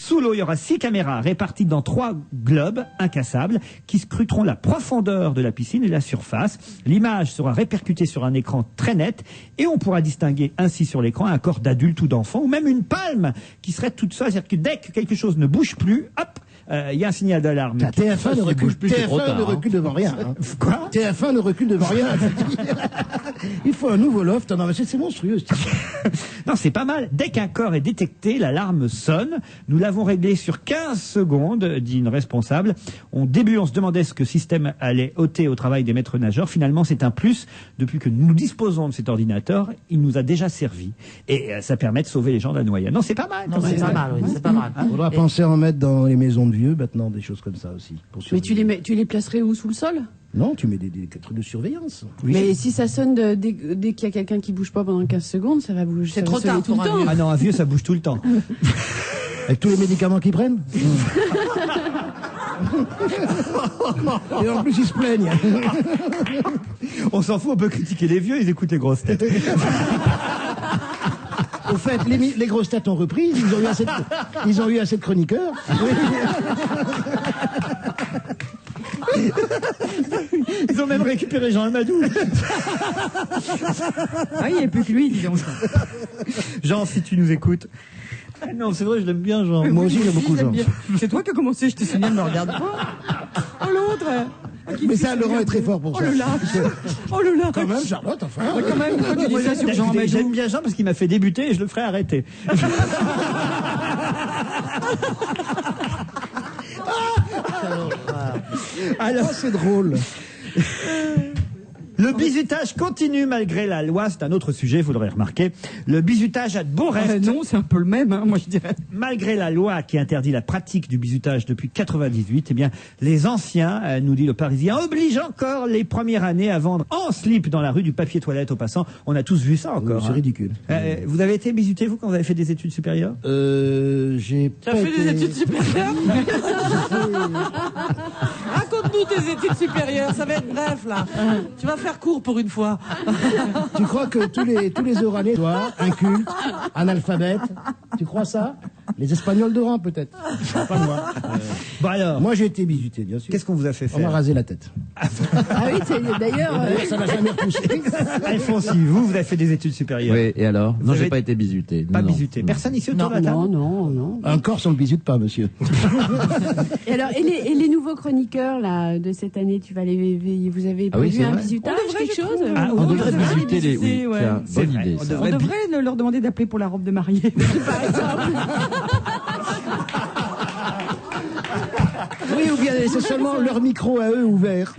Sous l'eau, il y aura 6 caméras réparties dans 3 globes incassables qui scruteront la profondeur de la piscine et la surface. L'image sera répercutée sur un écran très net et on pourra distinguer ainsi sur l'écran un corps d'adulte ou d'enfant ou même une palme qui serait toute seule. C'est-à-dire que dès que quelque chose ne bouge plus, hop, il y a un signal d'alarme. TF1 ne recule plus, TF1 ne recule devant rien. Hein. Quoi? TF1 ne recule devant rien. Il faut un nouveau loft. Non, mais c'est monstrueux. Non, c'est pas mal. Dès qu'un corps est détecté, l'alarme sonne. Nous l'avons réglé sur 15 secondes, dit une responsable. Au début, on se demandait ce que le système allait ôter au travail des maîtres nageurs. Finalement, c'est un plus. Depuis que nous disposons de cet ordinateur, il nous a déjà servi. Et ça permet de sauver les gens de la noyade. Non, c'est pas mal. Non, c'est pas mal, oui, c'est pas mal. Il faudra penser à en mettre dans les maisons de vieux, maintenant, des choses comme ça aussi. Mais tu les placerais où, sous le sol? Non, tu mets des trucs de surveillance. Oui. Mais si ça sonne dès qu'il y a quelqu'un qui bouge pas pendant 15 secondes, ça va bouger. C'est trop tard tout le temps. Ah non, un vieux, ça bouge tout le temps. Avec tous les médicaments qu'ils prennent. Et en plus, ils se plaignent. On s'en fout, on peut critiquer les vieux, ils écoutent les grosses têtes. Au fait, les grosses têtes ont repris, ils ont eu assez de chroniqueurs. Ils ont même récupéré Jean Amadou. Ah, il n'y a plus que lui, dis donc. Jean, si tu nous écoutes. Ah non, c'est vrai, je l'aime bien, Jean. Moi aussi, j'aime beaucoup Jean. C'est toi qui as commencé, je te signale, ne me regarde pas. Oh, l'autre. Mais ça, Laurent est très fort pour ça. Oh, le là. Oh, le là. Quand même, Charlotte, enfin. Quand même, pourquoi tu dis ça sur Jean Amadou? J'aime bien Jean parce qu'il m'a fait débuter et je le ferai arrêter. Alors, c'est drôle. Le bizutage continue malgré la loi, c'est un autre sujet, vous l'aurez remarqué. Le bizutage a de beau reste. Non, c'est un peu le même, hein, moi je dirais. Malgré la loi qui interdit la pratique du bizutage depuis 98, eh bien, les anciens, nous dit le Parisien, obligent encore les premières années à vendre en slip dans la rue du papier toilette aux passants. On a tous vu ça encore. C'est ridicule. Vous avez été bizuté, vous, quand vous avez fait des études supérieures? J'ai Tu as fait des études supérieures? Raconte-nous tes études supérieures, ça va être bref là. Tu vas faire court pour une fois. Tu crois que tous les Oranais, toi, incultes, analphabètes, tu crois ça? Les Espagnols de rang, peut-être. Pas moi. Bon alors. Moi, j'ai été bizuté, bien sûr. Qu'est-ce qu'on vous a fait On m'a faire? rasé la tête. Ah oui, d'ailleurs. Ça n'a jamais repoussé. Alphonse, vous avez fait des études supérieures. Oui, et alors? Vous Non, avez j'ai pas été bizuté. Pas Non, bizuté. non. Personne ici autour de la table? Non. Un Corse, on le bizute pas, monsieur. Et alors, et les nouveaux chroniqueurs là de cette année, vous avez Ah oui, prévu c'est un vrai. bisutage, On devrait, quelque je chose? trouve. Ah, On devrait devrait visiter les... visiter, Oui, ouais. c'est une bonne idée, ça. On devrait leur demander d'appeler pour la robe de mariée, par exemple. Oui, ou bien c'est seulement leur micro à eux ouvert.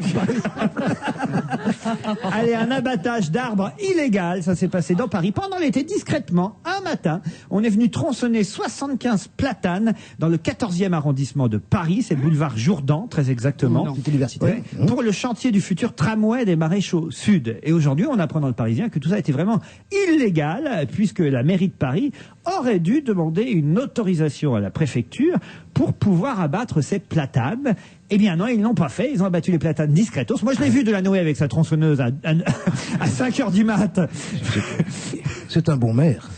Allez, un abattage d'arbres illégal, ça s'est passé dans Paris pendant l'été, discrètement, un matin. On est venu tronçonner 75 platanes dans le 14e arrondissement de Paris, c'est le boulevard Jourdan, très exactement. C'est universitaire. Ouais, pour le chantier du futur tramway des Maréchaux Sud. Et aujourd'hui, on apprend dans le Parisien que tout ça était vraiment illégal, puisque la mairie de Paris aurait dû demander une autorisation à la préfecture pour pouvoir abattre ces platanes. Eh bien non, ils n'ont pas fait, ils ont abattu les platanes discretos. Moi je l'ai vu de la Noé avec sa tronçonneuse à 5h du mat. C'est un bon maire.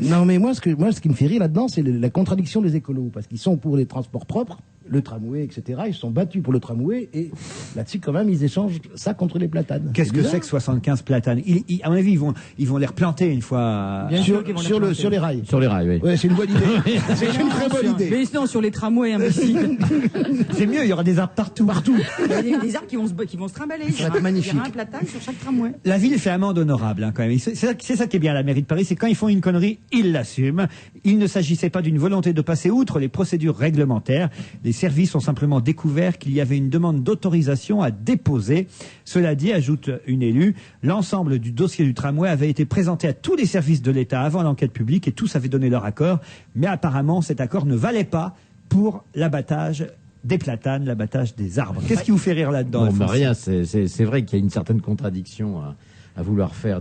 Non, mais moi, ce qui me fait rire là-dedans, c'est la contradiction des écolos. Parce qu'ils sont pour les transports propres, le tramway, etc. Ils se sont battus pour le tramway et là-dessus, quand même, ils échangent ça contre les platanes. Qu'est-ce que c'est que 75 platanes? À mon avis, ils vont les replanter une fois. Bien sûr, sur les rails. Sur les rails, oui. Ouais, c'est une bonne idée. C'est une très bonne idée. Mais non, sur les tramways, imbécile. C'est mieux, il y aura des arbres partout. Il y a des arbres qui vont se trimballer. Il y aura un platane sur chaque tramway. La ville fait amende honorable, hein, quand même. C'est ça qui est bien à la mairie de Paris, c'est quand ils font une connerie, ils l'assument. Il ne s'agissait pas d'une volonté de passer outre les procédures réglementaires. Les services ont simplement découvert qu'il y avait une demande d'autorisation à déposer. Cela dit, ajoute une élue, l'ensemble du dossier du tramway avait été présenté à tous les services de l'État avant l'enquête publique et tous avaient donné leur accord. Mais apparemment, cet accord ne valait pas pour l'abattage des platanes, l'abattage des arbres. Qu'est-ce qui vous fait rire là-dedans? Bon, bah, rien, c'est vrai qu'il y a une certaine contradiction à vouloir faire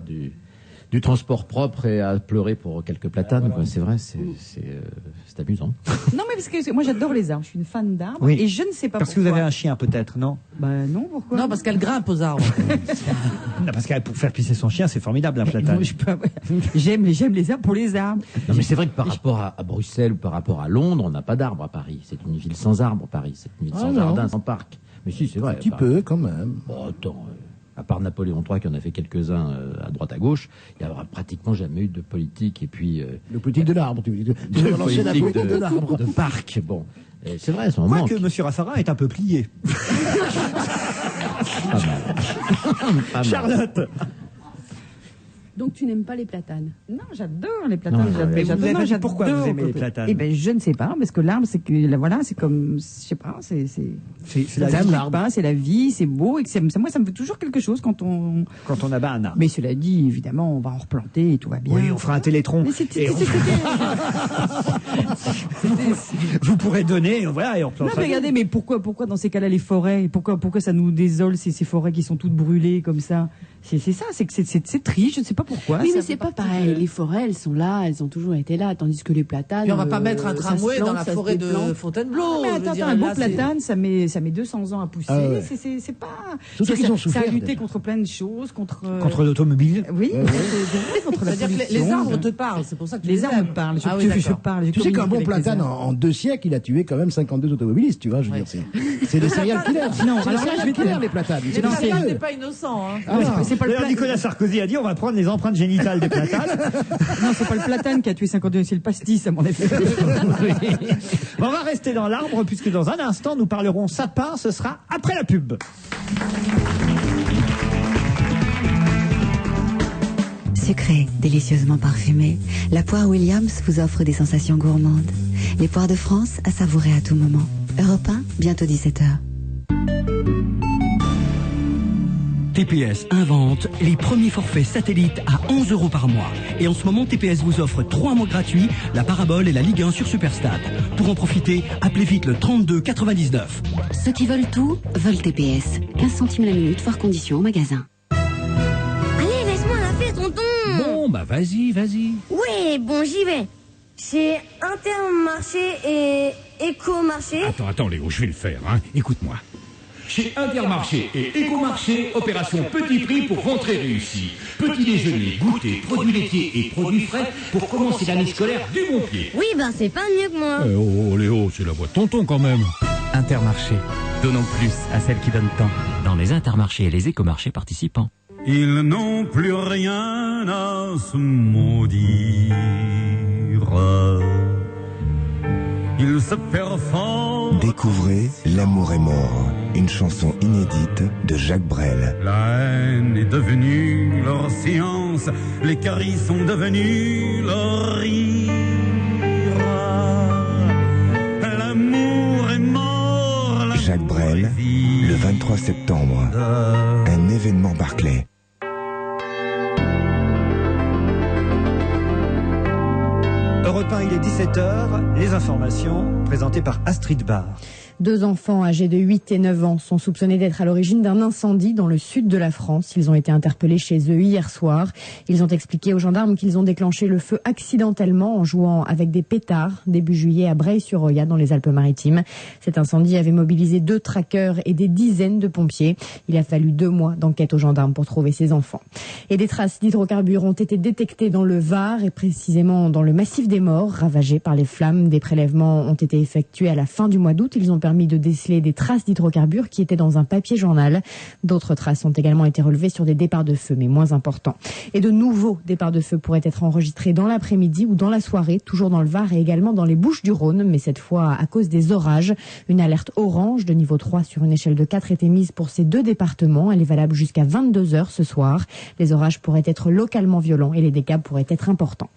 du transport propre et à pleurer pour quelques platanes. Quoi. C'est vrai, c'est amusant. Non, mais parce que moi j'adore les arbres, je suis une fan d'arbres, Oui. et je ne sais pas Parce que pourquoi. vous avez un chien peut-être, non? Bah non, pourquoi? Non, parce qu'elle grimpe aux arbres. Non, parce que pour faire pisser son chien, c'est formidable un platane. Moi, j'aime les arbres pour les arbres. Non, mais c'est vrai que par rapport à Bruxelles ou par rapport à Londres, on n'a pas d'arbres à Paris. C'est une ville sans arbres, Paris. C'est une ville sans non. jardin, sans parc. Mais si, c'est vrai. Un petit Paris. peu, quand même. Bon, attends, à part Napoléon III qui en a fait quelques-uns à droite à gauche, il n'y a pratiquement jamais eu de politique. Et puis Le politique de l'arbre, tu veux de lancer la politique de l'arbre. de parc. Bon, et c'est vrai, ça en manque. Quoique M. Raffarin est un peu plié. Pas mal. Pas mal. Charlotte. Donc tu n'aimes pas les platanes? Non, j'adore les platanes. Non, mais vous avez non, dit j'adore. pourquoi vous aimez les platanes? Eh ben, je ne sais pas, parce que l'arbre, c'est que, là, voilà, c'est comme, je sais pas, c'est la ça vie, me l'arbre. pas, c'est la vie, c'est beau, et que moi, ça me fait toujours quelque chose quand on. Quand on abat un arbre. Mais cela dit, évidemment, on va en replanter et tout va bien. Oui, on fera un télétron. Mais c'était. Et vous pourrez donner, voilà, et on Non, plantera. mais regardez, mais pourquoi dans ces cas-là les forêts, pourquoi ça nous désole ces forêts qui sont toutes brûlées comme ça? C'est ça, c'est que c'est triste, je ne sais pas pourquoi. Oui, Ça mais fait c'est pas partie pareil. de- Les forêts, elles sont là, elles ont toujours été là, tandis que les platanes. Puis on va pas mettre un ça se tramway plante, dans la ça se forêt de déplante. Fontainebleau. Ah, mais je veux attends, dire, un beau là, c'est- platane, ça met 200 ans à pousser. Ah ouais. C'est pas. Surtout qu'ils ont Ça a souffert, lutté déjà. contre plein de choses, contre. Contre l'automobile. Oui, Ouais, ouais. contre la C'est-à-dire que pollution. les arbres te parlent, c'est pour ça que tu Les arbres aimes. me parlent. Ah oui, je d'accord. parle. je Tu sais qu'un communique bon avec les platane, arbres. en 2 siècles, il a tué quand même 52 automobilistes, tu vois, je veux Ouais. dire. C'est des serial killers. Non, C'est des alors là, serial je vais te killers, dire. les platanes. Les C'est des platanes, sérieux. c'est pas innocent. Hein. Ah, C'est pas le D'ailleurs, Nicolas Sarkozy a dit on va prendre les empreintes génitales des platanes. Non, c'est pas le platane qui a tué 52, c'est le pastis, à mon avis. On va rester dans l'arbre puisque dans un instant nous parlerons sapin, ce sera après la pub. Sucrée, délicieusement parfumée, la poire Williams vous offre des sensations gourmandes. Les poires de France à savourer à tout moment. Europe 1, bientôt 17h. TPS invente les premiers forfaits satellites à 11 € par mois. Et en ce moment, TPS vous offre 3 mois gratuits, la parabole et la Ligue 1 sur Superstat. Pour en profiter, appelez vite le 32 99. Ceux qui veulent tout, veulent TPS. 15 centimes la minute, voire conditions au magasin. Allez, laisse-moi la faire, tonton. Bon, bah vas-y. Oui, bon, j'y vais. Chez Intermarché et Écomarché. Attends, Léo, je vais le faire, hein. Écoute-moi. Chez Intermarché et Écomarché, opération petit prix pour rentrée réussie. Petit déjeuner, goûter, produits laitiers et produits frais pour commencer l'année scolaire du bon pied. Oui, ben c'est pas mieux que moi. Oh, Léo, c'est la voix de tonton quand même. Intermarché. Donnons plus à celles qui donnent tant. Dans les intermarchés et les écomarchés participants. Ils n'ont plus rien à se maudire. Ils se performent. Découvrez L'amour est mort, une chanson inédite de Jacques Brel. La haine est devenue leur science, les caries sont devenus leur rire. L'amour est mort. Jacques Brel, le 23 septembre, un événement Barclay. Europe 1, il est 17h, les informations présentées par Astrid Barr. 2 enfants âgés de 8 et 9 ans sont soupçonnés d'être à l'origine d'un incendie dans le sud de la France. Ils ont été interpellés chez eux hier soir. Ils ont expliqué aux gendarmes qu'ils ont déclenché le feu accidentellement en jouant avec des pétards début juillet à Breil-sur-Roya dans les Alpes-Maritimes. Cet incendie avait mobilisé 2 traqueurs et des dizaines de pompiers. Il a fallu 2 mois d'enquête aux gendarmes pour trouver ces enfants. Et des traces d'hydrocarbures ont été détectées dans le Var et précisément dans le massif des Morts, ravagé par les flammes. Des prélèvements ont été effectués à la fin du mois d'août. Ils ont permis de déceler des traces d'hydrocarbures qui étaient dans un papier journal. D'autres traces ont également été relevées sur des départs de feu, mais moins importants. Et de nouveaux départs de feu pourraient être enregistrés dans l'après-midi ou dans la soirée, toujours dans le Var et également dans les Bouches-du-Rhône, mais cette fois à cause des orages. Une alerte orange de niveau 3 sur une échelle de 4 était mise pour ces 2 départements. Elle est valable jusqu'à 22h ce soir. Les orages pourraient être localement violents et les dégâts pourraient être importants.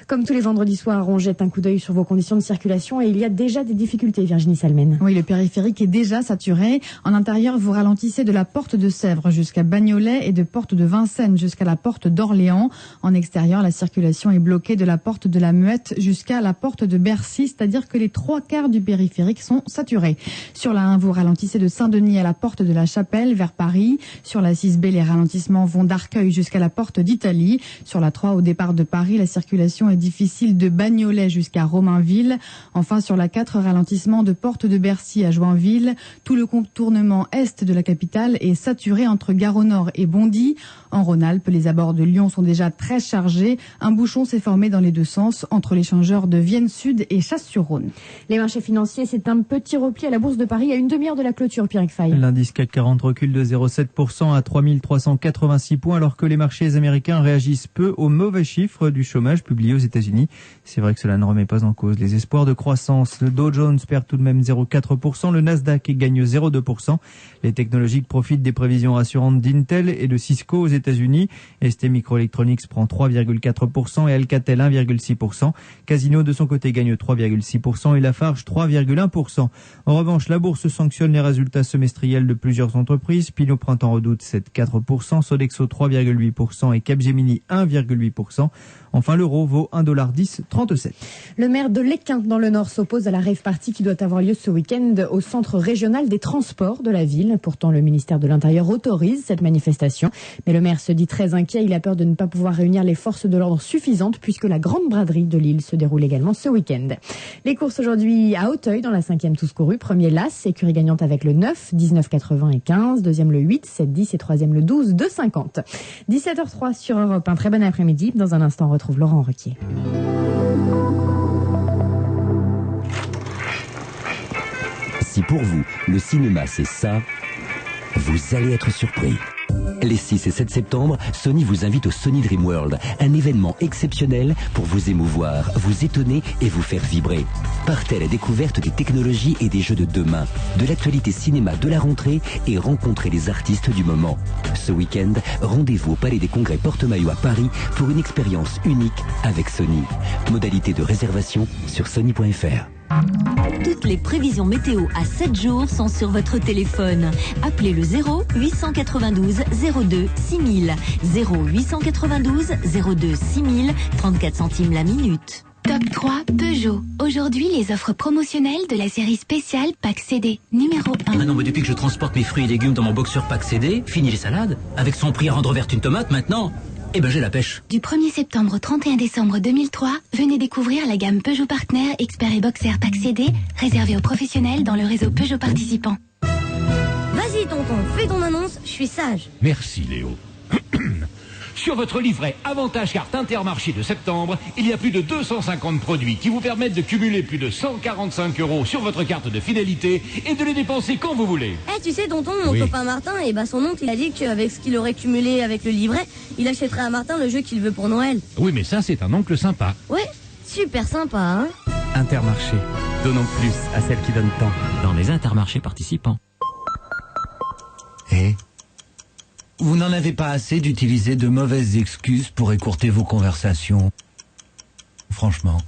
Comme tous les vendredis soirs, on jette un coup d'œil sur vos conditions de circulation et il y a déjà des difficultés, Virginie Salmen. Oui, le périphérique est déjà saturé. En intérieur, vous ralentissez de la porte de Sèvres jusqu'à Bagnolet et de porte de Vincennes jusqu'à la porte d'Orléans. En extérieur, la circulation est bloquée de la porte de la Muette jusqu'à la porte de Bercy, c'est-à-dire que les 3/4 du périphérique sont saturés. Sur la 1, vous ralentissez de Saint-Denis à la porte de la Chapelle vers Paris. Sur la 6B, les ralentissements vont d'Arcueil jusqu'à la porte d'Italie. Sur la 3, au départ de Paris, la circulation est difficile de Bagnolet jusqu'à Romainville. Enfin, sur la 4, ralentissement de porte de Bercy à Joinville. Tout le contournement est de la capitale est saturé entre Gare au Nord et Bondy. En Rhône-Alpes, les abords de Lyon sont déjà très chargés. Un bouchon s'est formé dans les deux sens entre l'échangeur de Vienne Sud et Chasse-sur-Rhône. Les marchés financiers, c'est un petit repli à la Bourse de Paris à une demi-heure de la clôture, Pierre Fay. L'indice CAC 40 recule de 0,7% à 3386 points alors que les marchés américains réagissent peu aux mauvais chiffres du chômage publiés aux États-Unis. C'est vrai que cela ne remet pas en cause les espoirs de croissance. Le Dow Jones perd tout de même 0,4%, le Nasdaq gagne 0,2%. Les technologiques profitent des prévisions rassurantes d'Intel et de Cisco aux États-Unis. ST Microelectronics prend 3,4% et Alcatel 1,6%. Casino de son côté gagne 3,6% et Lafarge 3,1%. En revanche, la bourse sanctionne les résultats semestriels de plusieurs entreprises. Pinot Printemps redoute 7,4%, Sodexo 3,8% et Capgemini 1,8%. Enfin, l'euro vaut 1,1037 $. Le maire de Lesquin, dans le Nord, s'oppose à la rave party qui doit avoir lieu ce week-end au centre régional des transports de la ville. Pourtant, le ministère de l'Intérieur autorise cette manifestation. Mais le maire se dit très inquiet. Il a peur de ne pas pouvoir réunir les forces de l'ordre suffisantes puisque la grande braderie de Lille se déroule également ce week-end. Les courses aujourd'hui à Auteuil, dans la 5e tous courus. Premier l'As, écurie gagnante avec le 9, 19,80 et 15. Deuxième le 8, 7,10 et troisième le 12, 2,50. 17h03 sur Europe 1. Très bon après-midi. Dans un instant, on retrouve Laurent Ruquier. Si pour vous, le cinéma c'est ça, vous allez être surpris. Les 6 et 7 septembre, Sony vous invite au Sony Dream World, un événement exceptionnel pour vous émouvoir, vous étonner et vous faire vibrer. Partez à la découverte des technologies et des jeux de demain, de l'actualité cinéma de la rentrée et rencontrez les artistes du moment. Ce week-end, rendez-vous au Palais des Congrès Porte-Maillot à Paris pour une expérience unique avec Sony. Modalité de réservation sur sony.fr. Toutes les prévisions météo à 7 jours sont sur votre téléphone. Appelez le 0892 02 6000. 0892 02 6000, 34 centimes la minute. Top 3 Peugeot. Aujourd'hui, les offres promotionnelles de la série spéciale Pack CD numéro 1. Ah non, mais depuis que je transporte mes fruits et légumes dans mon boxer Pack CD, fini les salades. Avec son prix à rendre verte une tomate maintenant, eh ben j'ai la pêche. Du 1er septembre au 31 décembre 2003, venez découvrir la gamme Peugeot Partner Expert et Boxer Pack CD, réservée aux professionnels dans le réseau Peugeot participant. Vas-y tonton, fais ton annonce, je suis sage. Merci Léo. Sur votre livret Avantage Carte Intermarché de septembre, il y a plus de 250 produits qui vous permettent de cumuler plus de 145 € sur votre carte de fidélité et de les dépenser quand vous voulez. Eh, tu sais tonton, mon Oui. copain Martin, son oncle il a dit qu'avec ce qu'il aurait cumulé avec le livret, il achèterait à Martin le jeu qu'il veut pour Noël. Oui, mais ça, c'est un oncle sympa. Ouais, super sympa, hein. Intermarché. Donnons plus à celles qui donnent tant. Dans les intermarchés participants. Vous n'en avez pas assez d'utiliser de mauvaises excuses pour écourter vos conversations. Franchement.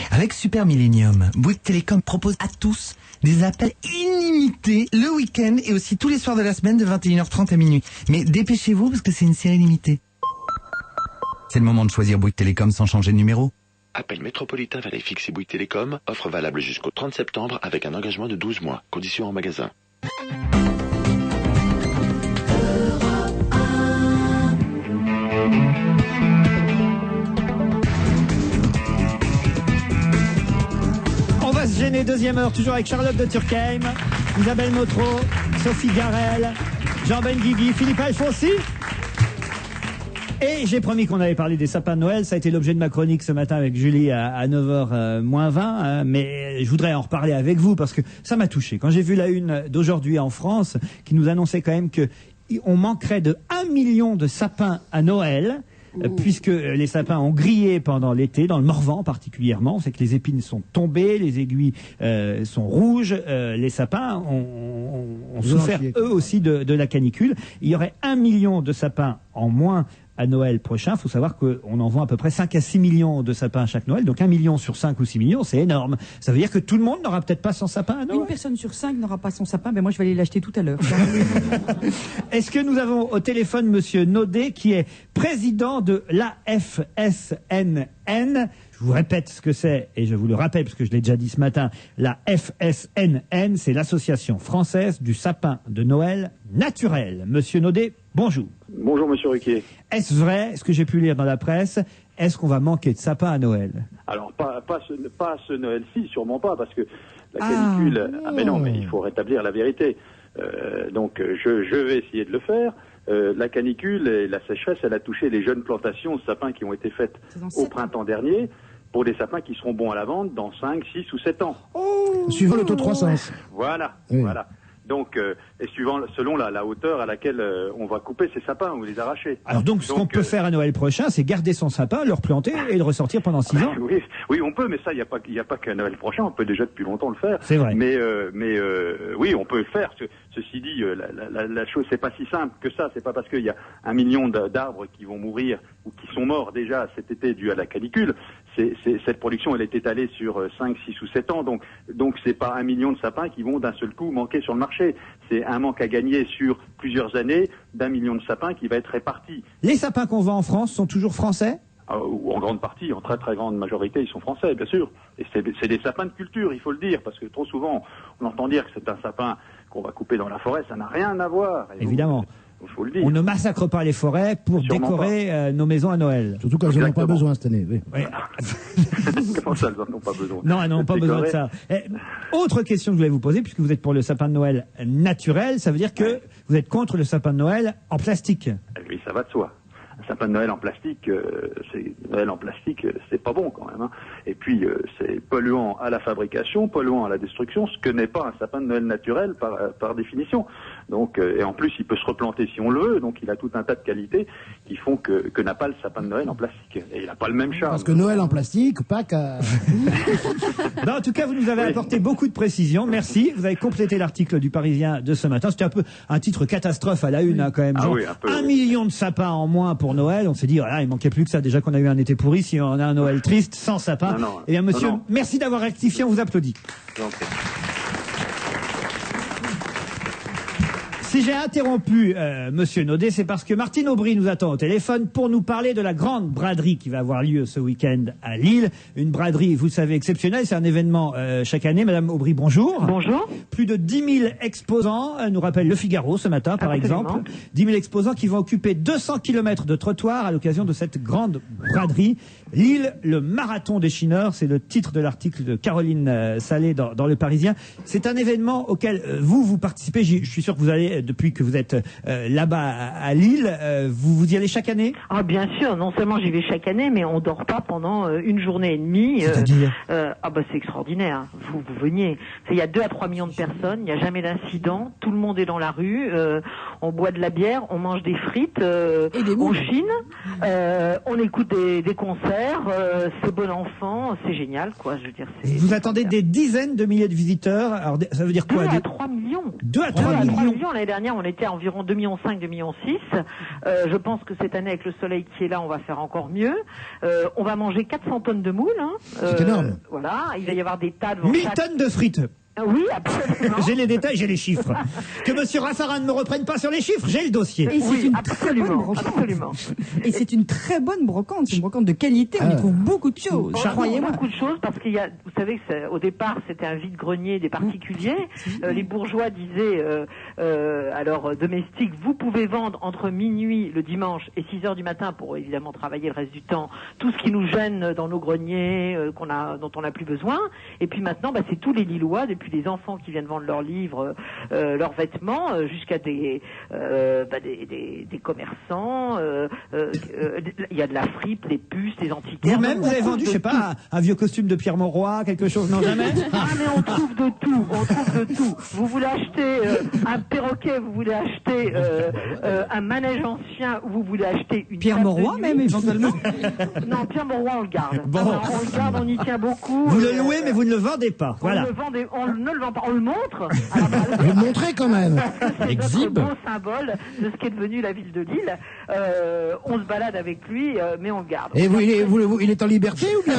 Avec Super Millennium, Bouygues Télécom propose à tous des appels illimités le week-end et aussi tous les soirs de la semaine de 21h30 à minuit. Mais dépêchez-vous parce que c'est une série limitée. C'est le moment de choisir Bouygues Télécom sans changer de numéro. Appel métropolitain Valais fixe et Bouygues Télécom. Offre valable jusqu'au 30 septembre avec un engagement de 12 mois. Conditions en magasin. On va se gêner, deuxième heure, toujours avec Charlotte de Turckheim, Isabelle Motro, Sophie Garel, Jean Benguigui, Philippe Alfonsi. Et j'ai promis qu'on allait parler des sapins de Noël. Ça a été l'objet de ma chronique ce matin avec Julie à 9h moins 20. Mais je voudrais en reparler avec vous parce que ça m'a touché. Quand j'ai vu la une d'aujourd'hui en France qui nous annonçait quand même qu'on manquerait de 1 million de sapins à Noël. Puisque les sapins ont grillé pendant l'été, dans le Morvan particulièrement. On sait que les épines sont tombées, les aiguilles sont rouges. Les sapins ont souffert eux aussi de la canicule. Il y aurait 1 million de sapins en moins à Noël prochain. Il faut savoir qu'on en vend à peu près 5 à 6 millions de sapins à chaque Noël. Donc 1 million sur 5 ou 6 millions, c'est énorme. Ça veut dire que tout le monde n'aura peut-être pas son sapin à Noël. Une personne sur 5 n'aura pas son sapin. Ben moi, je vais aller l'acheter tout à l'heure. Est-ce que nous avons au téléphone Monsieur Naudet, qui est président de l'AFSNN? Je vous répète ce que c'est, et je vous le rappelle parce que je l'ai déjà dit ce matin. La FSNN, c'est l'Association française du sapin de Noël naturel. Monsieur Naudet, bonjour. Bonjour Monsieur Ruquier. Est-ce vrai, ce que j'ai pu lire dans la presse, est-ce qu'on va manquer de sapin à Noël? Alors pas ce Noël-ci, sûrement pas, parce que la canicule... Ah mais non, mais il faut rétablir la vérité. Donc je vais essayer de le faire. La canicule et la sécheresse, elle a touché les jeunes plantations de sapins qui ont été faites au printemps dernier, pour des sapins qui seront bons à la vente dans 5, 6 ou 7 ans. Suivant le taux de croissance. Voilà, Oui. voilà. Donc, et selon la hauteur à laquelle on va couper ces sapins ou les arracher. Alors donc, ce qu'on peut faire à Noël prochain, c'est garder son sapin, le replanter et le ressortir pendant 6 ans. Oui, on peut, mais ça, il n'y a pas qu'à Noël prochain, on peut déjà depuis longtemps le faire. C'est vrai. Mais oui, on peut le faire. Ceci dit, la chose, c'est pas si simple que ça. C'est pas parce qu'il y a 1 million d'arbres qui vont mourir ou qui sont morts déjà cet été dû à la canicule. Cette production, elle est étalée sur 5, 6 ou 7 ans. Donc c'est pas 1 million de sapins qui vont d'un seul coup manquer sur le marché. C'est un manque à gagner sur plusieurs années d'1 million de sapins qui va être réparti. Les sapins qu'on vend en France sont toujours français? Ou en grande partie, en très très grande majorité, ils sont français, bien sûr. Et c'est des sapins de culture, il faut le dire, parce que trop souvent, on entend dire que c'est un sapin qu'on va couper dans la forêt, ça n'a rien à voir. Et évidemment. Il faut le dire. On ne massacre pas les forêts pour Sûrement décorer nos maisons à Noël. Surtout quand elles n'en ont pas besoin cette année. Oui. Comment ça, elles n'en ont pas besoin? Non, elles n'ont pas besoin de ça. Autre question que je voulais vous poser, puisque vous êtes pour le sapin de Noël naturel, ça veut dire que vous êtes contre le sapin de Noël en plastique? Oui, ça va de soi. Un sapin de Noël en plastique, c'est pas bon quand même. Hein. Et puis, c'est polluant à la fabrication, polluant à la destruction, ce que n'est pas un sapin de Noël naturel par définition. Donc, et en plus, il peut se replanter si on le veut, donc il a tout un tas de qualités qui font que n'a pas le sapin de Noël en plastique. Et il n'a pas le même charme. Parce que Noël en plastique, Pâques à... Non, en tout cas, vous nous avez apporté beaucoup de précisions. Merci. Vous avez complété l'article du Parisien de ce matin. C'était un peu un titre catastrophe à la une, hein, quand même. Genre, 1 million de sapins en moins pour Noël. On s'est dit, voilà, il manquait plus que ça. Déjà qu'on a eu un été pourri, si on a un Noël triste, sans sapin. Eh bien, monsieur, merci d'avoir rectifié. On vous applaudit. Si j'ai interrompu Monsieur Naudet, c'est parce que Martine Aubry nous attend au téléphone pour nous parler de la grande braderie qui va avoir lieu ce week-end à Lille. Une braderie, vous le savez, exceptionnelle. C'est un événement chaque année. Madame Aubry, bonjour. Bonjour. Plus de 10 000 exposants, nous rappelle Le Figaro ce matin, par exemple. 10 000 exposants qui vont occuper 200 km de trottoir à l'occasion de cette grande braderie. Lille, le marathon des chineurs, c'est le titre de l'article de Caroline Salé dans Le Parisien. C'est un événement auquel vous participez. Je suis sûr que vous allez, depuis que vous êtes là-bas à Lille, vous y allez chaque année? Ah bien sûr, non seulement j'y vais chaque année, mais on dort pas pendant une journée et demie. C'est-à-dire c'est extraordinaire. Vous veniez. Il y a 2 à 3 millions de personnes, il n'y a jamais d'incident, tout le monde est dans la rue, on boit de la bière, on mange des frites, on chine, on écoute des concerts. C'est bon enfant, c'est génial, quoi. Je veux dire. Vous attendez des dizaines de milliers de visiteurs. Alors, ça veut dire quoi? 2 à 3 millions. 2 à 3 millions. L'année dernière, on était à environ 2,5 millions, 2,6 millions. Je pense que cette année, avec le soleil qui est là, on va faire encore mieux. On va manger 400 tonnes de moules. Hein. C'est énorme. Voilà, il va y avoir des tas devant 1000 tonnes de frites. Oui, absolument. J'ai les détails, j'ai les chiffres. Que Monsieur Raffarin ne me reprenne pas sur les chiffres, j'ai le dossier. Et c'est absolument. Et c'est une très bonne brocante, c'est une brocante de qualité, on y trouve beaucoup de choses. Croyez-moi. Beaucoup de choses, parce qu'il y a, vous savez que au départ, c'était un vide-grenier des particuliers. Les bourgeois disaient à leurs domestiques, vous pouvez vendre entre minuit le dimanche et 6 heures du matin pour évidemment travailler le reste du temps, tout ce qui nous gêne dans nos greniers, dont on n'a plus besoin. Et puis maintenant, c'est tous les Lillois, depuis les enfants qui viennent vendre leurs livres, leurs vêtements, jusqu'à des commerçants. Il y a de la fripe, des puces, des antiquaires. Vous-même, vous avez vendu, je sais pas, un vieux costume de Pierre Mauroy, quelque chose? Non, jamais. Mais on trouve de tout. de tout. Vous voulez acheter un perroquet, vous voulez acheter un manège ancien, ou vous voulez acheter une Pierre Mauroy même éventuellement. Non, Pierre Mauroy on le garde. Bon. Alors, on le garde, on y tient beaucoup. Vous le louez, mais vous ne le vendez pas. Voilà. On ne le vend pas, on le montre. Vous le montrez quand même. C'est notre beau symbole de ce qu'est devenu la ville de Lille. On se balade avec lui, mais on le garde. Et il est en liberté ou bien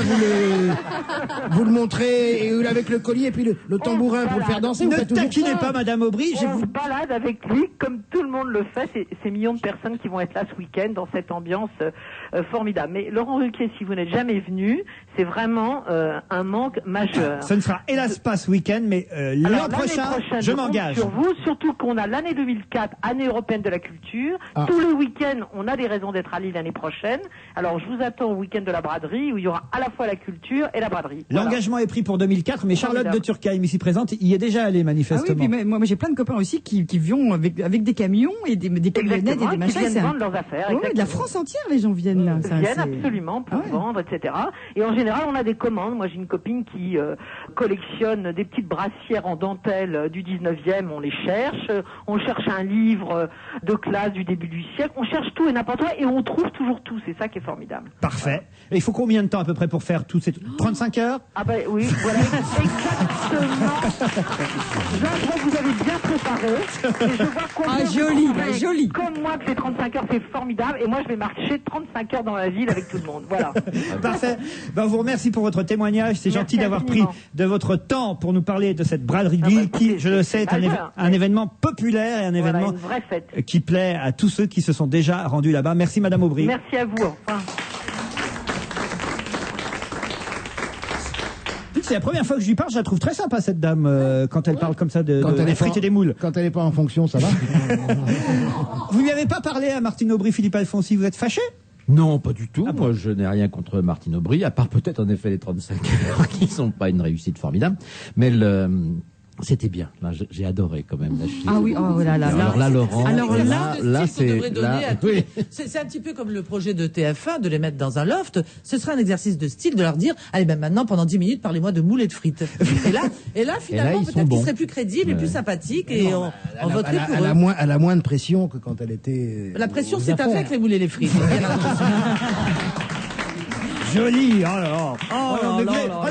vous le montrez avec le collier et puis le tambourin pour le faire danser? Ne taquinez pas Madame Aubry. On se balade avec lui comme tout le monde le fait. C'est ces millions de personnes qui vont être là ce week-end dans cette ambiance formidable. Mais Laurent Ruquier, si vous n'êtes jamais venu, c'est vraiment un manque majeur. Ce ne sera hélas pas ce week-end, mais l'an prochain, je m'engage. Sur vous, surtout qu'on a l'année 2004, année européenne de la culture. Tous les week-ends, on a des raisons d'être à Lille l'année prochaine. Alors je vous attends au week-end de la braderie où il y aura à la fois la culture et la braderie. L'engagement est pris pour 2004, mais Charlotte de Turckheim, ici présente, y est déjà allée manifestement. Ah oui, puis moi j'ai plein de copains aussi qui vont avec des camions et des camionnettes et des machins. Qui viennent vendre leurs affaires. De la France entière, les gens viennent là. Ils viennent absolument pour vendre, etc. Et en général, on a des commandes. Moi, j'ai une copine qui collectionne des petites brassières en dentelle du 19e. On les cherche. On cherche un livre de classe du début du siècle. On cherche tout et n'importe quoi et on trouve toujours tout. C'est ça qui est formidable. Parfait. Et il faut combien de temps à peu près pour faire tout ces 35 heures? Ah ben oui, voilà, exactement. Je vois que vous avez bien préparé. Et je vois combien joli. Comme moi que ces 35 heures, c'est formidable. Et moi, je vais marcher 35 heures dans la ville avec tout le monde. Voilà. Parfait. Ben, on vous remercie pour votre témoignage. C'est gentil d'avoir pris de votre temps pour nous parler de cette braderie de Lille qui, je le sais, est un événement populaire et un événement qui plaît à tous ceux qui se sont déjà rendus là-bas. Merci Madame Aubry. Merci à vous. Enfin. C'est la première fois que je lui parle, je la trouve très sympa cette dame quand elle parle comme ça de frites et des moules. Quand elle n'est pas en fonction, ça va. Vous lui avez pas parlé à Martine Aubry, Philippe Alfonsi, vous êtes fâché? Non, pas du tout. Moi, je n'ai rien contre Martine Aubry, à part peut-être en effet les 35 heures qui ne sont pas une réussite formidable. Mais c'était bien. Là, j'ai adoré quand même. Là, ah oui, oh là là. Alors là, Laurent. Alors là, c'est. Oui. C'est un petit peu comme le projet de TF1 de les mettre dans un loft. Ce serait un exercice de style de leur dire, allez, ben maintenant, pendant 10 minutes, parlez-moi de moules et de frites. Et là, finalement, peut-être qu'ils seraient plus crédibles et plus sympathiques et on voterait pour eux. Elle a moins de pression que quand elle était. La pression, c'est avec les moules et les frites. Joli, oh là là.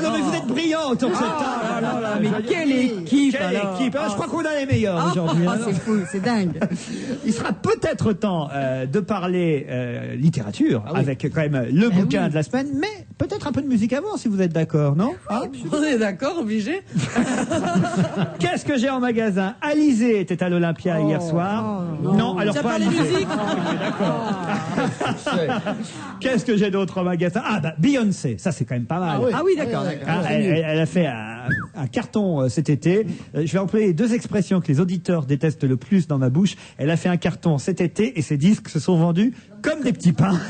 Non, mais vous êtes brillants autour de cette table. Mais quelle équipe, Je crois qu'on a les meilleurs aujourd'hui. C'est fou, c'est dingue. Il sera peut-être temps de parler littérature avec quand même le bouquin de la semaine, mais peut-être un peu de musique avant si vous êtes d'accord, non? On est d'accord, obligé. Qu'est-ce que j'ai en magasin? Alizé était à l'Olympia hier soir. Non, alors pas Alizé. D'accord. Qu'est-ce que j'ai d'autre en magasin? Beyoncé, ça c'est quand même pas mal. Ah oui, d'accord. Elle a fait un carton cet été. Je vais employer deux expressions que les auditeurs détestent le plus dans ma bouche. Elle a fait un carton cet été et ses disques se sont vendus comme des petits pains.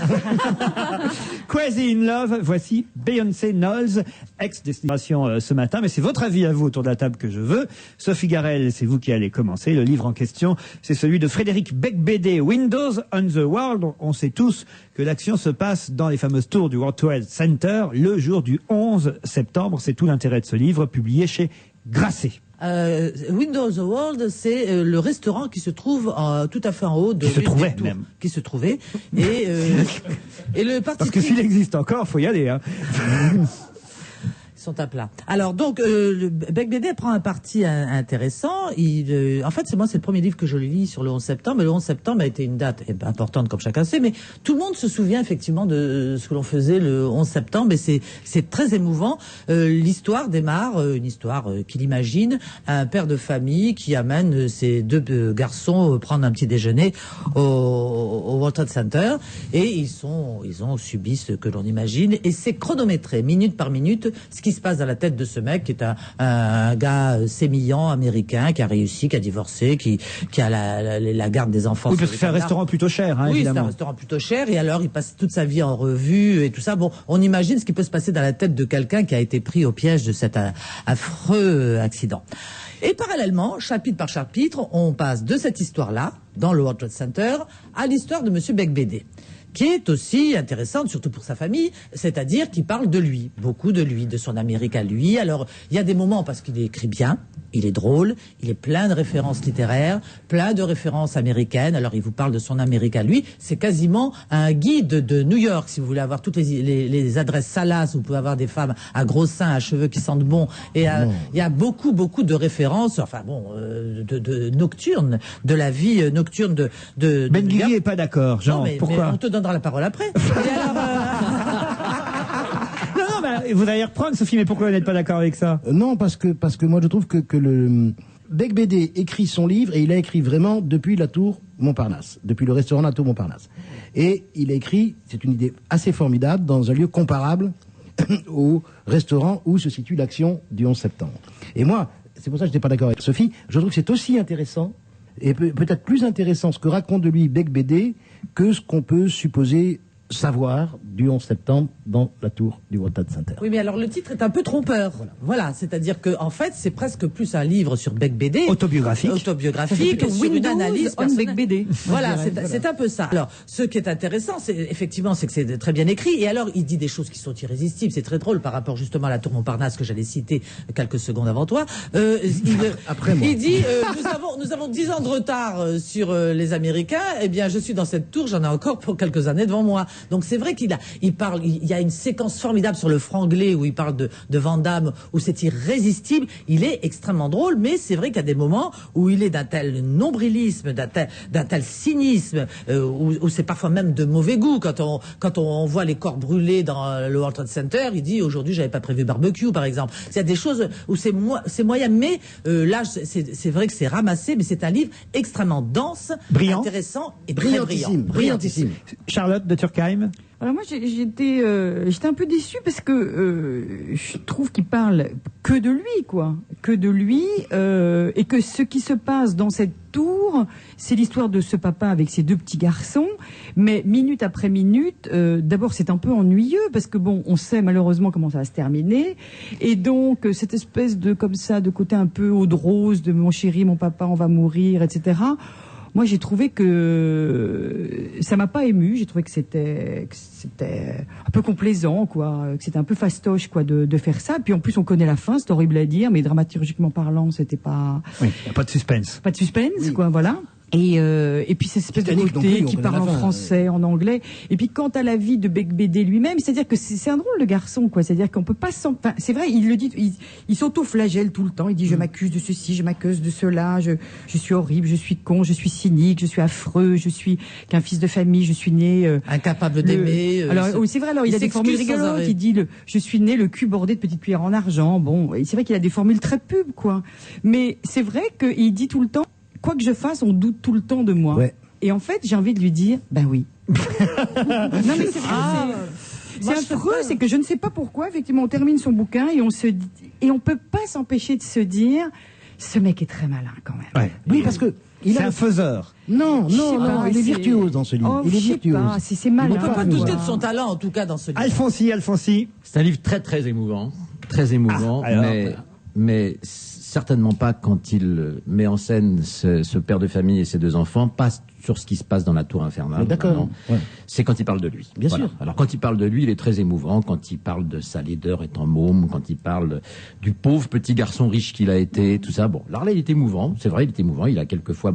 Crazy in Love, voici Beyoncé Knowles, ex-destination ce matin. Mais c'est votre avis à vous autour de la table que je veux. Sophie Garel, c'est vous qui allez commencer. Le livre en question, c'est celui de Frédéric Beigbeder, Windows on the World. On sait tous que l'action se passe dans les fameuses tours du World Trade Center le jour du 11 septembre. C'est tout l'intérêt de ce livre, publié chez Grasset. Windows the World, c'est le restaurant qui se trouve tout à fait en haut de qui se trouvait même. Qui se trouvait. Et le parti. Parce que s'il existe encore, faut y aller. Hein. Ils sont à plat. Alors donc, Beigbeder prend un parti intéressant. En fait, c'est le premier livre que je lis sur le 11 septembre. Et le 11 septembre a été une date importante, comme chacun sait. Mais tout le monde se souvient effectivement de ce que l'on faisait le 11 septembre. Et c'est très émouvant. L'histoire démarre, une histoire qu'il imagine, un père de famille qui amène ses deux garçons prendre un petit déjeuner au World Trade Center. Et ils ont subi ce que l'on imagine. Et c'est chronométré, minute par minute, ce qui se passe dans la tête de ce mec qui est un gars sémillant américain qui a réussi, qui a divorcé, qui a la garde des enfants. Oui, parce que c'est un restaurant plutôt cher, évidemment. Oui, c'est un restaurant plutôt cher et alors il passe toute sa vie en revue et tout ça. Bon, on imagine ce qui peut se passer dans la tête de quelqu'un qui a été pris au piège de cet affreux accident. Et parallèlement, chapitre par chapitre, on passe de cette histoire-là, dans le World Trade Center, à l'histoire de Monsieur Beigbeder, qui est aussi intéressante, surtout pour sa famille, c'est-à-dire qu'il parle de lui, beaucoup de lui, de son Amérique à lui. Alors, il y a des moments parce qu'il écrit bien, il est drôle, il est plein de références littéraires, plein de références américaines. Alors, il vous parle de son Amérique à lui. C'est quasiment un guide de New York, si vous voulez avoir toutes les adresses salaces, vous pouvez avoir des femmes à gros seins, à cheveux qui sentent bon. Et il y a beaucoup de références, enfin bon, de nocturnes, de la vie nocturne de Ben Guigui est pas d'accord, Jean. Pourquoi? Mais on te donnera la parole après. Vous allez reprendre, Sophie, mais pourquoi vous n'êtes pas d'accord avec ça? Non, parce que moi je trouve que le Beigbeder écrit son livre et il a écrit vraiment depuis la tour Montparnasse, depuis le restaurant La Tour Montparnasse. Et il a écrit, c'est une idée assez formidable, dans un lieu comparable au restaurant où se situe l'action du 11 septembre. Et moi, c'est pour ça que je n'étais pas d'accord avec Sophie, je trouve que c'est aussi intéressant, et peut-être plus intéressant ce que raconte de lui Beigbeder que ce qu'on peut supposer savoir du 11 septembre dans la tour du World Trade Center. Oui, mais alors le titre est un peu trompeur. Voilà, c'est-à-dire que en fait, c'est presque plus un livre sur Beigbeder. Autobiographique, sur une analyse on Beigbeder. Voilà, c'est un peu ça. Alors, ce qui est intéressant, c'est effectivement, c'est que c'est très bien écrit. Et alors, il dit des choses qui sont irrésistibles. C'est très drôle par rapport justement à la tour Montparnasse que j'allais citer quelques secondes avant toi. Après moi. Il dit, nous avons 10 ans de retard sur les Américains. Eh bien, je suis dans cette tour, j'en ai encore pour quelques années devant moi. Donc c'est vrai il y a une séquence formidable sur le franglais où il parle de Van Damme, où c'est irrésistible. Il est extrêmement drôle, mais c'est vrai qu'il y a des moments où il est d'un tel nombrilisme, d'un tel cynisme, où c'est parfois même de mauvais goût. Quand on voit les corps brûlés dans le World Trade Center, il dit aujourd'hui j'avais pas prévu barbecue par exemple. Il y a des choses où c'est moyen, mais là c'est vrai que c'est ramassé, mais c'est un livre extrêmement dense, brillant, intéressant et brillantissime. Charlotte de Turckheim. Alors moi j'étais un peu déçue parce que je trouve qu'il parle que de lui, quoi, que de lui, et que ce qui se passe dans cette tour, c'est l'histoire de ce papa avec ses 2 petits garçons, mais minute après minute, d'abord c'est un peu ennuyeux parce que bon, on sait malheureusement comment ça va se terminer, et donc cette espèce de comme ça, de côté un peu eau de rose, de mon chéri, mon papa, on va mourir, etc. Moi, j'ai trouvé que ça m'a pas ému. J'ai trouvé que c'était un peu complaisant, quoi, que c'était un peu fastoche, quoi, de faire ça. Puis en plus, on connaît la fin, c'est horrible à dire, mais dramaturgiquement parlant, c'était pas. Oui, pas de suspense. Pas de suspense, oui. Quoi, voilà. Et puis cette espèce de côté qui parle en français, en anglais. Et puis quant à la vie de Beigbeder lui-même, c'est-à-dire que c'est un drôle de garçon, quoi. C'est-à-dire qu'on peut pas enfin, c'est vrai, il le dit, il s'auto-flagelle tout le temps. Il dit je m'accuse de ceci, je m'accuse de cela, je suis horrible, je suis con, je suis cynique, je suis affreux, je suis qu'un fils de famille, je suis né incapable d'aimer. Alors oui, c'est vrai. Alors il a des formules rigolotes. Il dit je suis né le cul bordé de petites cuillères en argent. Bon, c'est vrai qu'il a des formules très pub, quoi. Mais c'est vrai qu'il dit tout le temps. Quoi que je fasse, on doute tout le temps de moi. Ouais. Et en fait, j'ai envie de lui dire, ben oui. Non, mais c'est vrai, c'est affreux, c'est que je ne sais pas pourquoi, effectivement, on termine son bouquin et on peut pas s'empêcher de se dire, ce mec est très malin quand même. Ouais. Oui, parce que c'est un faiseur. Non, il est virtuose dans ce livre. Il est virtuose. C'est malin. On peut pas douter de son talent, en tout cas, dans ce livre. Alfonsi. C'est un livre très, très émouvant. Très émouvant, mais certainement pas quand il met en scène ce père de famille et ses 2 enfants, pas sur ce qui se passe dans la tour infernale. D'accord. Ouais. C'est quand il parle de lui. Bien sûr. Alors quand il parle de lui, il est très émouvant. Quand il parle de sa laideur étant môme, quand il parle du pauvre petit garçon riche qu'il a été, tout ça. Bon, alors là, il est émouvant. C'est vrai, il est émouvant. Il a quelquefois,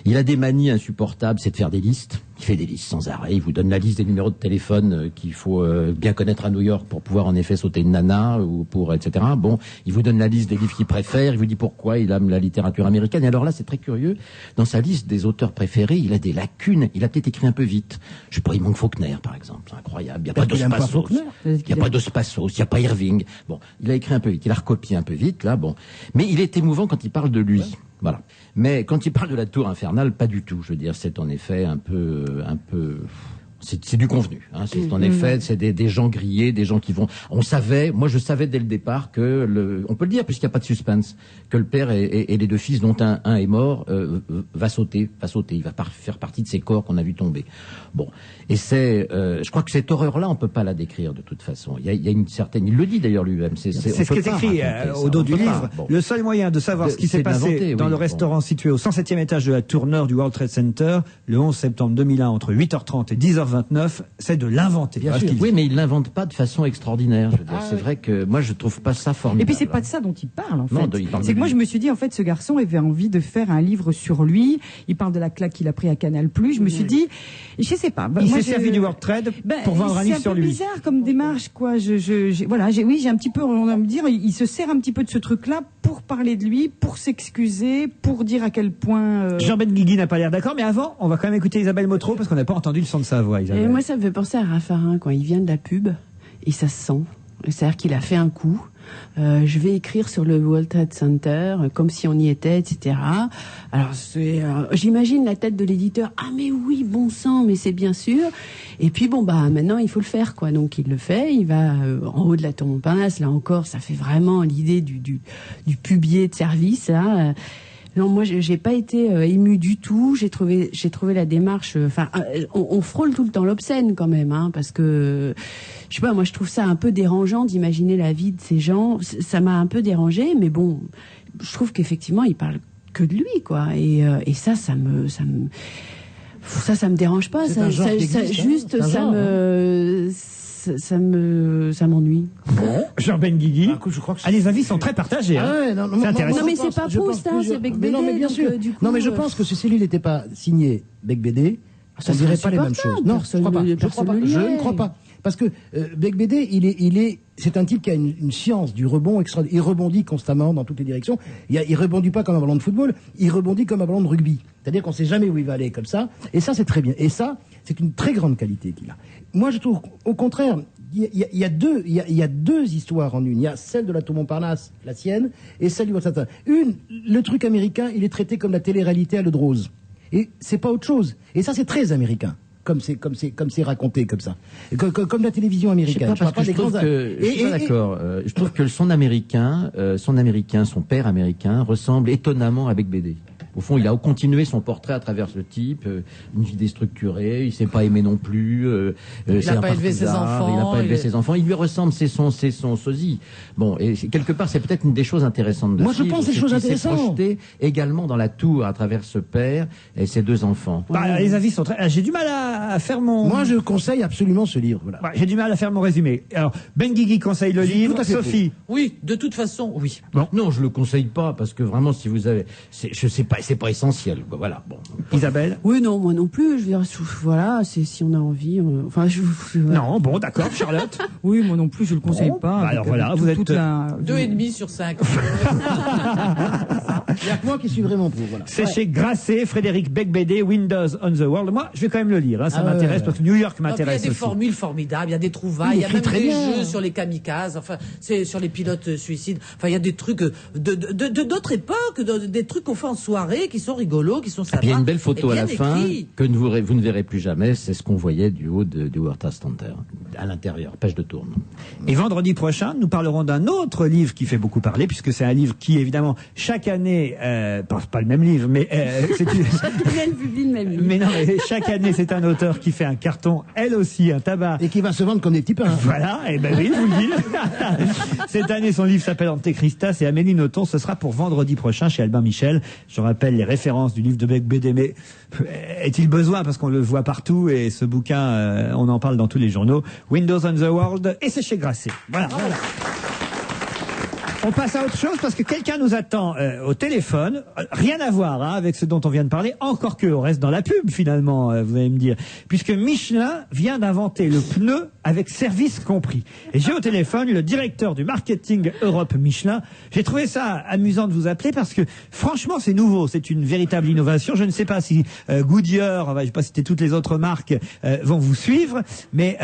il a des manies insupportables, c'est de faire des listes. Il fait des listes sans arrêt. Il vous donne la liste des numéros de téléphone qu'il faut bien connaître à New York pour pouvoir en effet sauter une nana ou pour etc. Bon, il vous donne la liste des livres qu'il préfère. Il vous dit pourquoi il aime la littérature américaine. Et alors là, c'est très curieux. Dans sa liste des auteurs préférés, il a des lacunes. Il a peut-être écrit un peu vite. Je sais pas, il manque Faulkner, par exemple. C'est incroyable. Il n'y a pas d'Ospassos. Il n'y a pas d'Ospassos. Il n'y a pas Irving. Bon, il a écrit un peu vite. Il a recopié un peu vite, là. Bon. Mais il est émouvant quand il parle de lui. Ouais. Voilà. Mais quand il parle de la tour infernale, pas du tout. Je veux dire, c'est en effet un peu, c'est du convenu. Hein. C'est en effet, c'est des gens grillés, des gens qui vont. Moi je savais dès le départ que on peut le dire puisqu'il n'y a pas de suspense, que le père et les 2 fils dont un est mort va sauter. Il va faire partie de ces corps qu'on a vu tomber. Bon, et je crois que cette horreur-là, on peut pas la décrire de toute façon. Il y a une certaine, il le dit d'ailleurs lui-même. C'est ce qui est écrit au dos du livre. Bon. Le seul moyen de savoir ce qui s'est passé dans le restaurant situé au 107e étage de la tour nord du World Trade Center le 11 septembre 2001 entre 8h30 et 10h20 29, c'est de l'inventer. Bien sûr. Oui, mais il l'invente pas de façon extraordinaire. Je veux dire, c'est vrai que moi, je trouve pas ça formidable. Et puis c'est pas de ça dont il parle en fait. Non, il parle c'est de que moi lui. je me suis dit en fait ce garçon avait envie de faire un livre sur lui. Il parle de la claque qu'il a pris à Canal+. Je me suis dit, je sais pas. Il s'est servi du World Trade pour vendre un livre sur lui. C'est un peu bizarre comme démarche quoi. Voilà, j'ai un petit peu, on va me dire, il se sert un petit peu de ce truc-là pour parler de lui, pour s'excuser, pour dire à quel point. Jean Benguigui n'a pas l'air d'accord, mais avant, on va quand même écouter Isabelle Motro parce qu'on n'a pas entendu le son de sa voix. Isabelle. Et moi, ça me fait penser à Raffarin quand il vient de la pub et ça se sent. C'est-à-dire qu'il a fait un coup. Je vais écrire sur le World Trade Center comme si on y était, etc. Alors j'imagine la tête de l'éditeur. Ah mais oui, bon sang, mais c'est bien sûr. Et puis bon bah maintenant il faut le faire quoi. Donc il le fait. Il va en haut de la tour Montparnasse. Là encore, ça fait vraiment l'idée du pubier de service. Hein. Non, moi j'ai pas été émue du tout. J'ai trouvé la démarche. Enfin, on frôle tout le temps l'obscène quand même, hein, parce que je sais pas. Moi, je trouve ça un peu dérangeant d'imaginer la vie de ces gens. Ça m'a un peu dérangé, mais bon, je trouve qu'effectivement, il parle que de lui, quoi. Et ça me dérange pas. C'est un genre qui existe, hein. C'est un genre, ça m'ennuie. Bon, Jean Benguigui. Les avis sont très partagés. Ah ouais, hein. C'est intéressant. Non mais c'est pas Proust, hein, c'est Bec BD. Non mais bien sûr. Non mais je pense que si celui n'était pas signé Bec BD, on ne dirait pas les mêmes choses. Non, je crois pas. Je ne crois pas. Parce que Bec BD, c'est un type qui a une science du rebond extraordinaire. Il rebondit constamment dans toutes les directions. Il rebondit pas comme un ballon de football, il rebondit comme un ballon de rugby. C'est-à-dire qu'on sait jamais où il va aller comme ça. Et ça, c'est très bien. Et ça, c'est une très grande qualité qu'il a. Moi, je trouve, au contraire, il y a deux histoires en une. Il y a celle de la tour Montparnasse, la sienne, et celle du World Trade Center. Le truc américain, il est traité comme la télé-réalité à l'eau de rose. Et c'est pas autre chose. Et ça, c'est très américain. Comme c'est raconté comme ça, comme la télévision américaine. Je suis pas d'accord. Je trouve que son père américain ressemble étonnamment à Bec BD. Au fond, il a continué son portrait à travers ce type, une vie déstructurée, il s'est pas aimé non plus. Il n'a pas élevé ses enfants. Il lui ressemble, c'est son sosie. Bon, et quelque part, c'est peut-être une des choses intéressantes de Moi, je pense des choses intéressantes. Il s'est projeté également dans la tour à travers ce père et ses deux enfants. Bah, les avis sont très. J'ai du mal à faire mon. Moi, je conseille absolument ce livre. Voilà. J'ai du mal à faire mon résumé. Alors, Benguigui conseille le livre. Sophie. Oui, de toute façon, oui. Bon. Non, je le conseille pas parce que vraiment, si vous avez, je sais pas. C'est pas essentiel, quoi. Voilà. Bon. Isabelle. Oui, non, moi non plus. Je veux dire, voilà, c'est si on a envie. Enfin, Non, bon, d'accord, Charlotte. Oui, moi non plus, je le conseille pas. Bah alors voilà, vous êtes 2,5 sur 5. Il n'y a que moi qui suis vraiment pour. Voilà. C'est chez Grasset, Frédéric Bec BD, Windows on the World. Moi, je vais quand même le lire. Hein, ça m'intéresse parce que New York m'intéresse. Il y a des aussi. formules formidables, il y a des trouvailles, il y a même des jeux sur les kamikazes, enfin, c'est sur les pilotes suicides. Enfin, il y a des trucs d'autres époques, des trucs qu'on fait en soirée qui sont rigolos, qui sont sympas. Il y a une belle photo à la fin écrit. que vous ne verrez plus jamais. C'est ce qu'on voyait du haut du World Trade Center, à l'intérieur, page de tourne. Et vendredi prochain, nous parlerons d'un autre livre qui fait beaucoup parler, puisque c'est un livre qui, évidemment, chaque année, pas le même livre, mais Elle publie le même livre. Mais non, mais chaque année, c'est un auteur qui fait un carton, elle aussi, un tabac. Et qui va se vendre comme des petits pains. Voilà, et ben oui, je vous le dis. Cette année, son livre s'appelle Antéchristas et Amélie Nothomb. Ce sera pour vendredi prochain chez Albin Michel. Je rappelle les références du livre de Bec BD, mais est-il besoin parce qu'on le voit partout et ce bouquin, on en parle dans tous les journaux. Windows on the World et c'est chez Grasset. Voilà. On passe à autre chose parce que quelqu'un nous attend au téléphone. Rien à voir avec ce dont on vient de parler, encore que on reste dans la pub finalement, vous allez me dire. Puisque Michelin vient d'inventer le pneu avec service compris. Et j'ai au téléphone le directeur du marketing Europe Michelin. J'ai trouvé ça amusant de vous appeler parce que franchement c'est nouveau, c'est une véritable innovation. Je ne sais pas si Goodyear, je ne vais pas citer toutes les autres marques, vont vous suivre, mais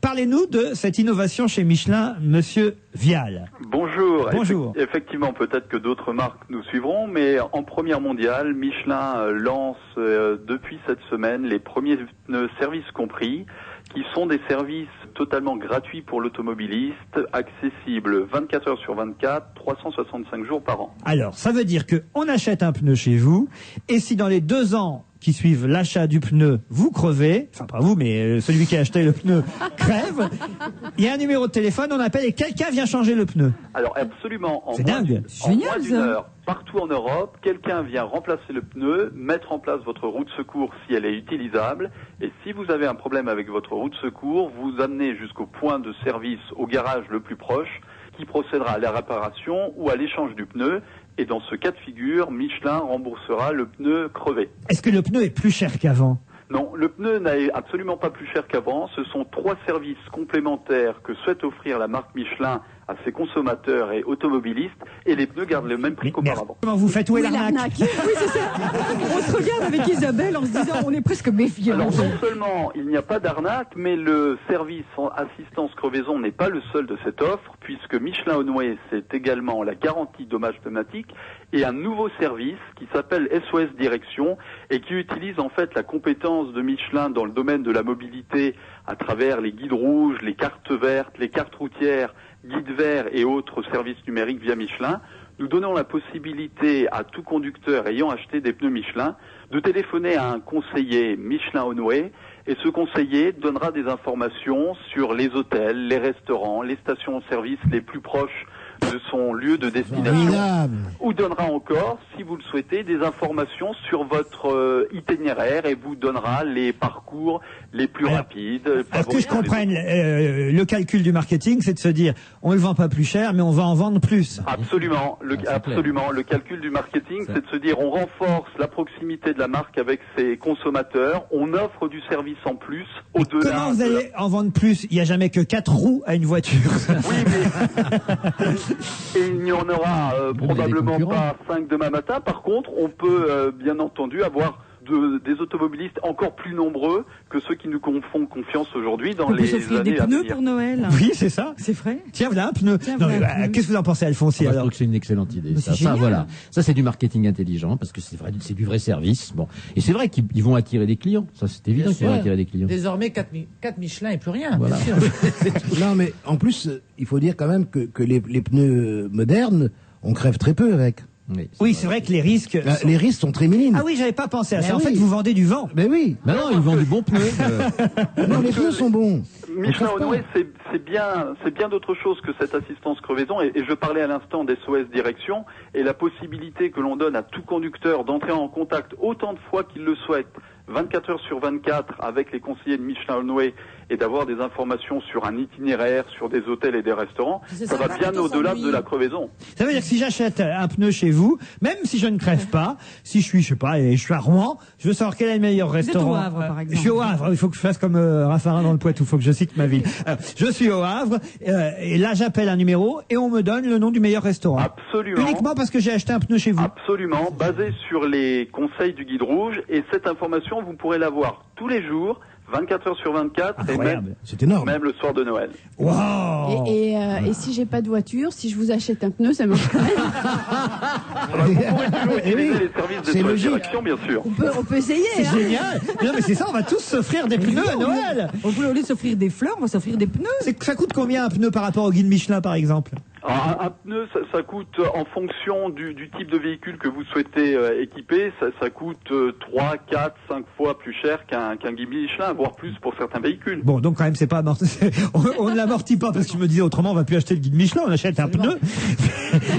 parlez-nous de cette innovation chez Michelin, monsieur Vial. Bonjour. Bonjour. Effectivement, peut-être que d'autres marques nous suivront, mais en première mondiale, Michelin lance depuis cette semaine les premiers pneus services compris, qui sont des services totalement gratuits pour l'automobiliste, accessibles 24 heures sur 24, 365 jours par an. Alors, ça veut dire que on achète un pneu chez vous, et si dans les 2 ans, qui suivent l'achat du pneu, vous crevez. Enfin, pas vous, mais celui qui a acheté le pneu crève. Il y a un numéro de téléphone, on appelle et quelqu'un vient changer le pneu. Alors absolument, C'est dingue. En moins d'une heure, partout en Europe, quelqu'un vient remplacer le pneu, mettre en place votre roue de secours si elle est utilisable, et si vous avez un problème avec votre roue de secours, vous amenez jusqu'au point de service, au garage le plus proche, qui procédera à la réparation ou à l'échange du pneu, et dans ce cas de figure, Michelin remboursera le pneu crevé. Est-ce que le pneu est plus cher qu'avant ? Non, le pneu n'est absolument pas plus cher qu'avant. Ce sont 3 services complémentaires que souhaite offrir la marque Michelin à ses consommateurs et automobilistes, et les pneus gardent le même prix qu'auparavant. Comment vous faites? Où est l'arnaque? Oui, c'est ça. On se regarde avec Isabelle en se disant on est presque méfiants. Alors non seulement il n'y a pas d'arnaque, mais le service en assistance crevaison n'est pas le seul de cette offre, puisque Michelin Onway, c'est également la garantie dommage pneumatique et un nouveau service qui s'appelle SOS Direction et qui utilise en fait la compétence de Michelin dans le domaine de la mobilité à travers les guides rouges, les cartes vertes, les cartes routières, guides verts et autres services numériques via Michelin. Nous donnons la possibilité à tout conducteur ayant acheté des pneus Michelin de téléphoner à un conseiller Michelin Onway, et ce conseiller donnera des informations sur les hôtels, les restaurants, les stations-service les plus proches de son lieu de destination, ou donnera encore, si vous le souhaitez, des informations sur votre itinéraire et vous donnera les parcours les plus rapides. Est-ce que je comprenne le calcul du marketing, c'est de se dire on ne le vend pas plus cher, mais on va en vendre plus. Absolument, absolument. Le calcul du marketing, c'est de se dire on renforce la proximité de la marque avec ses consommateurs, on offre du service en plus au-delà. Comment vous allez en vendre plus? Il n'y a jamais que 4 roues à une voiture. Oui, mais et il n'y en aura probablement pas 5 demain matin. Par contre, on peut bien entendu avoir des automobilistes encore plus nombreux que ceux qui nous font confiance aujourd'hui dans les années à venir. On peut s'offrir des pneus pour Noël. Oui, c'est ça. C'est vrai. Tiens, voilà un pneu. Qu'est-ce que vous en pensez, Alphonse? Je trouve que c'est une excellente idée. Ça, voilà. Ça, c'est du marketing intelligent parce que c'est vrai, c'est du vrai service. Bon. Et c'est vrai qu'ils vont attirer des clients. Ça, c'est évident qu'ils vont attirer des clients. Désormais, 4 Michelin et plus rien. Voilà. Bien sûr. Non, mais en plus, il faut dire quand même que les pneus modernes, on crève très peu avec. Oui, c'est vrai que les risques... Les risques sont très minimes. Ah oui, j'avais pas pensé à ça. En fait, vous vendez du vent. Mais oui. Mais non, ils vendent du bon pneu. Non, les pneus sont bons. Michelin Onway, c'est bien d'autre chose que cette assistance crevaison. Et je parlais à l'instant d'SOS Direction et la possibilité que l'on donne à tout conducteur d'entrer en contact autant de fois qu'il le souhaite, 24 heures sur 24, avec les conseillers de Michelin Onway, et d'avoir des informations sur un itinéraire, sur des hôtels et des restaurants. Ça va bien au-delà de la crevaison. Ça veut dire que si j'achète un pneu chez vous, même si je ne crève pas, si je suis, je sais pas, et je suis à Rouen, je veux savoir quel est le meilleur restaurant. Vous êtes au Havre, par exemple. Je suis au Havre. Il faut que je fasse comme Raffarin dans le Poitou. Il faut que je cite ma ville. Je suis au Havre, et là j'appelle un numéro et on me donne le nom du meilleur restaurant. Absolument. Uniquement parce que j'ai acheté un pneu chez vous. Absolument. Basé sur les conseils du guide rouge, et cette information, vous pourrez l'avoir tous les jours, 24 heures sur 24, Incroyable. C'est énorme. Même le soir de Noël. Wow. Et si j'ai pas de voiture, si je vous achète un pneu, ça marche quand même. Vous pourrez toujours utiliser les services de SOS Direction, bien sûr. On peut essayer. C'est hein. génial. Non mais c'est ça, on va tous s'offrir des pneus à Noël. On voulait au lieu de s'offrir des fleurs, on va s'offrir des pneus. Ça coûte combien un pneu par rapport au guide Michelin, par exemple? Alors, un pneu, ça coûte en fonction du type de véhicule que vous souhaitez équiper, ça coûte 3, 4, 5 fois plus cher qu'un guide Michelin, voire plus pour certains véhicules. Bon, donc quand même, c'est pas on ne l'amortit pas, parce que je me disais autrement, on va plus acheter le guide Michelin, on achète un pneu.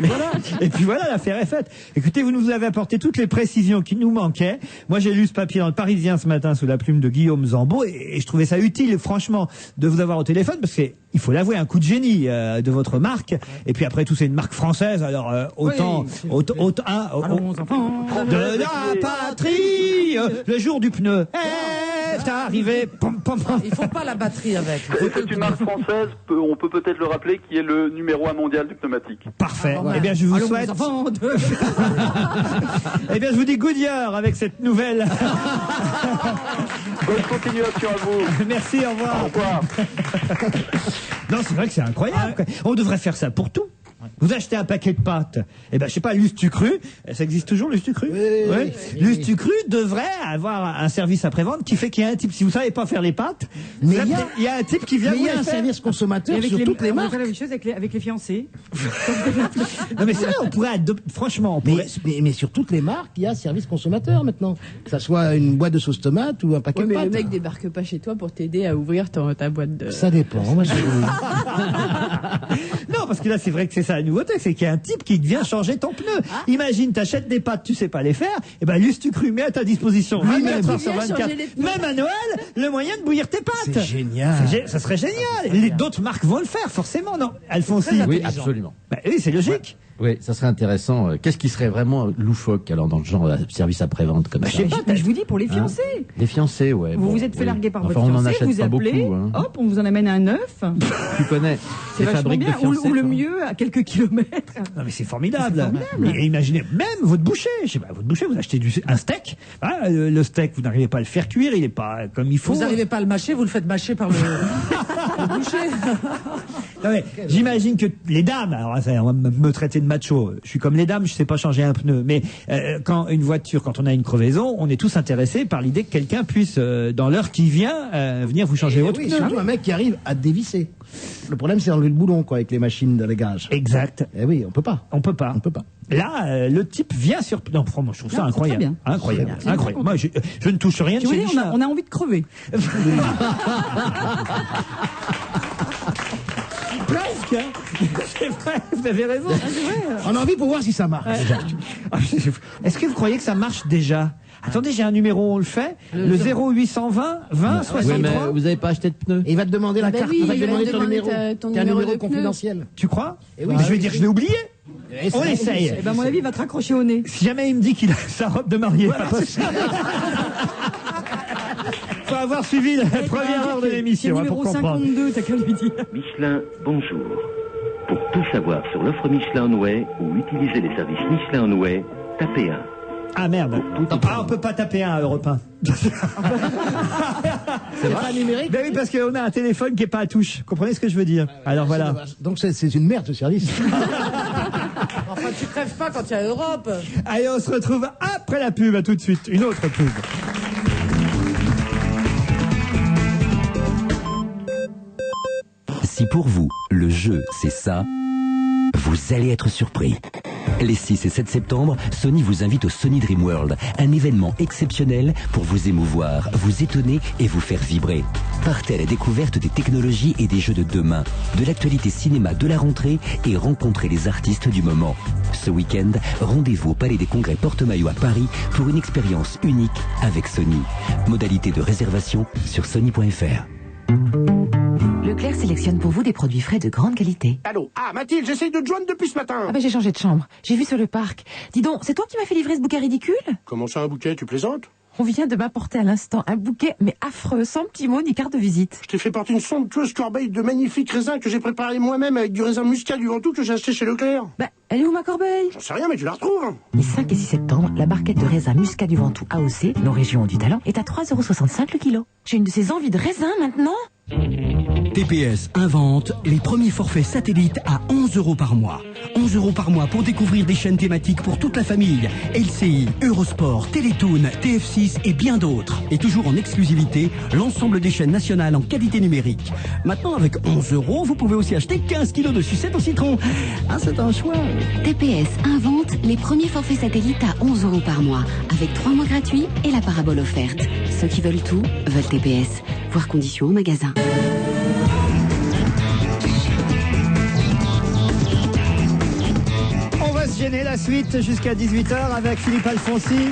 Voilà. Et puis voilà, l'affaire est faite. Écoutez, vous nous avez apporté toutes les précisions qui nous manquaient. Moi, j'ai lu ce papier dans le Parisien ce matin sous la plume de Guillaume Zambeau, et je trouvais ça utile, franchement, de vous avoir au téléphone, parce que il faut l'avouer, un coup de génie de votre marque. Et puis après tout, c'est une marque française, alors autant de la patrie, le jour du pneu est arrivé. Il faut pas la batterie avec. C'est une marque française, on peut peut-être le rappeler, qui est le numéro 1 mondial du pneumatique. Parfait. Eh bien, je vous souhaite. Eh bien, je vous dis Goodyear avec cette nouvelle. Bonne continuation à vous. Merci, au revoir. Au revoir. Non, c'est vrai que c'est incroyable. On devrait faire ça pour tout. Vous achetez un paquet de pâtes, eh ben je sais pas, Lustucru, ça existe toujours Lustucru? Oui. Lustucru devrait avoir un service après-vente qui fait qu'il y a un type, si vous savez pas faire les pâtes, Mais il y a un type qui vient Mais vous il y a les un faire. service consommateur avec sur toutes les on marques. fait la même chose avec les fiancés. Non mais c'est vrai, on pourrait franchement, on pourrait... Mais sur toutes les marques, il y a service consommateur maintenant. Que ça soit une boîte de sauce tomate ou un paquet Ouais, de mais pâtes. le mec débarque pas chez toi pour t'aider à ouvrir ta boîte de... Ça dépend. Moi, Non, parce que là, c'est vrai que c'est ça la nouveauté, c'est qu'il y a un type qui vient changer ton pneu. Imagine, t'achètes des pâtes, tu sais pas les faire, et ben Lustucru met à ta disposition 24 heures sur 24, même à Noël, le moyen de bouillir tes pâtes. C'est génial. Ça serait génial. D'autres marques vont le faire, forcément, non? Alphonsine. Oui, absolument. Bah, oui, c'est logique. Oui, ça serait intéressant. Qu'est-ce qui serait vraiment loufoque alors dans le genre service après-vente comme ça? Je vous dis pour les fiancés. Les fiancés, ouais. Vous bon, vous êtes fait oui. larguer par Enfin, votre on en fiancé, achète vous pas appelez, beaucoup, hein. hop, on vous en amène un neuf. Tu connais C'est les vachement fabriques de bien. fiancés, Ou le toi mieux, à quelques kilomètres. Non, mais c'est formidable. Et imaginez, même votre boucher, je sais pas, votre boucher, vous achetez un steak, hein, le steak, vous n'arrivez pas à le faire cuire, il est pas comme il faut. Vous n'arrivez pas à le mâcher, vous le faites mâcher par le boucher. Non, mais j'imagine que les dames, alors ça, on va me traiter de macho, je suis comme les dames, je sais pas changer un pneu, mais quand on a une crevaison, on est tous intéressés par l'idée que quelqu'un puisse, dans l'heure qui vient, venir vous changer votre oui, pneu. surtout un mec qui arrive à dévisser. Le problème, c'est enlever le boulon, quoi, avec les machines dans les garages. Exact. Eh oui, on peut pas. On peut pas. Là, le type vient sur... Non, franchement, je trouve ça Non, c'est incroyable. très bien. Incroyable. C'est bien. Incroyable. Moi, je ne touche rien de Je vous chez dis, Michelin. on a envie de crever. Presque, hein. C'est vrai, vous avez raison. On a envie pour voir si ça marche. déjà. Est-ce que vous croyez que ça marche déjà? Attendez, j'ai un numéro, on le fait. Le 0820 20 63. Oui, mais vous n'avez pas acheté de pneus. Et il va te demander la Bah carte, oui, il va te il va demander te ton demander numéro. ton T'as un numéro numéro de pneu. confidentiel. Tu crois? Eh oui, Je vais dire, je l'ai oublié. Et On ça, essaye. Eh ben, à mon avis, il va te raccrocher au nez. Si jamais il me dit qu'il a sa robe de mariée, pas possible. Faut avoir suivi la première heure de l'émission, hein, pour Numéro comprendre. 52, t'as qu'à lui dire. Michelin, bonjour. Pour tout savoir sur l'offre Michelin Noué ou utiliser les services Michelin Noué, tapez 1. Ah merde. Ah, on peut pas taper un Europe 1. C'est pas numérique. Ben oui, parce qu'on a un téléphone qui est pas à touche. Comprenez ce que je veux dire? Alors voilà. Donc c'est une merde ce service. Enfin, tu crèves pas quand il y a Europe. Allez, on se retrouve après la pub. À tout de suite. Une autre pub. Si pour vous, le jeu, c'est ça, vous allez être surpris. Les 6 et 7 septembre, Sony vous invite au Sony Dream World, un événement exceptionnel pour vous émouvoir, vous étonner et vous faire vibrer. Partez à la découverte des technologies et des jeux de demain, de l'actualité cinéma de la rentrée et rencontrez les artistes du moment. Ce week-end, rendez-vous au Palais des Congrès Porte-Maillot à Paris pour une expérience unique avec Sony. Modalité de réservation sur sony.fr. Leclerc sélectionne pour vous des produits frais de grande qualité. Allô? Ah, Mathilde, j'essaye de te joindre depuis ce matin. Ah ben j'ai changé de chambre. J'ai vu sur le parc. Dis donc, c'est toi qui m'as fait livrer ce bouquet ridicule? Comment ça, un bouquet? Tu plaisantes? On vient de m'apporter à l'instant un bouquet, mais affreux, sans petit mot ni carte de visite. Je t'ai fait porter une somptueuse corbeille de magnifiques raisins que j'ai préparés moi-même avec du raisin muscat du Ventoux que j'ai acheté chez Leclerc. Ben, elle est où ma corbeille? J'en sais rien, mais tu la retrouves. Les 5 et 6 septembre, la barquette de raisin muscat du Ventoux AOC, nos régions ont du talent, est à 3,65 € le kilo. J'ai une de ces envies de raisin maintenant? TPS invente les premiers forfaits satellites à 11 € par mois. 11 € par mois pour découvrir des chaînes thématiques pour toute la famille. LCI, Eurosport, Télétoon, TF6 et bien d'autres. Et toujours en exclusivité, l'ensemble des chaînes nationales en qualité numérique. Maintenant, avec 11 €, vous pouvez aussi acheter 15 kilos de sucettes au citron. Ah, c'est un choix. TPS invente les premiers forfaits satellites à 11 € par mois, avec 3 mois gratuits et la parabole offerte. Ceux qui veulent tout, veulent TPS. Voir conditions au magasin. On va se gêner la suite jusqu'à 18h avec Philippe Alfonsi,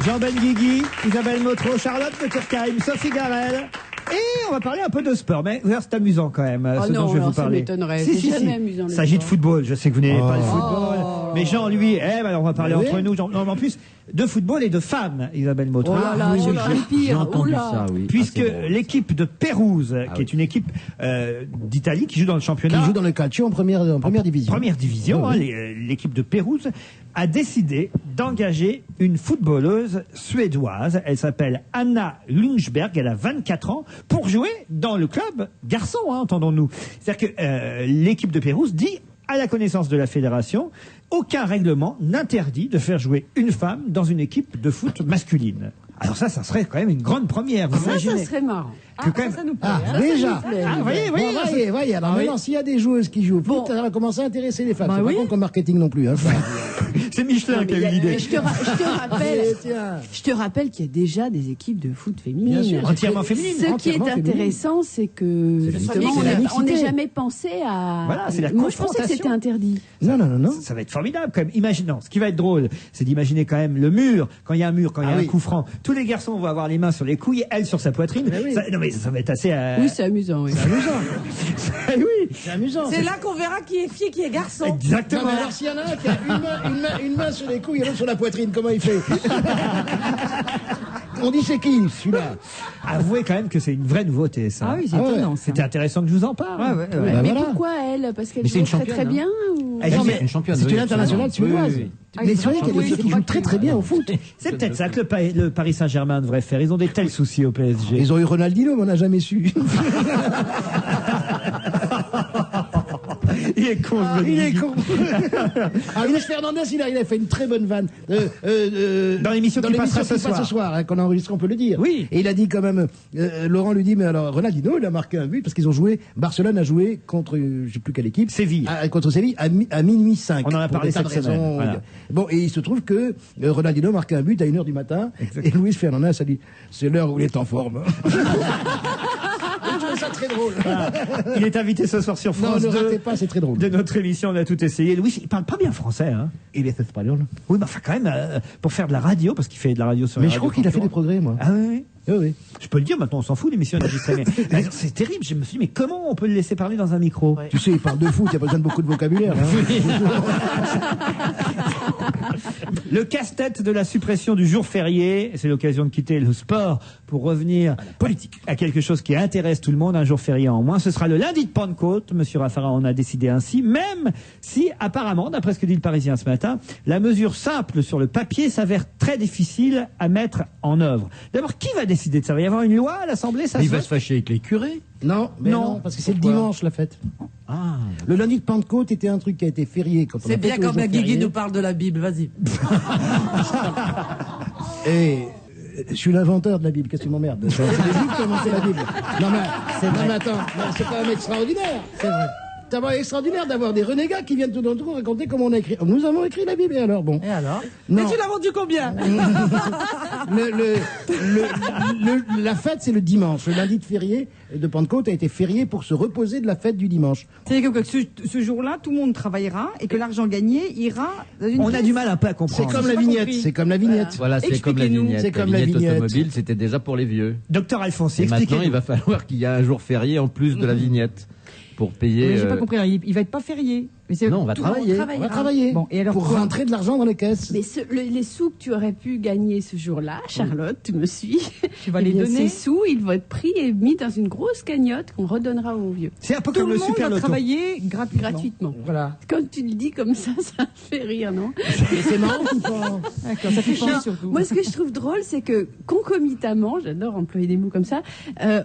Jean Benguigui, Isabelle Motro, Charlotte de Turckheim, Sophie Garel. Et on va parler un peu de sport, mais c'est amusant quand même, Oh ce non, dont je vais alors vous ça parler. m'étonnerait. C'est jamais amusant, le Il s'agit de sport. football. Je sais que vous n'aimez pas le football, mais Jean, lui, alors on va parler Oui. entre nous. Non, mais en plus de football et de femmes, Isabelle Motro. Oh là là, oui, je oui, leur ai j'ai pire. entendu Oula. ça, oui. Puisque Ah, c'est bon. l'équipe de Pérouse, qui est une équipe d'Italie qui joue dans le championnat, Qui joue dans le calcio en première division. première division, Oui, oui. l'équipe de Pérouse a décidé d'engager une footballeuse suédoise. Elle s'appelle Anna Lundberg, elle a 24 ans, pour jouer dans le club garçon, hein, entendons-nous. C'est-à-dire que l'équipe de Pérouse dit à la connaissance de la fédération, aucun règlement n'interdit de faire jouer une femme dans une équipe de foot masculine. Alors ça serait quand même une grande première. Vous Ça imaginez serait marrant. que quand même... Ça nous plaît. Ah, hein. déjà. voyez. Alors Ah, maintenant, s'il y a des joueuses qui jouent au foot, ça va commencer à intéresser les femmes. Bah C'est oui. pas bon comme marketing non plus. Hein, ça. C'est Michelin qui a eu l'idée. Je te rappelle, je te rappelle qu'il y a déjà des équipes de foot féminines. Bien sûr. Entièrement féminines. Ce qui est Entièrement féminines. intéressant, c'est que justement, c'est la mixité. on n'a jamais pensé à. Voilà, c'est la Moi, je pensais que confrontation. c'était interdit. Non. Ça va être formidable quand même. Imaginons, ce qui va être drôle, c'est d'imaginer quand même le mur, quand il y a un mur, quand il y a un coup franc. Tous les garçons vont avoir les mains sur les couilles, elle sur sa poitrine. oui. Non mais ça va être assez... Oui, c'est amusant. Oui. C'est amusant. oui, c'est amusant. C'est là qu'on verra qui est fille, qui est garçon. Exactement. Non, mais alors s'il y en a un qui a une main sur les couilles et l'autre sur la poitrine, comment il fait? On dit c'est qui celui-là? Avouez quand même que c'est une vraie nouveauté, ça. Ah oui, c'est étonnant. ça. C'était intéressant que je vous en parle. Ouais. Bah Mais voilà. pourquoi elle? Parce qu'elle Mais c'est joue une très championne, très bien ou... Elle Non, joue- mais une championne, c'est oui, une internationale absolument. suédoise. Oui. Mais c'est vrai qu'il y a des Oui, filles qui jouent très très bien au foot. C'est peut-être ça que le Paris Saint-Germain devrait faire. Ils ont des tels soucis au PSG. Ils ont eu Ronaldinho, mais on n'a jamais su. Il est con, ce Il est Dominique. con. Luis Fernandez, il a fait une très bonne vanne. Dans l'émission qui passera ce passe soir. hein, qu'on a enregistré, on peut le dire. Oui. Et il a dit quand même, Laurent lui dit, mais alors Ronaldinho, il a marqué un but parce qu'ils ont joué, Barcelone a joué contre, je sais plus quelle équipe. Séville. Contre Séville à minuit 5. On en a pour parlé des tas de cette semaine, raisons. voilà. Bon, et il se trouve que Ronaldinho marquait un but à 1h du matin. Et Luis Fernandez a dit, c'est l'heure où il est en forme. Je trouve ça très drôle. Voilà. Il est invité ce soir sur France Non, ne 2 ratez pas, c'est très drôle. de notre émission. On a tout essayé. Louis, il parle pas bien français. Hein. Il est espagnol. Oui, mais enfin quand même, pour faire de la radio, parce qu'il fait de la radio sur Mais les je crois radios qu'il a fait des concurrentes. progrès, moi. Ah oui. Oui. Je peux le dire maintenant, on s'en fout, l'émission est enregistrée. Mais c'est terrible. Je me suis dit, mais comment on peut le laisser parler dans un micro? Tu sais, il parle de foot, il n'y a pas besoin de beaucoup de vocabulaire. Le casse-tête de la suppression du jour férié, c'est l'occasion de quitter le sport pour revenir à quelque chose qui intéresse tout le monde, un jour férié en moins. Ce sera le lundi de Pentecôte. Monsieur Raffarin en a décidé ainsi, même si apparemment, d'après ce que dit le Parisien ce matin, la mesure simple sur le papier s'avère très difficile à mettre en œuvre. D'abord, qui va décider de ça? Il va y avoir une loi à l'Assemblée, ça Il se va vote se fâcher avec les curés. Non, mais non, parce que c'est le dimanche la fête. Ah. Le lundi de Pentecôte était un truc qui a été férié quand on a C'est bien fait tous quand les jours Guigui fériés. nous parle de la Bible, vas-y. Et je suis l'inventeur de la Bible, qu'est-ce que tu m'emmerdes? C'est les Juifs qui ont inventé la Bible. Non mais attends, c'est quand même extraordinaire. C'est vrai. C'est vraiment extraordinaire d'avoir des renégats qui viennent tout d'un coup raconter comment on a écrit. Nous avons écrit la Bible, et alors bon. Et alors? Non. Mais tu l'as vendu combien? La fête, c'est le dimanche. Le lundi de férié de Pentecôte a été férié pour se reposer de la fête du dimanche. C'est-à-dire que ce jour-là, tout le monde travaillera et que l'argent gagné ira dans une On a caisse. du mal un peu à C'est comprendre. comme la pas vignette. compris. C'est comme la vignette. Voilà, c'est comme la Expliquez-nous. vignette. C'est comme la la vignette vignette. automobile, c'était déjà pour les vieux. Docteur Alfonsi, Et maintenant, expliquez-nous. il va falloir qu'il y ait un jour férié en plus de la vignette pour payer. Mais j'ai pas compris. Alors, il va être pas férié. Mais c'est- Non, on va tout le monde travailler. On va travaillera. travailler Bon, et alors pour quoi rentrer de l'argent dans les caisses. Mais les sous que tu aurais pu gagner ce jour-là, Charlotte, tu me suis. Tu vas Eh les bien, donner. Ces sous, ils vont être pris et mis dans une grosse cagnotte qu'on redonnera aux vieux. C'est un peu Tout comme le le monde super va loto. travailler gratuitement. Gratuitement. Voilà. Quand tu le dis comme ça fait rire, non? Et c'est marrant ou pas? D'accord, ça fait Non, chier surtout. moi, ce que je trouve drôle, c'est que concomitamment, j'adore employer des mots comme ça,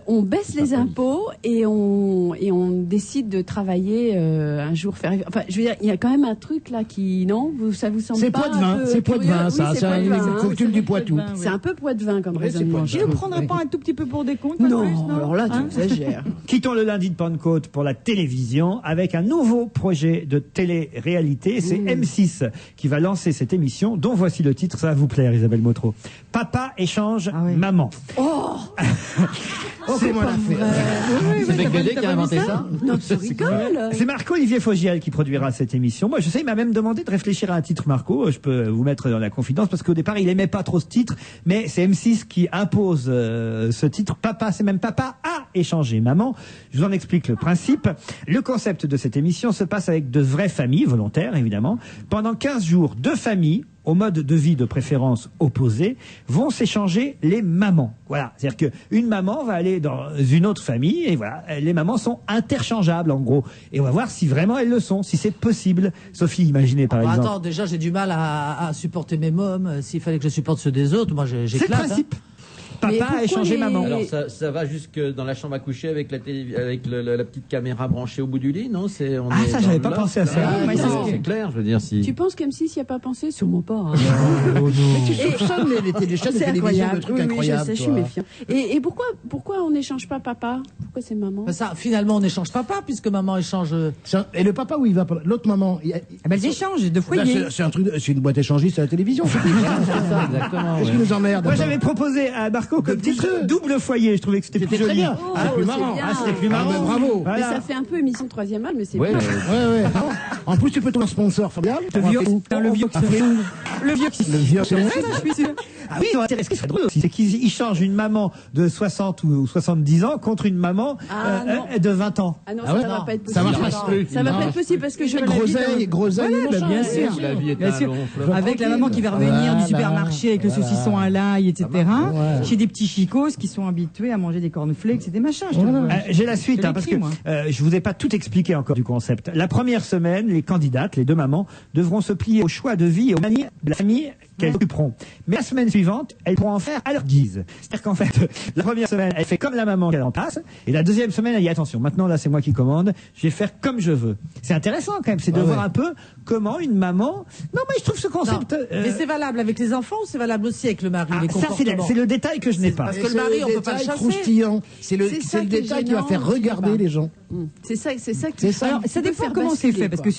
on baisse les impôts et on décide de travailler un jour férié. Enfin, je veux dire, il y a quand même un truc là qui, non, ça vous semble C'est pas Poitevin, un peu c'est Poitevin, curieux? ça, Oui, c'est un Poitevin, hein. culture du Poitou. Poitevin, C'est un peu Poitevin comme Oui, c'est raisonnement. Poitevin. Il ne prendrait pas un tout petit peu pour des comptes? pas Non, plus, non alors là, Hein tu exagères. Quittons le lundi de Pentecôte pour la télévision avec un nouveau projet de télé-réalité. C'est M6 qui va lancer cette émission dont voici le titre. Ça va vous plaire, Isabelle Motro. Papa échange maman. Oh, Oh, comment elle a fait? C'est Becbédé qui a inventé ça. non, tu rigoles. C'est Marco-Olivier Fogiel qui produira cette émission. Moi, je sais, il m'a même demandé de réfléchir à un titre, Marco. Je peux vous mettre dans la confidence parce qu'au départ, il aimait pas trop ce titre, mais c'est M6 qui impose ce titre. Papa, c'est même papa a échangé maman. Je vous en explique le principe. Le concept de cette émission se passe avec de vraies familles, volontaires évidemment. Pendant 15 jours, 2 familles au mode de vie de préférence opposé, vont s'échanger les mamans. Voilà, c'est-à-dire qu'une maman va aller dans une autre famille et voilà, les mamans sont interchangeables en gros. Et on va voir si vraiment elles le sont, si c'est possible. Sophie, imaginez par exemple. Attends, déjà, j'ai du mal à supporter mes mômes. S'il fallait que je supporte ceux des autres, moi, C'est le j'éclate. principe. papa a échangé maman. Alors ça va jusque dans la chambre à coucher avec la petite caméra branchée au bout du lit, non? Ça, j'avais pas pensé à ça. C'est clair, je veux dire. Si... Tu penses qu'M6 n'y a pas pensé? Sûrement pas. Hein. Mais tu soupçonnes les chaînes de télévision de trucs incroyables. Je suis méfiant. Et pourquoi on n'échange pas papa? Pourquoi c'est maman? Ça, finalement, on n'échange papa, puisque maman échange... Et le papa, où il va? L'autre maman... Elles échangent de foyer. C'est une boîte échangiste à la télévision. Exactement. Qu'est-ce qui nous emmerde? Moi, j'avais proposé à Marco comme titre double foyer. Je trouvais que c'était plus joli. Très bien. C'est plus marrant. C'était plus marrant. Bravo. Mais ça fait un peu émission de troisième âge, mais c'est Ouais. bien. Ouais. En plus, tu peux trouver un sponsor formidable. Le vieux c'est vrai. je suis sûr. Ah oui, ce qui serait drôle aussi, c'est qu'ils changent une maman de 60 ou 70 ans contre une maman de 20 ans. Ah non, ça va pas être possible. Ça marche plus. Ça va pas être possible parce que je Groseille, Bien sûr. La vie est Bien un sûr. long fleuve. Avec la maman qui va revenir du supermarché avec le saucisson à l'ail, etc. Chez des petits chicos qui sont habitués à manger des cornflakes et des machins. J'ai la suite, parce que moi. je vous ai pas tout expliqué encore du concept. La première semaine, les candidates, les deux mamans, devront se plier au choix de vie et aux manies de la famille qu'elles occuperont. Mais la semaine suivante, elles pourront en faire à leur guise. C'est-à-dire qu'en fait, la première semaine, elle fait comme la maman qu'elle en passe, et la deuxième semaine, elle dit attention, maintenant là c'est moi qui commande, je vais faire comme je veux. C'est intéressant quand même, c'est de voir un peu comment une maman... Non mais je trouve ce concept... Mais c'est valable avec les enfants ou c'est valable aussi avec le mari, les ça comportements? c'est le détail que je n'ai pas. Parce que le mari, on peut pas le chasser. Croustillant. C'est le détail qui va faire regarder les gens. C'est ça Alors, ça dépend comment c'est fait, parce que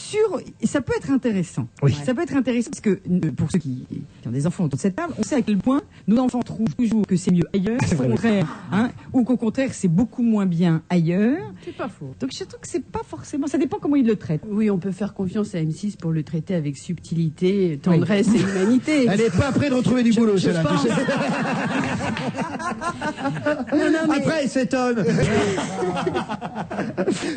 ça peut être intéressant. Oui. Ça peut être intéressant parce que pour ceux qui ont des enfants autour de cette table, on sait à quel point nos enfants trouvent toujours que c'est mieux ailleurs, au contraire, ou qu'au contraire c'est beaucoup moins bien ailleurs. C'est pas faux. Donc je trouve que c'est pas forcément. Ça dépend comment ils le traitent. Oui, on peut faire confiance à M6 pour le traiter avec subtilité, tendresse et humanité. Elle n'est pas près de retrouver du boulot, celle-là. pense. Après, elle s'étonne.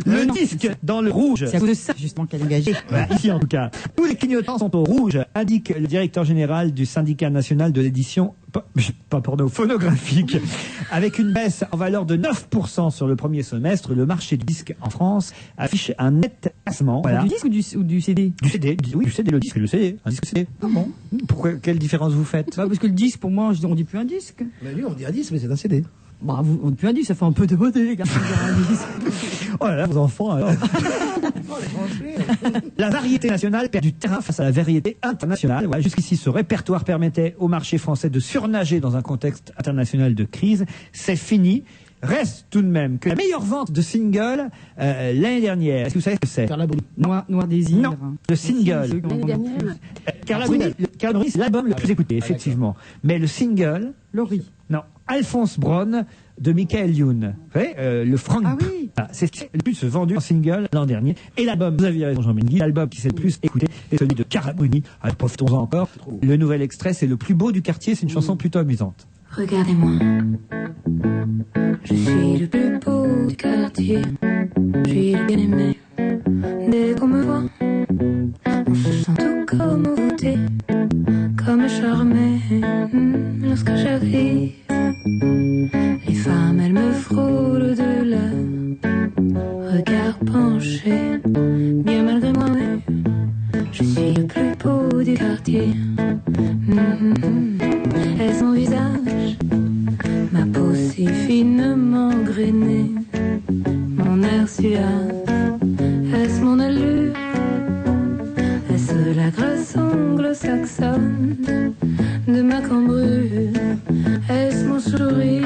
Le disque dans le rouge. C'est à cause de ça justement qu'elle est engagée. Voilà, ici en tout cas. Tous les clignotants sont au rouge, indique le directeur général du syndicat national de l'édition pas porno, phonographique. Avec une baisse en valeur de 9% sur le premier semestre, le marché du disque en France affiche un net tassement. Voilà. Du disque ou du CD? Du CD, oui, du CD, le disque, le CD, un disque CD. Ah bon? Pourquoi, quelle différence vous faites? Parce que le disque, pour moi, on dit plus un disque. Mais lui, on dit un disque, mais c'est un CD. Bah, on dit plus un disque, ça fait un peu de beauté, les gars. Oh là là, vos enfants, alors. La variété nationale perd du terrain face à la variété internationale. Ouais, jusqu'ici, ce répertoire permettait au marché français de surnager dans un contexte international de crise. C'est fini. Reste tout de même que la meilleure vente de single l'année dernière. Est-ce que vous savez ce que c'est? Noir Désir. Non, le single. L'année dernière. Carla Bruni, c'est l'album le plus écouté, effectivement. Mais le single... Laurie. Non, Alphonse Braun de Michael Youn. Vous savez, le Frank. Ah oui. C'est le plus vendu en single l'an dernier. Et l'album, vous aviez raison Jean-Benguy, l'album qui s'est le plus écouté est celui de Carla Bruni. Alors, profitons-en encore. Le nouvel extrait, c'est Le plus beau du quartier. C'est une chanson plutôt amusante. Regardez-moi, je suis le plus beau du quartier, je suis le bien aimé. Dès qu'on me voit, on se sent tout comme envoûté, comme charmé. Lorsque j'arrive, les femmes elles me frôlent de leur regard penché. Bien malgré moi, je suis le plus beau du quartier. Est-ce mon visage, ma peau si finement grainée, mon air suave, est-ce mon allure, est-ce la grâce anglo-saxonne de ma cambrure, est-ce mon sourire,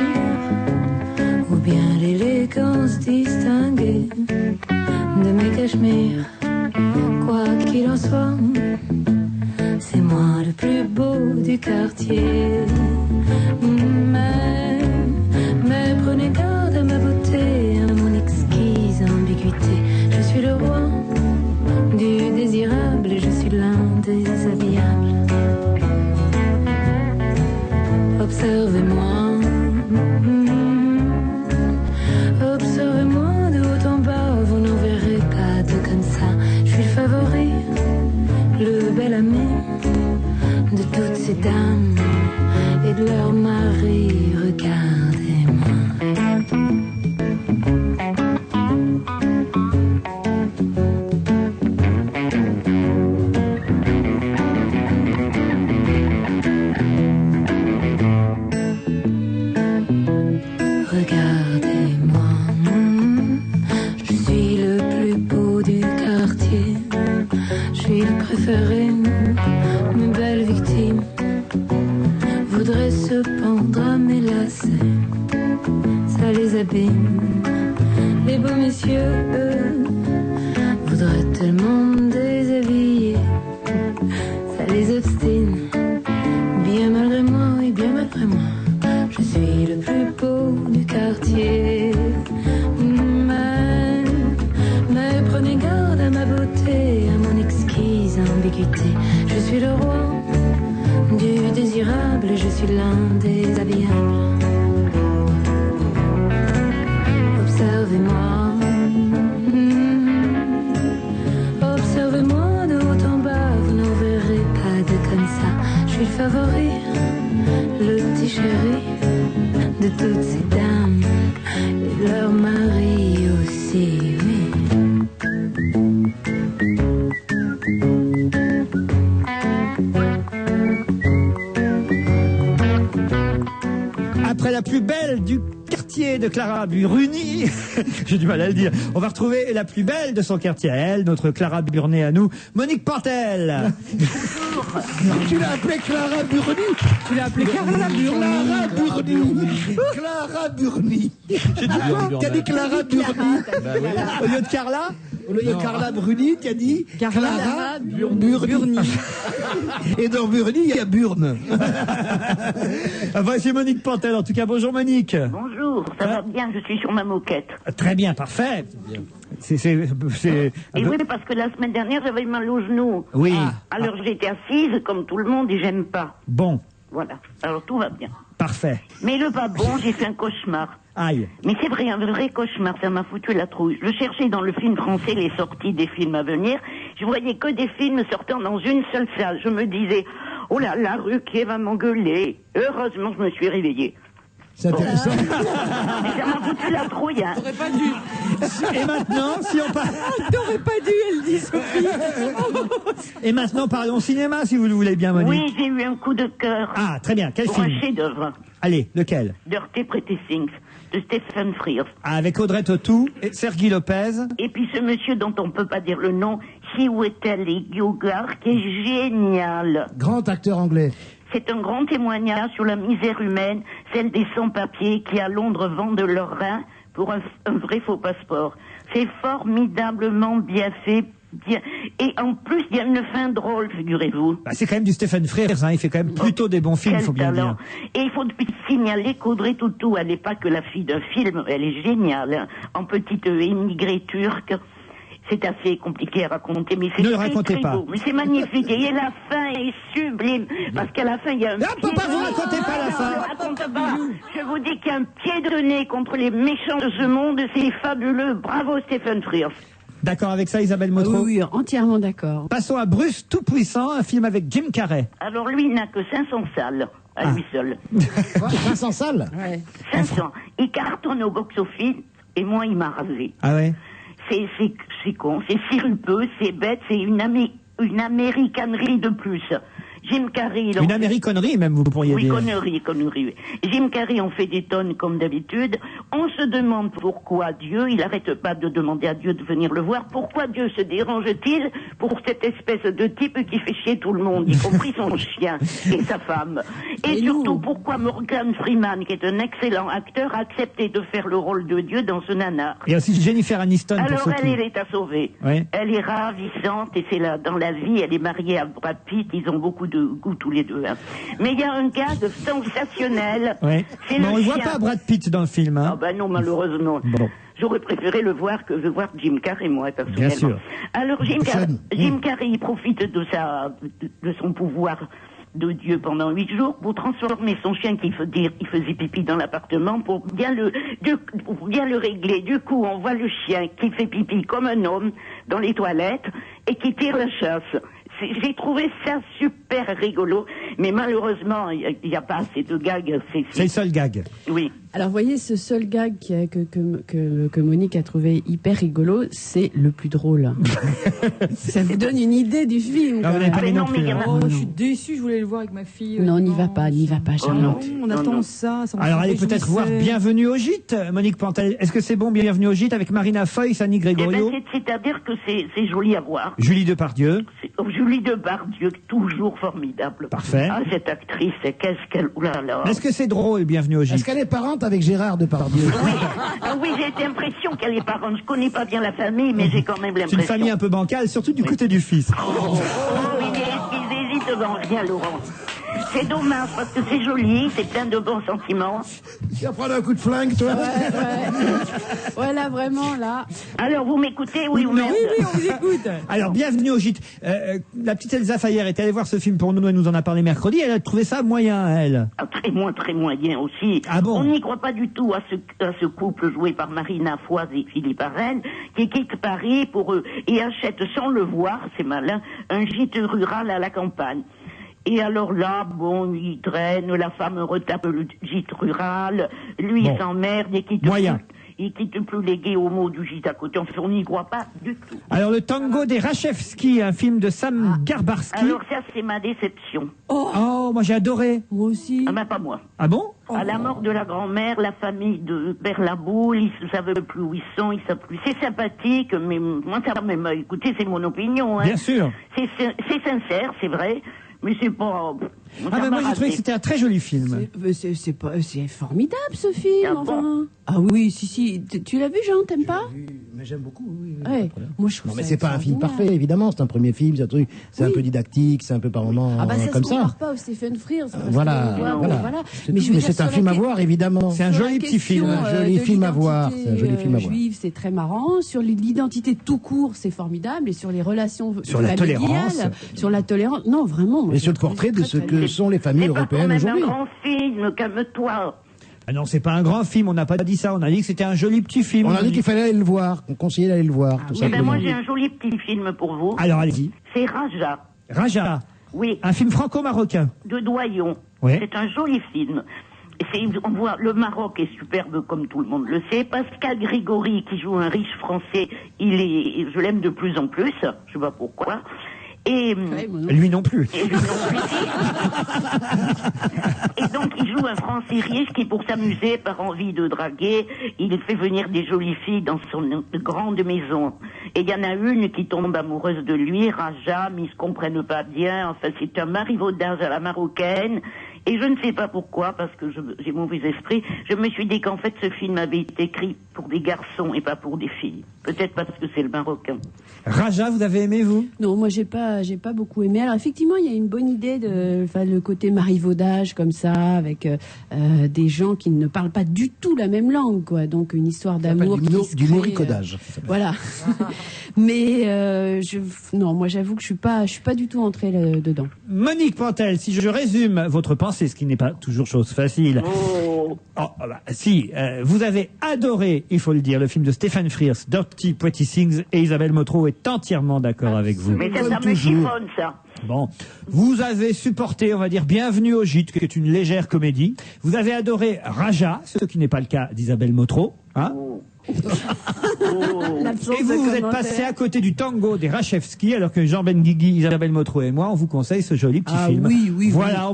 ou bien l'élégance distinguée de mes cachemires? Quoi qu'il en soit, c'est moi le plus beau du quartier. Mais prenez garde à ma beauté, à mon exquise ambiguïté. Je suis le roi du désirable et je suis l'indéshabillable. Observez-moi, observez-moi de haut en bas, vous n'en verrez pas deux comme ça. Je suis le favori, le bel ami de toutes ces dames et de leur mari. Regardez-moi. copines. Les beaux messieurs, eux, voudraient tellement me déshabiller. Ça les obstine, bien malgré moi, oui, bien malgré moi. Je suis le plus beau du quartier. Mais prenez garde à ma beauté, à mon exquise ambiguïté. Je suis le roi du désirable et je suis l'un des habillables. Observez-moi, observez-moi de haut en bas, vous n'en verrez pas de comme ça. Je suis le favori, le petit chéri de toutes ces dames et de leur mari aussi, oui. Après la plus belle du quartier de Clara Burni, j'ai du mal à le dire, on va retrouver la plus belle de son quartier à elle, notre Clara Burnet à nous, Monique Pantel. Tu l'as appelée Clara Burni. Tu l'as appelée Clara Burni. Clara Burni. J'ai dit quoi? T'as dit Clara Burni. Au lieu de Carla? Au lieu de Carla Bruni, tu as dit Clara Burni. Et dans Burni, il y a Burne. Voici Monique Pantel, en tout cas. Bonjour Monique. Bonjour, ça va bien, je suis sur ma moquette. Très bien, parfait. Et oui, parce que la semaine dernière, j'avais mal au genou. Oui. Alors j'étais assise, comme tout le monde, et j'aime pas. Bon. Voilà, alors tout va bien. Parfait. Mais le pas bon, j'ai fait un cauchemar. Aïe. Mais c'est vrai, un vrai cauchemar, ça m'a foutu la trouille. Je cherchais dans le film français les sorties des films à venir. Je voyais que des films sortant dans une seule salle. Je me disais, oh là, la Ruquier va m'engueuler. Heureusement, je me suis réveillée. C'est intéressant. Ça m'a foutu la trouille. Hein. T'aurais pas dû. Et maintenant, si on parle... T'aurais pas dû, elle dit Sophie. Et maintenant, parlons cinéma, si vous le voulez bien, Monique. Oui, j'ai eu un coup de cœur. Ah, très bien. Quel pour film? un chef-d'œuvre. Allez, lequel? Dirty Pretty Things, de Stephen Frears. Avec Audrey Tautou et Sergi Lopez. Et puis ce monsieur dont on peut pas dire le nom, Chiwetel Ejiofor, qui est génial. Grand acteur anglais. C'est un grand témoignage sur la misère humaine, celle des sans-papiers qui à Londres vendent leurs reins pour un vrai faux passeport. C'est formidablement bien fait. Bien. Et en plus, il y a une fin drôle, figurez-vous. Bah, c'est quand même du Stephen Frears, hein. Il fait quand même plutôt des bons films, il faut bien dire. Et il faut signaler qu'Audrey Tautou, elle n'est pas que la fille d'un film, elle est géniale. Hein. En petite émigrée turque. C'est assez compliqué à raconter, mais c'est ne le racontez pas. beau. Mais c'est magnifique. Et la fin est sublime. Parce qu'à la fin, il y a un pied pas, vous racontez pas la fin. Je vous dis qu'il y a un pied de nez contre les méchants de ce monde. C'est fabuleux. Bravo, Stephen Frears. D'accord avec ça, Isabelle Motro? Oui, entièrement d'accord. Passons à Bruce Tout-Puissant, un film avec Jim Carrey. Alors lui, il n'a que 500 salles, à lui seul. 500 salles? Ouais. 500. Il cartonne au box-office, et moi, il m'a rasé. Ah ouais? C'est con, c'est sirupeux, c'est bête, c'est une américanerie de plus. Jim Carrey... Une américanerie même, vous pourriez dire. Oui, connerie. Jim Carrey en fait des tonnes comme d'habitude. On se demande pourquoi Dieu, il n'arrête pas de demander à Dieu de venir le voir, pourquoi Dieu se dérange-t-il pour cette espèce de type qui fait chier tout le monde, y compris son chien et sa femme. Et surtout, pourquoi Morgan Freeman, qui est un excellent acteur, a accepté de faire le rôle de Dieu dans ce nanar. Et aussi Jennifer Aniston. Alors elle est à sauver. Oui. Elle est ravissante et c'est là, dans la vie, elle est mariée à Brad Pitt, ils ont beaucoup de goût tous les deux. Hein. Mais il y a un gag sensationnel. Oui. Mais on ne voit pas Brad Pitt dans le film. Hein. Ah ben non, malheureusement. Bon. J'aurais préféré le voir que de voir Jim Carrey, moi, personnellement. Bien sûr. Alors Jim Carrey, il profite de son pouvoir de Dieu pendant 8 jours pour transformer son chien qui faisait pipi dans l'appartement pour bien le régler. Du coup, on voit le chien qui fait pipi comme un homme dans les toilettes et qui tire la chasse. J'ai trouvé ça super rigolo, mais malheureusement, il n'y a pas assez de gags. C'est le seul gag. Oui. Alors, vous voyez, ce seul gag que Monique a trouvé hyper rigolo, c'est le plus drôle. Ça vous donne une idée du film. Non, je suis déçue, je voulais le voir avec ma fille. Non, n'y va pas, Charlotte. On attend ça. Alors, allez peut-être voir Bienvenue au Gîte, Monique Pantel. Est-ce que c'est bon, Bienvenue au Gîte, avec Marina Foïs, Annie Gregorio? C'est-à-dire que c'est joli à voir. Julie Depardieu. Julie Depardieu, toujours formidable. Parfait. Ah, cette actrice, qu'est-ce qu'elle... Oulala. Est-ce que c'est drôle, Bienvenue au Gîte? Est-ce qu'elle est parente tante avec Gérard Depardieu. Oui, j'ai été l'impression qu'elle est parente. Je connais pas bien la famille, mais j'ai quand même C'est l'impression. une famille un peu bancale, surtout du côté du fils. Oh, ils hésitent devant rien, Laurent. C'est dommage parce que c'est joli, c'est plein de bons sentiments. Tu vas prendre un coup de flingue, toi. Ouais, là, vraiment, là. Alors, vous m'écoutez, oui ou non? Oui, on vous écoute. Alors, bienvenue au gîte. La petite Elsa Fayer est allée voir ce film pour nous, elle nous en a parlé mercredi, elle a trouvé ça moyen, elle. Ah, très moyen aussi. Ah bon? On n'y croit pas du tout à ce couple joué par Marina Foïs et Philippe Arène qui quitte Paris pour eux et achète sans le voir, c'est malin, un gîte rural à la campagne. Et alors là, bon, il traîne, la femme retape le gîte rural, lui il s'emmerde et il quitte plus les gays homo du gîte à côté. On n'y croit pas du tout. Alors, le tango des Rachevski, un film de Sam Garbarski. Alors ça, c'est ma déception. Oh, moi j'ai adoré. Moi aussi. Ah ben pas moi. Ah bon? À la mort de la grand-mère, la famille de Père Laboule, ils ne savent plus où ils sont, ils savent plus. C'est sympathique, mais moi ça même. Écoutez, c'est mon opinion. Hein. Bien sûr. C'est sincère, c'est vrai, mais c'est pas. Ah ben moi j'ai trouvé que c'était un très joli film. C'est formidable ce film, enfin. Ah oui, si. Tu l'as vu, Jean, t'aimes pas? Mais j'aime beaucoup, oui. Ouais. Moi, je trouve Non, mais ça c'est pas un film extraordinaire. parfait, évidemment. C'est un premier film, c'est un peu didactique, c'est un peu par moments Ah bah ça comme se ça. compare pas au Stephen Frears. parce Voilà, que, voilà. Mais je veux dire, c'est un sur film la à voir, évidemment. C'est un sur la joli petit film. question, Un joli de film à voir. l'identité, C'est un joli film à voir. juive, c'est très marrant. Sur l'identité tout court, c'est formidable. Et sur les relations Sur la familiales, tolérance. sur la tolérance. Non, vraiment. moi, Et je sur le trouve portrait de très, ce très que bien. sont les familles C'est pas européennes quand même aujourd'hui. un grand film, calme-toi. Ah non, c'est pas un grand film, on n'a pas dit ça, on a dit que c'était un joli petit film. On a dit qu'il fallait aller le voir, qu'on conseillait d'aller le voir, tout Eh ben simplement. moi j'ai un joli petit film pour vous. Alors allez-y. C'est Raja, Raja. Oui. Un film franco-marocain. de Doyon. Oui. C'est un joli film. On voit, le Maroc est superbe comme tout le monde le sait. Pascal Grégory qui joue un riche français, je l'aime de plus en plus. Je sais pas pourquoi. Et lui non plus. Et donc il joue un Français riche qui, pour s'amuser, par envie de draguer, il fait venir des jolies filles dans son grande maison. Et il y en a une qui tombe amoureuse de lui, Raja, mais ils se comprennent pas bien. Enfin, c'est un marivaudage à la marocaine. Et je ne sais pas pourquoi, parce que j'ai mauvais esprit, je me suis dit qu'en fait ce film avait été écrit pour des garçons et pas pour des filles. Peut-être parce que c'est le marocain. Raja, vous avez aimé, vous? Non, moi j'ai pas beaucoup aimé. Alors effectivement, il y a une bonne idée le côté marivaudage comme ça, avec des gens qui ne parlent pas du tout la même langue, quoi. Donc une histoire d'amour du moricodage. Voilà. Mais non, moi j'avoue que je suis pas du tout entrée dedans. Monique Pantel, si je résume votre pensée, ce qui n'est pas toujours chose facile. Si, vous avez adoré, il faut le dire, le film de Stephen Frears, Dirty Pretty Things, et Isabelle Motro est entièrement d'accord avec vous. Mais ça me chiffonne, ça. Bon, vous avez supporté, on va dire, Bienvenue au Gîte, qui est une légère comédie. Vous avez adoré Raja, ce qui n'est pas le cas d'Isabelle Motro, hein. Et vous êtes passé à côté du tango des Rachevski, alors que Jean Benguigui, Isabelle Motro et moi, on vous conseille ce joli petit film. Oui. Voilà,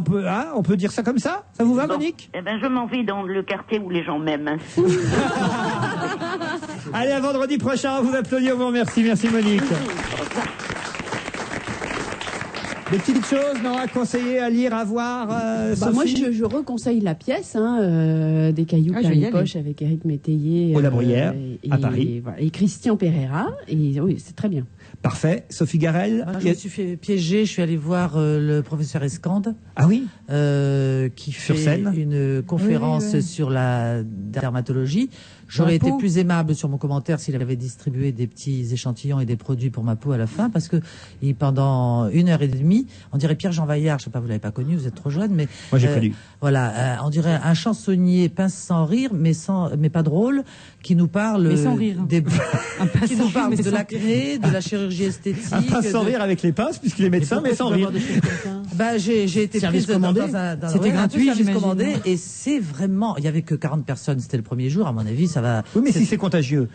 on peut dire ça comme ça? Ça vous va, Monique? Eh ben, je m'en vais dans le quartier où les gens m'aiment. Allez, à vendredi prochain, vous applaudissez, on vous remercie. Merci, Monique. Des petites choses, non, à conseiller, à lire, à voir, moi, Sophie? je reconseille la pièce, des cailloux je plein vais y les aller. poches avec Éric Métayer. Au La Bruyère, à Paris. Voilà, et Christian Pereira. Et oui, c'est très bien. Parfait. Sophie Garel? Je me suis fait piéger, je suis allé voir le professeur Escande. Ah oui? Qui Sur fait scène une conférence sur la dermatologie. J'aurais été plus aimable sur mon commentaire s'il avait distribué des petits échantillons et des produits pour ma peau à la fin, parce que pendant 1h30, on dirait Pierre-Jean Vaillard, je sais pas, vous l'avez pas connu, vous êtes trop jeune, mais moi j'ai connu. Voilà, on dirait un chansonnier pince sans rire, mais pas drôle, qui nous parle Mais sans rire. qui nous parle de l'acné, de la chirurgie esthétique. Un pince sans rire avec les pinces, puisqu'il est médecin, mais sans rire. J'ai été Service prise commandé. C'était gratuit, service j'imagine. commandé, et c'est vraiment, il y avait que 40 personnes, c'était le premier jour, à mon avis, ça va. Oui, mais si c'est contagieux.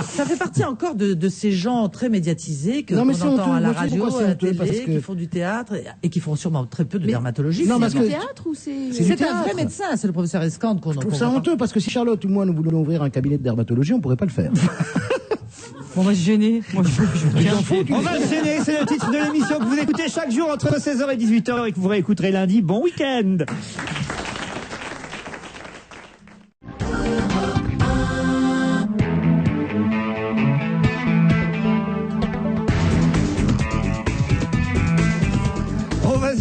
Ça fait partie encore de ces gens très médiatisés que Non, mais qu'on c'est entend honteux. à la Moi, je sais radio, pourquoi à c'est la honteux, parce télé, que- qui font du théâtre et qui font sûrement très peu de dermatologie. Non, C'est parce Du que- théâtre ou c'est... C'est du un théâtre. vrai médecin, c'est le professeur Escande qu'on Je trouve ça honteux, parce que si Charlotte ou moi nous voulions ouvrir un cabinet de dermatologie, on pourrait pas le faire. Bon, moi, je suis gêné. Moi, On va enchaîner, c'est le titre de l'émission que vous écoutez chaque jour entre 16h et 18h et que vous réécouterez lundi. Bon week-end!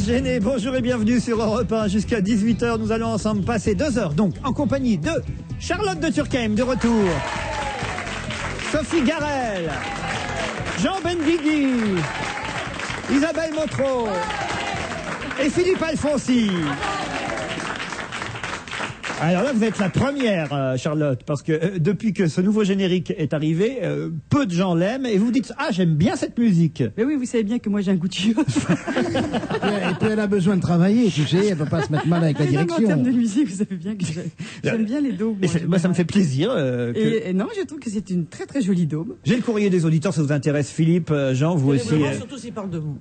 Géné, bonjour et bienvenue sur Europe 1. Jusqu'à 18h, nous allons ensemble passer 2 heures, donc en compagnie de Charlotte de Turckheim, de retour, Sophie Garel, Jean Benguigui, Isabelle Motro et Philippe Alfonsi. Alors là, vous êtes la première, Charlotte, parce que depuis que ce nouveau générique est arrivé, peu de gens l'aiment, et vous dites « Ah, j'aime bien cette musique !» Mais oui, vous savez bien que moi j'ai un goût de chiotte. Et puis elle a besoin de travailler, tu sais, elle peut pas se mettre mal avec la direction. En termes de musique, vous savez bien que j'aime bien les daubes. Moi, ça me fait plaisir. Et non, je trouve que c'est une très très jolie daube. J'ai le courrier des auditeurs, ça vous intéresse, Philippe, Jean, vous aussi. Surtout s'il parle de vous.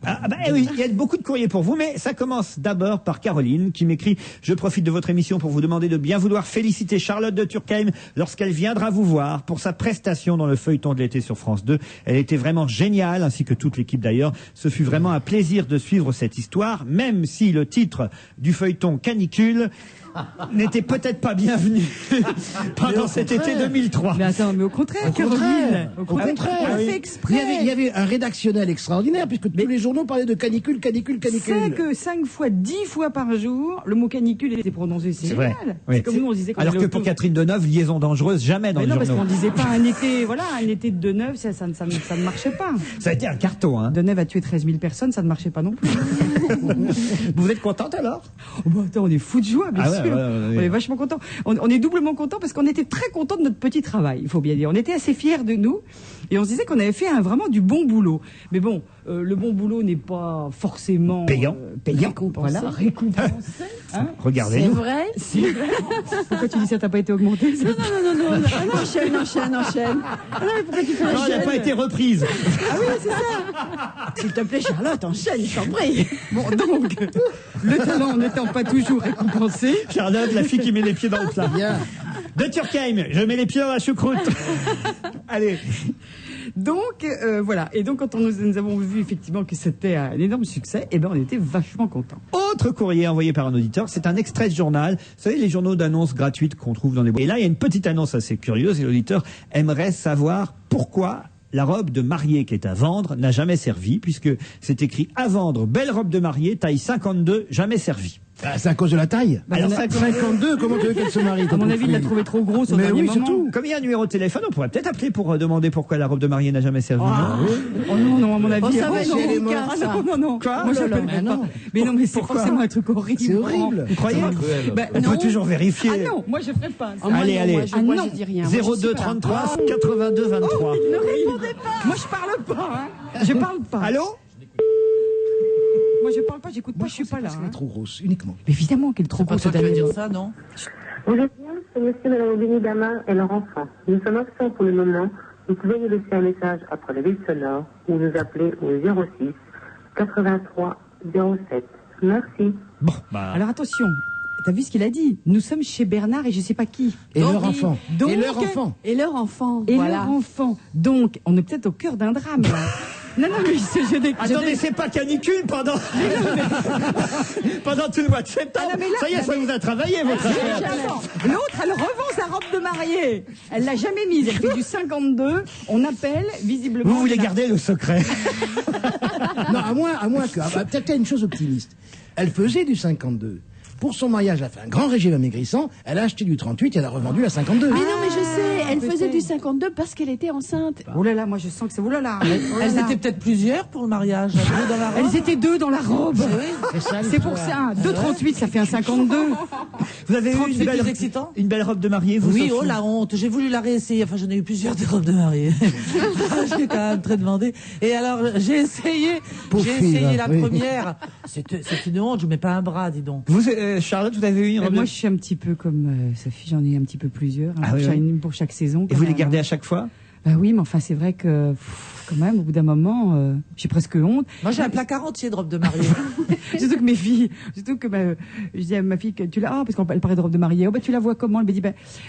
Oui, il y a beaucoup de courriers pour vous, mais ça commence d'abord par Caroline qui m'écrit « Je profite de votre émission pour vous demander de bien vouloir féliciter Charlotte de Turckheim lorsqu'elle viendra vous voir pour sa prestation dans le feuilleton de l'été sur France 2. Elle était vraiment géniale, ainsi que toute l'équipe d'ailleurs. Ce fut vraiment un plaisir de suivre cette histoire, même si le titre du feuilleton Canicule n'était peut-être pas bienvenu pendant cet été 2003. Mais attends, mais au contraire, Caroline. Au contraire. On fait exprès. Il y avait un rédactionnel extraordinaire, puisque tous les journaux parlaient de canicule, canicule, canicule. C'est que 5 fois, 10 fois par jour, le mot canicule était prononcé. C'est vrai. génial. Oui. C'est comme nous, on disait qu'on Alors allait que au pour tour. Catherine Deneuve, liaison dangereuse, jamais dans Mais les non, journaux. parce qu'on disait pas un été, voilà, un été de Deneuve, ça ne marchait pas. Ça a été un carton, hein. Deneuve a tué 13 000 personnes, ça ne marchait pas non plus. Vous êtes contente alors? Oh, bah, attends, on est fous de joie, bien sûr. Ouais. On est vachement contents. On est doublement contents parce qu'on était très contents de notre petit travail, il faut bien dire. On était assez fiers de nous et on se disait qu'on avait fait vraiment du bon boulot. Mais bon, le bon boulot n'est pas forcément payant. Voilà, récompensé. Hein. Regardez. C'est vrai. C'est vrai. Pourquoi tu dis ça? T'as pas été augmenté? Non. Enchaîne. Ah non, mais pourquoi tu fais Non, elle n'a enchaîne pas été reprise. Ah oui, c'est ça. S'il te plaît, Charlotte, enchaîne, je t'en prie. Bon, donc, le talent n'étant pas toujours récompensé. Charlotte, la fille qui met les pieds dans le plat. Bien. De Turckheim, je mets les pieds dans la choucroute. Allez. Donc, voilà. Et donc, quand nous avons vu effectivement que c'était un énorme succès, eh ben, on était vachement contents. Autre courrier envoyé par un auditeur, c'est un extrait de journal. Vous savez, les journaux d'annonces gratuites qu'on trouve dans les boîtes. Et là, il y a une petite annonce assez curieuse et l'auditeur aimerait savoir pourquoi la robe de mariée qui est à vendre n'a jamais servi, puisque c'est écrit à vendre, belle robe de mariée, taille 52, jamais servie. Ah, c'est à cause de la taille. Alors, 52, comment tu veux qu'elle se marie? À mon avis, il l'a trouvé trop gros au Mais dernier oui, moment. surtout. Comme il y a un numéro de téléphone, on pourrait peut-être appeler pour demander pourquoi la robe de mariée n'a jamais servi. Oh non, à mon avis. Oh, ça va être non, délicat, ah, ça. non. Quoi? Moi, Oh là là. j'appellerai pas. Mais non, mais c'est forcément un truc horrible. C'est horrible. Vous croyez? Ben, On non. peut toujours vérifier. Ah non, moi je ferai pas. ça. Oh, moi, Allez, non, allez. Moi, Ah, je non. dis rien. Moi, je suis 02 pas- 33 82 23. Ne répondez pas. Moi je parle pas. Hein. Je parle pas. Allô? Moi je parle pas, j'écoute pas, je suis pas là. Parce qu'elle Hein. est trop grosse, uniquement. Mais évidemment qu'elle est trop Pas grosse toi ce qui vas dernier dire moment. ça, non? Vous êtes bien, c'est monsieur et madame Aubigny Damar et leur enfant. Nous sommes absents pour le moment. Vous pouvez nous laisser un message après le bip sonore ou nous appeler au 06 83 07. Merci. Bon, bah. Alors attention, t'as vu ce qu'il a dit? Nous sommes chez Bernard et je sais pas qui. Et Donc, leur enfant. donc- Et leur enfant. Et leur enfant. Et voilà. leur enfant. Donc, on est peut-être au cœur d'un drame. Là. Non, mais Attendez, c'est pas canicule pendant pendant tout le mois de septembre. Ah non, mais là- ça y est, ça vous a travaillé votre affaire. Attends, l'autre, elle revend sa robe de mariée. Elle l'a jamais mise. Elle fait du 52. On appelle, visiblement. Vous voulez garder le secret? Non, à moins que. Peut-être qu'il y a une chose optimiste. Elle faisait du 52. Pour son mariage, elle a fait un grand régime amaigrissant. Elle a acheté du 38 et elle a revendu à 52. Mais non, mais je sais, elle peut-être. faisait du 52 parce qu'elle était enceinte. Oh là là, moi je sens que c'est. Oh là là. Elles étaient peut-être plusieurs pour le mariage. Elles étaient dans la robe. Elles étaient deux dans la robe. C'est ça, C'est pour ça. 2,38, ça fait un 52. Vous avez eu 30, une c'est belle, plus excitant. une belle robe de mariée, vous? Oui, Sophie oh la honte. J'ai voulu la réessayer. Enfin, j'en ai eu plusieurs des robes de mariée. J'ai quand même très demandé. Et alors, j'ai essayé. Pauvre J'ai fille, essayé là, la oui. première. C'est une honte. Je mets pas un bras, dis donc. Vous, Charlotte, vous avez eu une robe Moi, de... je suis un petit peu comme Sophie, j'en ai un petit peu plusieurs. Ah oui, oui. Une pour chaque saison. Et quand vous les même. gardez à chaque fois? Bah oui, mais enfin, c'est vrai que, quand même, au bout d'un moment, j'ai presque honte. Moi, j'ai un placard entier de robes de mariée. Surtout que mes filles, surtout que je dis à ma fille que tu l'as, parce qu'elle parlait de robe de mariée. Oh, bah, tu la vois comment? Elle me dit,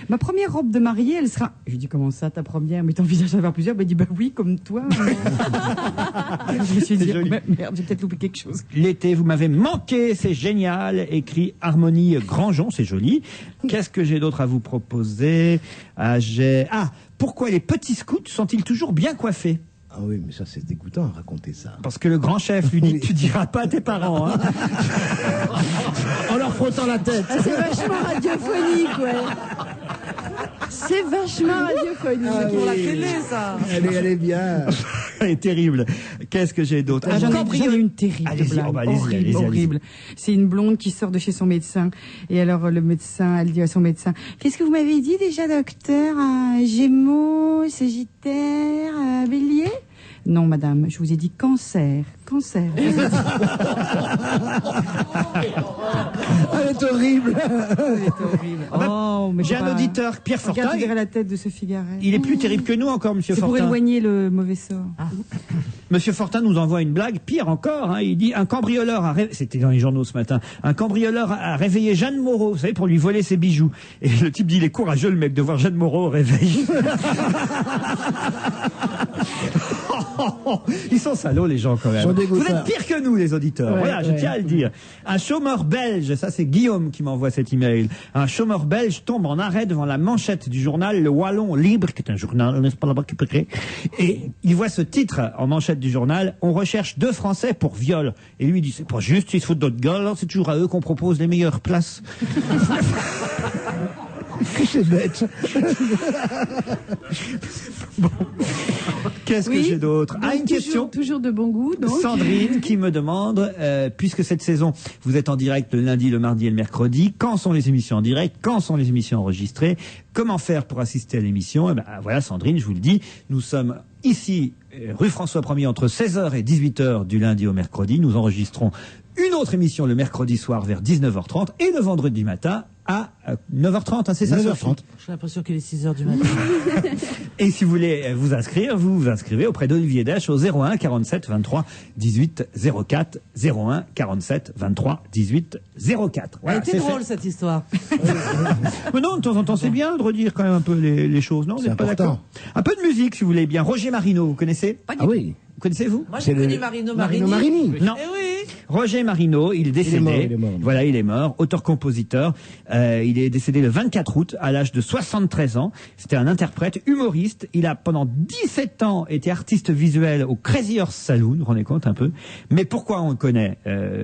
ma première robe de mariée, elle sera. Je lui dis, comment ça, ta première? Mais t'envisages d'avoir plusieurs? Elle me dit, bah oui, comme toi. Je me suis dit, joli. merde, j'ai peut-être loupé quelque chose. L'été, vous m'avez manqué, c'est génial. Écrit Harmonie Grandjean, c'est joli. Qu'est-ce que j'ai d'autre à vous proposer? Pourquoi les petits scouts sont-ils toujours bien coiffés? Ah oui, mais ça c'est dégoûtant à raconter ça. Parce que le grand chef lui dit, tu diras pas à tes parents. Hein. En leur frottant la tête. Ah, c'est vachement radiophonique, ouais. C'est vachement radiophonique. C'est pour la télé, ça. Elle est bien. Elle est terrible. Qu'est-ce que j'ai d'autre? J'en ai une terrible Allez-y, blague. oh bah, allez-y, Horrible, allez-y, horrible. C'est une blonde qui sort de chez son médecin. Et alors, le médecin, elle dit à son médecin, qu'est-ce que vous m'avez dit déjà, docteur? Gémeaux, Sagittaire, Bélier? Non, madame, je vous ai dit cancer. Cancer. Elle est horrible. Elle est horrible. Oh, mais J'ai un auditeur, Pierre Fortin. Regarde, tu verrais la tête de Sophie Garret. Il est plus terrible que nous encore, monsieur C'est Fortin. pour éloigner le mauvais sort. Monsieur Fortin nous envoie une blague, pire encore, hein, il dit un cambrioleur c'était dans les journaux ce matin, un cambrioleur a réveillé Jeanne Moreau, vous savez, pour lui voler ses bijoux. Et le type dit, il est courageux le mec de voir Jeanne Moreau au réveil. Ils sont salauds les gens quand même. Vous êtes pire que nous les auditeurs, Ouais, voilà, je tiens à le dire. Un chômeur belge, ça c'est Guillaume qui m'envoie cet email, un chômeur belge tombe en arrêt devant la manchette du journal Le Wallon Libre, qui est un journal, n'est-ce pas là-bas, et il voit ce titre en manchette du journal, on recherche 2 Français pour viol. Et lui il dit, c'est pas juste, ils se foutent de notre gueule, c'est toujours à eux qu'on propose les meilleures places. C'est bête. Bon. Qu'est-ce que Oui, j'ai d'autre? donc Ah, une toujours- question. Toujours de bon goût, donc. Sandrine qui me demande, puisque cette saison, vous êtes en direct le lundi, le mardi et le mercredi, quand sont les émissions en direct? Quand sont les émissions enregistrées? Comment faire pour assister à l'émission? Eh ben, voilà, Sandrine, je vous le dis, nous sommes ici, rue François 1er, entre 16h et 18h du lundi au mercredi. Nous enregistrons une autre émission le mercredi soir vers 19h30 et le vendredi matin à 9h30, hein, c'est ça? 9h30. J'ai l'impression qu'il est 6h du matin. Et si vous voulez vous inscrire, vous vous inscrivez auprès d'Olivier Dash au 01 47 23 18 04. 01 47 23 18 04. Voilà, Elle était c'est drôle, fait. cette histoire. Mais non, de temps en temps, c'est bien de redire quand même un peu les choses, non? Vous C'est n'êtes pas important. d'accord? Un peu de musique, si vous voulez bien. Roger Marino, vous connaissez? Ah oui. Vous connaissez-vous? Moi, j'ai connu Marino Marini. Non. Eh oui. Roger Marino, il est décédé. Il est mort. Voilà, il est mort. Auteur-compositeur. Il est décédé le 24 août à l'âge de 73 ans. C'était un interprète, humoriste. Il a pendant 17 ans été artiste visuel au Crazy Horse Saloon. Vous vous rendez compte un peu? Mais pourquoi on le connaît,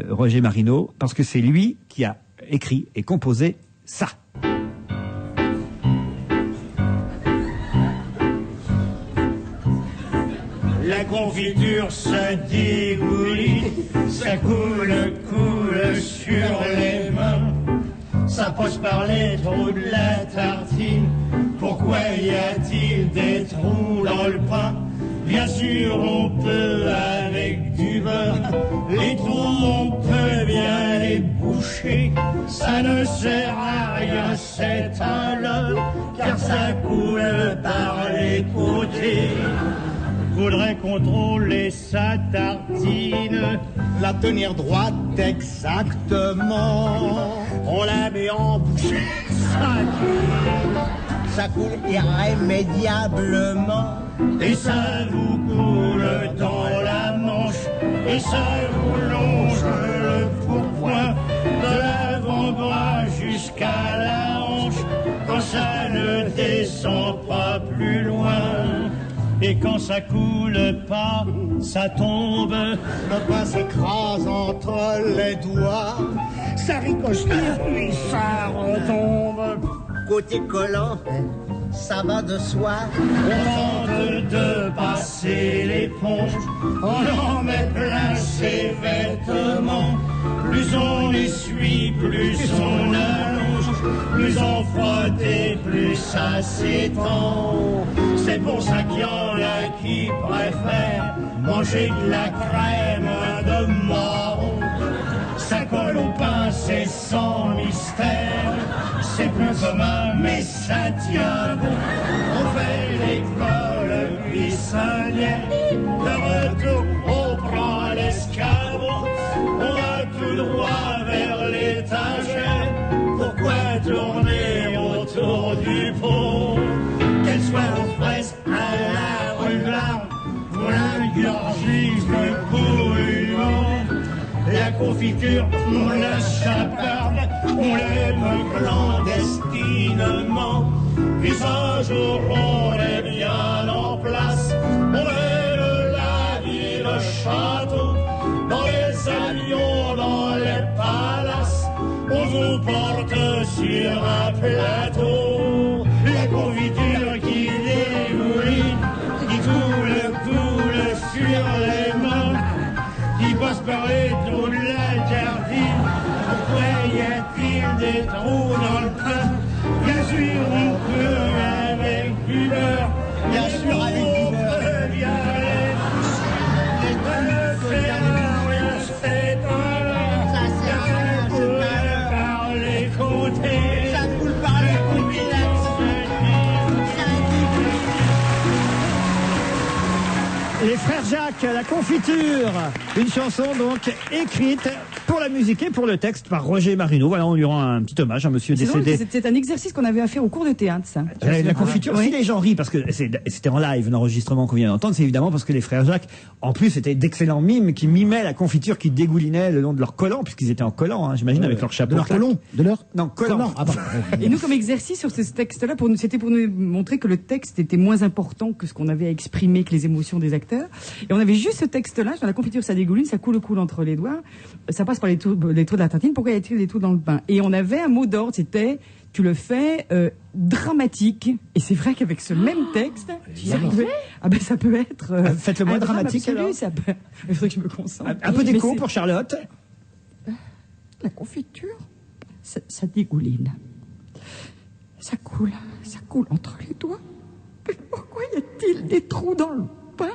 Roger Marino? Parce que c'est lui qui a écrit et composé ça. La confiture se dégouline, ça coule sur les mains. Ça passe par les trous de la tartine. Pourquoi y a-t-il des trous dans le pain? Bien sûr, on peut avec du beurre. Les trous, on peut bien les boucher. Ça ne sert à rien, c'est un leurre, car ça coule par les côtés. Faudrait contrôler sa tartine, la tenir droite exactement. On la met en bouche, ça coule irrémédiablement. Et ça vous coule dans la manche, et ça vous longe le pourpoint, de l'avant-bras jusqu'à la hanche, quand ça ne descend pas plus loin. Et quand ça coule pas, ça tombe. Le pain s'écrase entre les doigts. Ça ricoche puis ça retombe. Côté collant, ça va de soi. On tente de passer l'éponge. On en met plein ses vêtements. Plus on essuie, plus on allonge. Plus on frotte et plus ça s'étend. C'est pour ça qu'il y en a qui préfèrent manger de la crème de marron. Ça colle au pain, c'est sans mystère. C'est plus commun, mais ça tient bon. On fait l'école buissonnière. De retour, on prend l'escabeau. On va tout droit vers l'étagère. Pourquoi tourner autour du pot? Qu'elle soit aux fraises à la rularde, pour l'ingurgise de bouillon. La confiture, on la chaparde, on l'aime clandestinement. Puis un jour, on est bien en place, on met le sur un plateau. La confiture qui dégouline, qui coule sur les mains, qui passe par les trous de la tartine. Pourquoi y a-t-il des trous dans le pain? Bien sûr, on peut avec du beurre. Bien sûr, avec du beurre. Les frères Jacques, la confiture, une chanson donc écrite pour la musique et pour le texte par Roger Marino. Voilà, on lui rend un petit hommage à monsieur décédé. C'est un exercice qu'on avait à faire au cours de théâtre, ça. La confiture, Oui. si les gens rient, parce que c'était en live, l'enregistrement qu'on vient d'entendre, c'est évidemment parce que les frères Jacques, en plus, étaient d'excellents mimes qui mimaient la confiture qui dégoulinait le long de leur collant, puisqu'ils étaient en collant, hein, j'imagine, avec leur chapeau. De leur colon? De leur? Non, collant. Ah, pardon. Et nous, comme exercice sur ce texte-là, c'était pour nous montrer que le texte était moins important que ce qu'on avait à exprimer, que les émotions des acteurs. Et on avait juste ce texte-là, sur la confiture, ça dégouline, ça coule entre les doigts, ça passe par les trous de la tartine, pourquoi y a-t-il des trous dans le pain? Et on avait un mot d'ordre, c'était, tu le fais dramatique. Et c'est vrai qu'avec ce même texte, ça peut être... Faites-le moins un drame dramatique, absolu, alors. ça peut... Il faudrait que je me concentre. Un peu d'écho pour Charlotte. La confiture, ça dégouline. Ça coule entre les doigts. Mais pourquoi y a-t-il des trous dans le pain?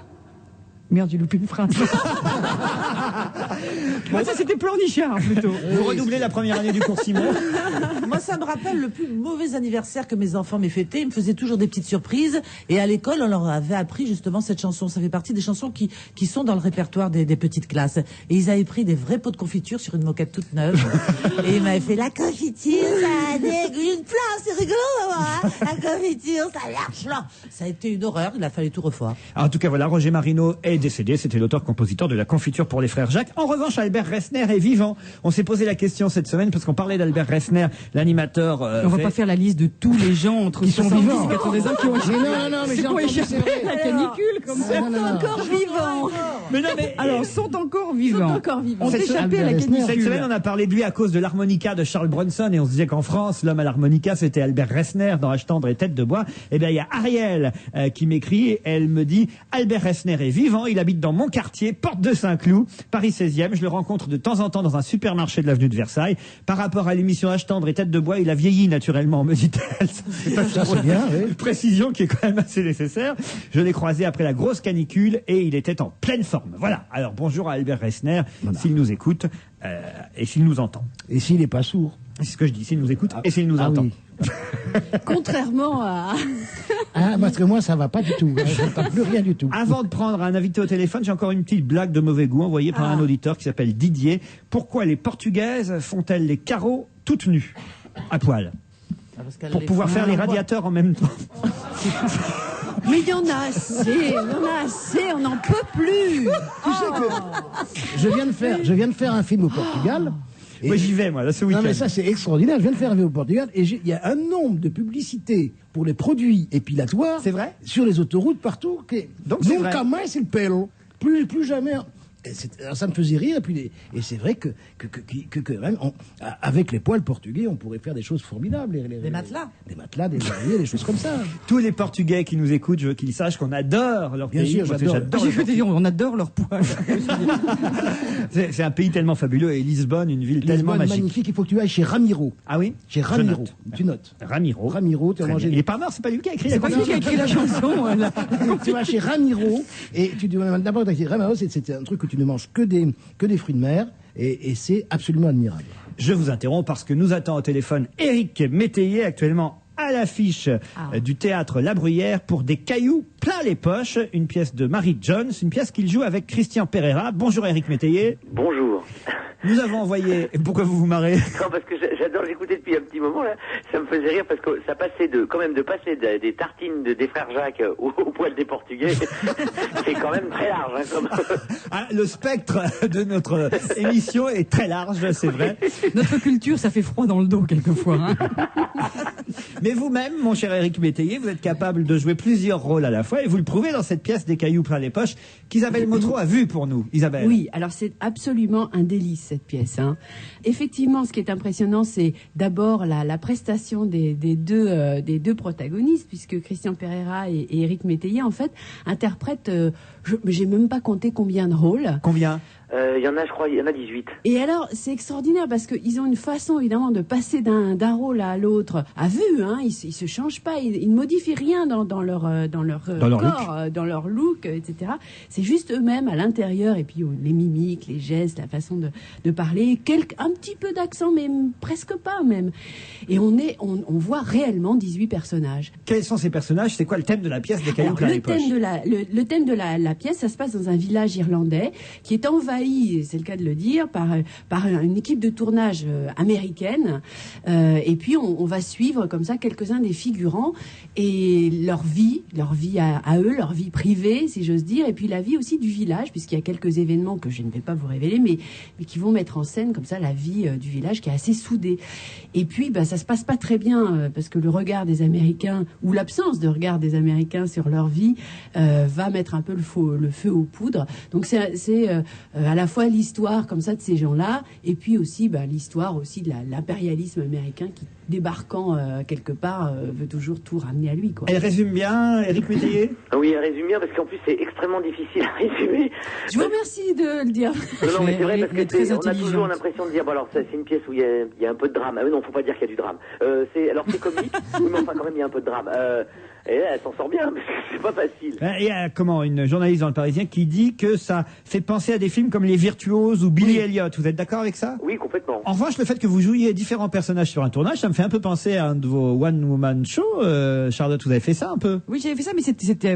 Merde, j'ai loupé une phrase. Moi, ça, c'était Plornichard, plutôt. Vous redoublez la première année du cours Simon. Moi, ça me rappelle le plus mauvais anniversaire que mes enfants m'aient fêté. Ils me faisaient toujours des petites surprises. Et à l'école, on leur avait appris justement cette chanson. Ça fait partie des chansons qui sont dans le répertoire des petites classes. Et ils avaient pris des vrais pots de confiture sur une moquette toute neuve. Et ils m'avaient fait la confiture, ça dégouline plein, c'est rigolo, hein. La confiture, ça marche plein. Ça a été une horreur. Il a fallu tout refaire. En tout cas, voilà, Roger Marino est décédé. C'était l'auteur-compositeur de la confiture pour les frères Jacques. En revanche, Albert Resner est vivant. On s'est posé la question cette semaine parce qu'on parlait d'Albert Resner, l'animateur. On va pas faire la liste de tous les gens entre qui sont 70 vivants. et 80 ans qui ont échappé. Non, mais C'est j'ai pour entendu, échapper c'est vrai. à la canicule, comme ça. Non. Encore vivants. Mais non, mais Alors, sont encore vivants. Ont Cette échappé à la canicule. Cette semaine, on a parlé de lui à cause de l'harmonica de Charles Bronson et on se disait qu'en France, l'homme à l'harmonica, c'était Albert Resner dans H tendre et Tête de bois. Eh bien, il y a Ariel qui m'écrit. Elle me dit, Albert Resner est vivant. Il habite dans mon quartier, porte de Saint-Cloud, Paris 16e. Je le rencontre de temps en temps dans un supermarché de l'avenue de Versailles. Par rapport à l'émission H tendre et Tête de bois, il a vieilli naturellement, me dit-elle. Ça, c'est bien, oui. Une précision qui est quand même assez nécessaire. Je l'ai croisé après la grosse canicule et il était en pleine forme. Voilà. Alors bonjour à Albert Resner, s'il nous écoute et s'il nous entend. Et s'il n'est pas sourd. C'est ce que je dis, s'il nous écoute et s'il nous entend. Oui. Contrairement à... Parce que moi, ça va pas du tout. Je n'entends plus rien du tout. Avant de prendre un invité au téléphone, j'ai encore une petite blague de mauvais goût envoyée par un auditeur qui s'appelle Didier. Pourquoi les Portugaises font-elles les carreaux toutes nues, à poil? Pour pouvoir faire les radiateurs en même temps. Mais il y en a assez, on n'en peut plus. Tu sais que je viens de faire un film au Portugal. Moi j'y vais, moi, là, ce week-end. Non mais ça c'est extraordinaire, je viens de faire un film au Portugal et il y a un nombre de publicités pour les produits épilatoires. C'est vrai? Sur les autoroutes partout. Donc c'est vrai. Nunca mais c'est le pelo. Plus jamais. Alors, ça me faisait rire et c'est vrai que même, avec les poils portugais on pourrait faire des choses formidables. Des matelas. Des matelas, des oreillers, des choses comme ça. Tous les Portugais qui nous écoutent, je veux qu'ils sachent qu'on adore leur Bien pays. sûr, j'adore. Je veux te dire, on adore leurs poils. C'est un pays tellement fabuleux et Lisbonne, une ville tellement Lisbonne, magique. magnifique, il faut que tu ailles chez Ramiro. Ah oui? Chez Ramiro. Tu notes. Ramiro, tu as très mangé. bien. Il est pas mort, c'est pas lui qui a écrit C'est pas lui qui a écrit la chanson. Voilà. Tu vas chez Ramiro et tu dois d'abord Ramiro, c'est un truc que tu ne manges que des fruits de mer et c'est absolument admirable. Je vous interromps parce que nous attend au téléphone Éric Métayer, actuellement à l'affiche du théâtre La Bruyère pour Des cailloux plein les poches, une pièce de Mary Jones, une pièce qu'il joue avec Christian Pereira. Bonjour Éric Métayer. Bonjour. Nous avons envoyé... Pourquoi vous vous marrez? Non, parce que j'adore l'écouter depuis un petit moment, là. Ça me faisait rire parce que ça passait de passer des tartines des frères Jacques au poil des Portugais. C'est quand même très large, hein, comme... Le spectre de notre émission est très large, c'est vrai. Notre culture, ça fait froid dans le dos quelquefois. Hein. Mais vous-même, mon cher Éric Métayer, vous êtes capable de jouer plusieurs rôles à la fois et vous le prouvez dans cette pièce Des cailloux plein les poches qu'Isabelle Motro a vue pour nous. Isabelle. Oui, alors c'est absolument un délice cette pièce. Hein. Effectivement, ce qui est impressionnant, c'est d'abord la prestation des deux protagonistes, puisque Christian Pereira et Éric Métayer, en fait, interprètent, j'ai même pas compté combien de rôles. Combien ? Il y en a, je crois, il y en a 18. Et alors, c'est extraordinaire parce qu'ils ont une façon, évidemment, de passer d'un rôle à l'autre à vue. Hein. Ils se changent pas, ils ne modifient rien dans leur corps, dans leur look, etc. C'est juste eux-mêmes à l'intérieur, et puis les mimiques, les gestes, la façon de parler, un petit peu d'accent, mais presque pas même. Et on voit réellement 18 personnages. Quels sont ces personnages ? C'est quoi le thème de la pièce des Cailloux plein les poches ? Le thème de la pièce, ça se passe dans un village irlandais qui est envahi, c'est le cas de le dire, par une équipe de tournage américaine. Et puis on va suivre comme ça quelques-uns des figurants et leur vie à eux, leur vie privée, si j'ose dire, et puis la vie aussi du village, puisqu'il y a quelques événements que je ne vais pas vous révéler, mais qui vont mettre en scène comme ça la vie du village qui est assez soudée. Et puis ça se passe pas très bien parce que le regard des Américains, ou l'absence de regard des Américains sur leur vie, va mettre un peu le feu aux poudres. Donc c'est à la fois l'histoire comme ça de ces gens-là, et puis aussi l'histoire aussi de l'impérialisme américain qui, débarquant quelque part, veut toujours tout ramener à lui, quoi. Elle résume bien, Éric Métayer ? Oui, elle résume bien, parce qu'en plus c'est extrêmement difficile à résumer. Je vous remercie de le dire. Non, mais c'est vrai, parce que on a intelligente. toujours l'impression de dire, bon alors c'est une pièce où il y a un peu de drame. Ah oui, non, faut pas dire qu'il y a du drame. C'est comique, oui, mais enfin quand même il y a un peu de drame. Et là, elle s'en sort bien, parce que c'est pas facile. Il y a une journaliste dans Le Parisien qui dit que ça fait penser à des films comme Les Virtuoses ou Billy Elliot. Vous êtes d'accord avec ça ? Oui, complètement. En revanche, le fait que vous jouiez différents personnages sur un tournage, ça me fait un peu penser à un de vos one-woman shows. Charlotte, vous avez fait ça un peu ? Oui, j'avais fait ça, mais c'était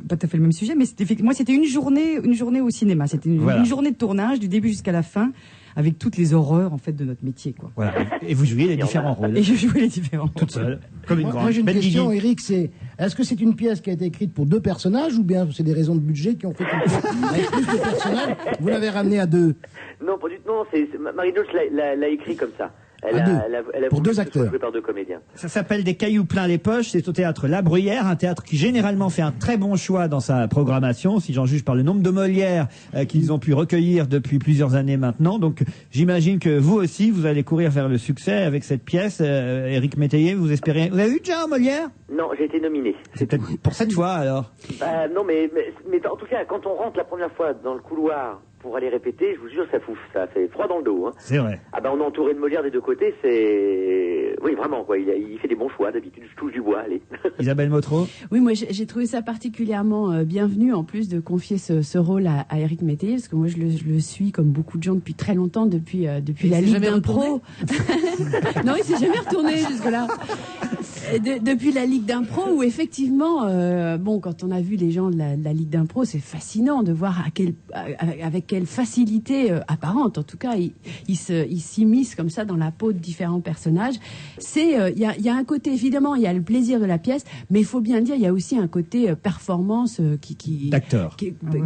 pas tout à fait le même sujet, mais c'était une journée au cinéma. C'était une journée de tournage du début jusqu'à la fin, avec toutes les horreurs en fait de notre métier, quoi. Voilà. Et vous jouiez les différents rôles. Et je jouais les différents rôles. Toute seule, comme une grande. Moi j'ai une Ben question, Guigui. Eric, est-ce que c'est une pièce qui a été écrite pour 2 personnages, ou bien c'est des raisons de budget qui ont fait qu'une pièce avec plus de personnages, vous l'avez ramené à 2? Non, pas du tout. Non, Marie-Dulce l'a écrit comme ça. Elle a pour voulu 2 que ce soit acteurs. joué par 2 comédiens. Ça s'appelle Des Cailloux plein les poches. C'est au théâtre La Bruyère, un théâtre qui généralement fait un très bon choix dans sa programmation, si j'en juge par le nombre de Molières qu'ils ont pu recueillir depuis plusieurs années maintenant. Donc j'imagine que vous aussi, vous allez courir vers le succès avec cette pièce. Éric Métayer, vous espérez... Vous avez eu déjà un Molière ? Non, j'ai été nominé. C'est peut-être pour cette fois alors. Non, mais en tout cas, quand on rentre la première fois dans le couloir pour aller répéter, je vous jure, ça fait froid dans le dos. Hein. C'est vrai. Ah on est entouré de Molière des 2 côtés, oui, vraiment, quoi. Il fait des bons choix, d'habitude, je touche du bois, allez. Isabelle Motro. Oui, moi j'ai trouvé ça particulièrement bienvenu, en plus de confier ce rôle à Éric Métayer, parce que moi je le suis comme beaucoup de gens depuis très longtemps, depuis la Ligue d'Impro. Non, il s'est jamais retourné jusque-là. Depuis la Ligue d'Impro, où effectivement, quand on a vu les gens de la Ligue d'Impro, c'est fascinant de voir avec quelle facilité apparente, en tout cas, ils s'immiscent comme ça dans la peau de différents personnages. Il y a un côté, évidemment, il y a le plaisir de la pièce, mais il faut bien dire, il y a aussi un côté performance d'acteur.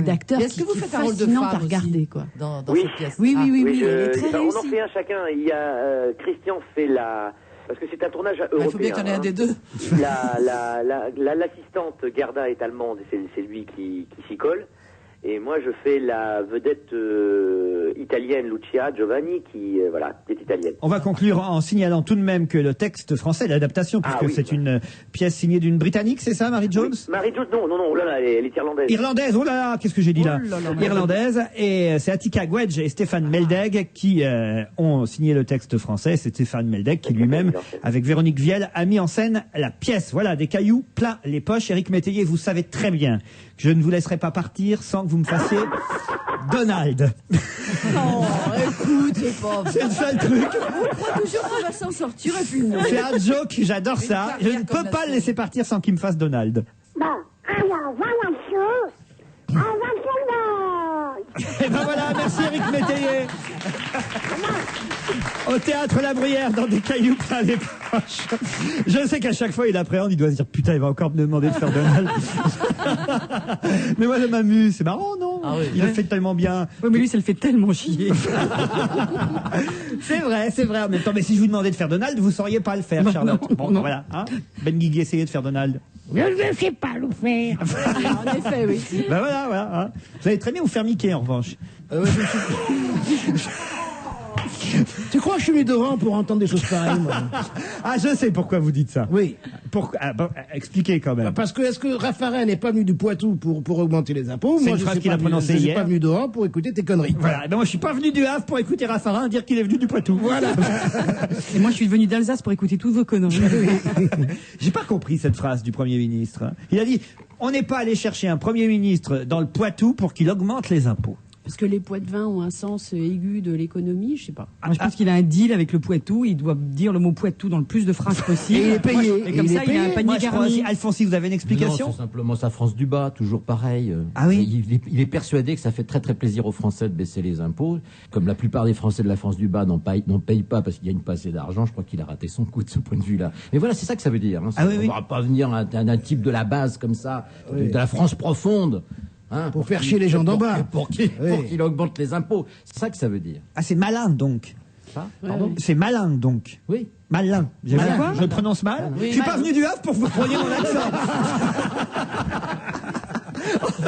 D'acteur. Est-ce que vous faites un rôle de fascinant femme à regarder, quoi. dans Oui. cette pièce? Oui, elle est très on réussie. en fait un chacun. Il y a Christian fait parce que c'est un tournage européen. Il faut bien qu'il y en ait un des deux. L'assistante Gerda est allemande, et c'est lui qui s'y colle. Et moi, je fais la vedette italienne Lucia Giovanni, qui est italienne. On va conclure en signalant tout de même que le texte français, l'adaptation, puisque c'est une pièce signée d'une Britannique, c'est ça, Marie Jones? Oui. Marie Jones, non, oh là là, elle est irlandaise. Irlandaise, oh là là, qu'est-ce que j'ai dit là? Irlandaise, et c'est Attica Gwedge et Stéphane Meldeg qui ont signé le texte français. C'est Stéphane Meldeg qui lui-même, avec Véronique Viel, a mis en scène la pièce. Voilà, des cailloux plein les poches. Éric Métayer, vous savez très bien que je ne vous laisserai pas partir sans que vous me fassiez Donald. Oh, écoute, c'est pas C'est le seul truc. On croit toujours qu'on va s'en sortir et puis non. C'est un joke, j'adore ça. Je ne peux pas le laisser partir sans qu'il me fasse Donald. Bon, alors voilà la chose. Avec Et ben voilà, merci Éric Métayer. Au théâtre La Bruyère, dans des cailloux plein les poches. Je sais qu'à chaque fois il appréhende, il doit se dire putain, il va encore me demander de faire Donald. Mais moi je m'amuse, c'est marrant, non? Il le fait tellement bien. Oui, mais lui ça le fait tellement chier. C'est vrai en même temps. Mais si je vous demandais de faire Donald, vous sauriez pas le faire, Charlotte. Bon, voilà. Hein, Ben Guigui, essayez de faire Donald. Je ne sais pas le faire. En effet, oui. Ben voilà. Hein. Vous allez très bien vous faire miquer en revanche. Tu crois que je suis mis devant pour entendre des choses pareilles, moi? Ah, je sais pourquoi vous dites ça. Oui. Expliquez quand même. Parce que est-ce que Raffarin n'est pas venu du Poitou pour augmenter les impôts? C'est Moi, une phrase qu'il a prononcée hier. Je suis pas venu dehors pour écouter tes conneries. Voilà. Ben moi, je suis pas venu du Havre pour écouter Raffarin dire qu'il est venu du Poitou. Voilà. Et moi, je suis venu d'Alsace pour écouter toutes vos conneries. J'ai pas compris cette phrase du Premier ministre. Hein. Il a dit, on n'est pas allé chercher un Premier ministre dans le Poitou pour qu'il augmente les impôts. Parce que les poids de vin ont un sens aigu de l'économie, je sais pas. Moi, je pense qu'il a un deal avec le Poitou. Il doit dire le mot Poitou dans le plus de phrases possible. Et il est payé. Et comme ça, il a un panier garni. Alphonse, vous avez une explication? Non, c'est simplement sa France du bas, toujours pareil. Ah oui. Il est persuadé que ça fait très très plaisir aux Français de baisser les impôts. Comme la plupart des Français de la France du bas n'en payent pas parce qu'ils gagnent pas assez d'argent, je crois qu'il a raté son coup de ce point de vue-là. Mais voilà, c'est ça que ça veut dire. Hein. On ne va pas venir un type de la base comme ça, de la France profonde. Hein, pour faire chier les gens d'en bas. Pour qu'il augmente les impôts. C'est ça que ça veut dire. Ah, c'est malin donc. Pardon ? C'est malin donc. Oui. Malin. Je le prononce mal. Oui, je suis pas venu du Havre pour que vous preniez mon accent.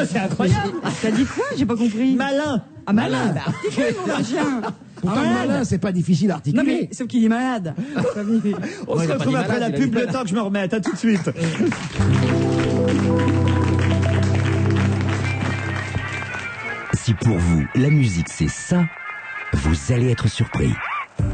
C'est incroyable. T'as dit quoi? J'ai pas compris. Malin. Ah, malin. Bah, articule, mon machin. Pourtant, malin, c'est pas difficile à articuler. Non, mais sauf qu'il est malade. On se retrouve après la pub, le temps que je me remette. À tout de suite. Si pour vous, la musique c'est ça, vous allez être surpris.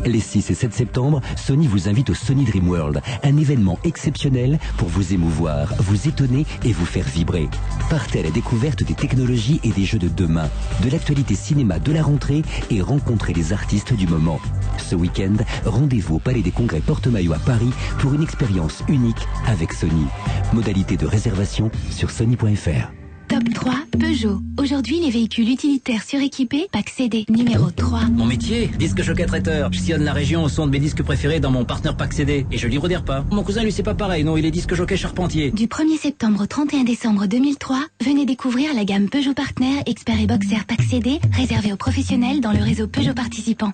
Les 6 et 7 septembre, Sony vous invite au Sony Dream World, un événement exceptionnel pour vous émouvoir, vous étonner et vous faire vibrer. Partez à la découverte des technologies et des jeux de demain, de l'actualité cinéma de la rentrée et rencontrez les artistes du moment. Ce week-end, rendez-vous au Palais des Congrès Porte-Maillot à Paris pour une expérience unique avec Sony. Modalité de réservation sur sony.fr. Top 3, Peugeot. Aujourd'hui, les véhicules utilitaires suréquipés, pack CD. Numéro 3. Mon métier, disque jockey traiteur. Je sillonne la région au son de mes disques préférés dans mon partenaire pack CD. Et je livre des repas. Mon cousin, lui, c'est pas pareil. Non, il est disque jockey charpentier. Du 1er septembre au 31 décembre 2003, venez découvrir la gamme Peugeot Partner, Expert et Boxer pack CD, réservée aux professionnels dans le réseau Peugeot participant.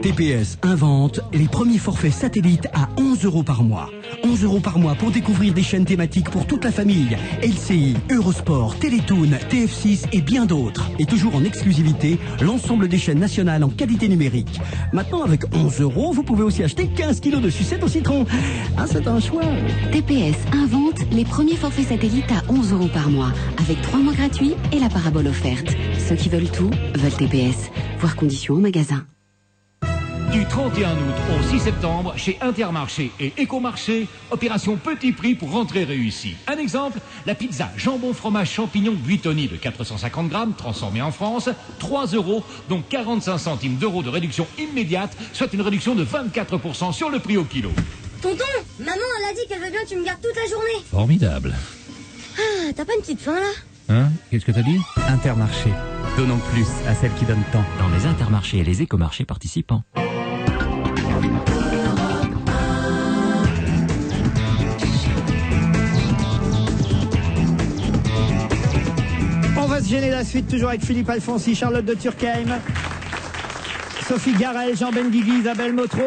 TPS invente les premiers forfaits satellites à 11 € par mois. 11 € par mois pour découvrir des chaînes thématiques pour toute la famille. LCI, Eurosport, Télétoon, TF6 et bien d'autres. Et toujours en exclusivité, l'ensemble des chaînes nationales en qualité numérique. Maintenant, avec 11 €, vous pouvez aussi acheter 15 kilos de sucettes au citron. Ah, c'est un choix. TPS invente les premiers forfaits satellites à 11 € par mois, avec 3 mois gratuits et la parabole offerte. Ceux qui veulent tout, veulent TPS. Voir conditions au magasin. Du 31 août au 6 septembre, chez Intermarché et Écomarché, opération petit prix pour rentrée réussie. Un exemple, la pizza jambon fromage champignon buitoni de 450 grammes, transformée en France, 3 €, donc 45 centimes d'euros de réduction immédiate, soit une réduction de 24% sur le prix au kilo. Tonton, maman, elle a dit qu'elle veut bien que tu me gardes toute la journée. Formidable. Ah, t'as pas une petite faim là? Hein? Qu'est-ce que t'as dit? Intermarché. Donnons plus à celles qui donnent tant. Dans les intermarchés et les écomarchés participants. On va se gêner la suite, toujours avec Philippe Alfonsi, Charlotte de Turckheim, Sophie Garel, Jean Benguigui, Isabelle Motro.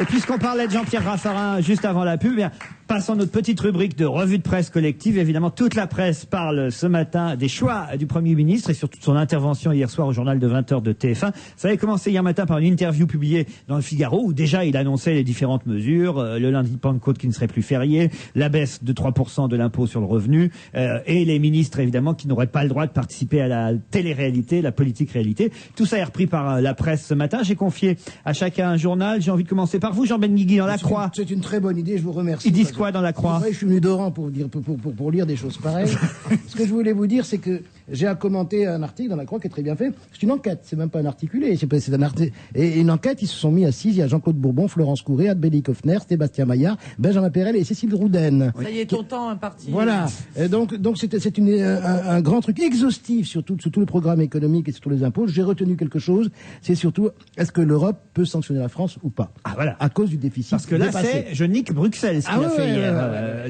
Et puisqu'on parlait de Jean-Pierre Raffarin juste avant la pub, eh bien, passons notre petite rubrique de revue de presse collective. Évidemment, toute la presse parle ce matin des choix du Premier ministre et surtout de son intervention hier soir au journal de 20h de TF1. Ça avait commencé hier matin par une interview publiée dans le Figaro où déjà il annonçait les différentes mesures, le lundi de Pentecôte qui ne serait plus férié, la baisse de 3% de l'impôt sur le revenu et les ministres évidemment qui n'auraient pas le droit de participer à la télé-réalité, la politique réalité. Tout ça est repris par la presse ce matin. J'ai confié à chacun un journal. J'ai envie de commencer par vous, Jean Benguigui, dans La Croix. C'est une très bonne idée, je vous remercie. Ils disent quoi dans La Croix? Ouais, je suis venu d'Oran pour lire des choses pareilles. Ce que je voulais vous dire, c'est que j'ai à commenter un article dans La Croix qui est très bien fait. C'est une enquête, c'est même pas un articulé, c'est un article. Et une enquête, ils se sont mis assises. Il y a Jean-Claude Bourbon, Florence Courret, Adbélie Hoffner, Sébastien Maillard, Benjamin Perel et Cécile Rouden. Ça y est, ton temps imparti. Voilà. Et donc c'est un grand truc exhaustif sur tout le programme économique et sur tous les impôts. J'ai retenu quelque chose. C'est surtout, est-ce que l'Europe peut sanctionner la France ou pas? Ah voilà. À cause du déficit. Parce que là, dépassé. je nique Bruxelles, ce qu'il a fait hier,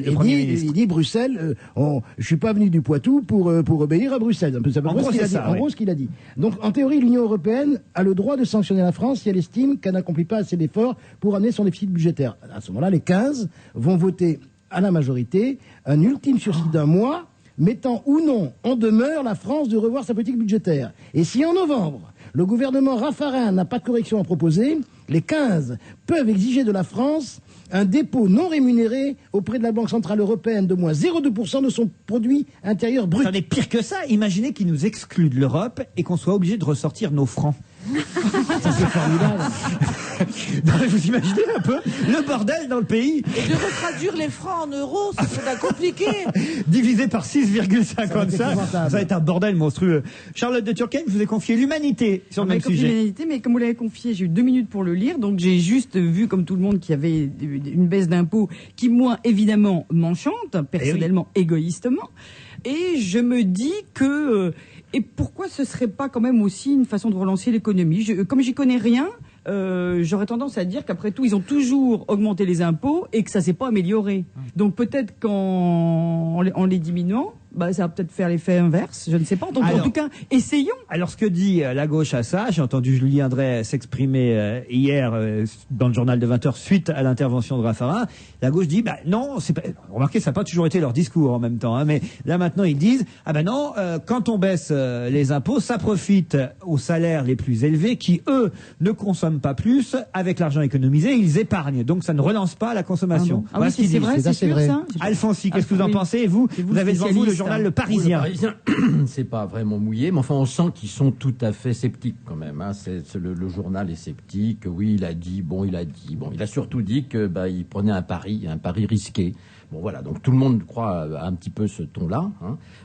le Premier ministre. Il dit Bruxelles, je suis pas venu du Poitou pour obéir à Bruxelles. C'est à peu près ce qu'il a dit. En gros, ce qu'il a dit. Donc, en théorie, l'Union européenne a le droit de sanctionner la France si elle estime qu'elle n'accomplit pas assez d'efforts pour amener son déficit budgétaire. À ce moment-là, les 15 vont voter à la majorité un ultime sursis d'1 mois, mettant ou non en demeure la France de revoir sa politique budgétaire. Et si en novembre, le gouvernement Raffarin n'a pas de correction à proposer, les 15 peuvent exiger de la France un dépôt non rémunéré auprès de la Banque Centrale Européenne de moins 0,2% de son produit intérieur brut. Attendez, pire que ça, imaginez qu'ils nous excluent de l'Europe et qu'on soit obligé de ressortir nos francs. Ça, c'est formidable. Non, mais vous imaginez un peu le bordel dans le pays. Et de retraduire les francs en euros, c'est compliqué. Divisé par 6,55, ça va être un bordel monstrueux. Charlotte de Turckheim, je vous ai confié l'humanité sur le même sujet. L'humanité, mais comme vous l'avez confié, j'ai eu 2 minutes pour le lire, donc j'ai juste vu, comme tout le monde, qu'il y avait une baisse d'impôts qui, moi, évidemment, m'enchante, personnellement, égoïstement. Et je me dis que... et pourquoi ce serait pas quand même aussi une façon de relancer l'économie? Comme j'y connais rien, j'aurais tendance à dire qu'après tout, ils ont toujours augmenté les impôts et que ça s'est pas amélioré. Donc peut-être qu'en les diminuant, ça va peut-être faire l'effet inverse, je ne sais pas. Donc en tout cas, essayons. Alors ce que dit la gauche à ça, j'ai entendu Julien André s'exprimer hier dans le journal de 20h suite à l'intervention de Raffarin. La gauche dit non, c'est pas... Remarquez, ça n'a pas toujours été leur discours en même temps, mais là maintenant ils disent non, quand on baisse les impôts, ça profite aux salaires les plus élevés qui eux ne consomment pas plus. Avec l'argent économisé, ils épargnent, donc ça ne relance pas la consommation. Ah oui, c'est vrai, c'est sûr ça. Alfonsi, qu'est-ce que vous en pensez? Et vous avez devant vous le journal Le Parisien. Le Parisien, c'est pas vraiment mouillé, mais enfin on sent qu'ils sont tout à fait sceptiques quand même. Le journal est sceptique. Oui, il a dit. Il a surtout dit que il prenait un pari risqué. Bon voilà, donc tout le monde croit à un petit peu ce ton-là.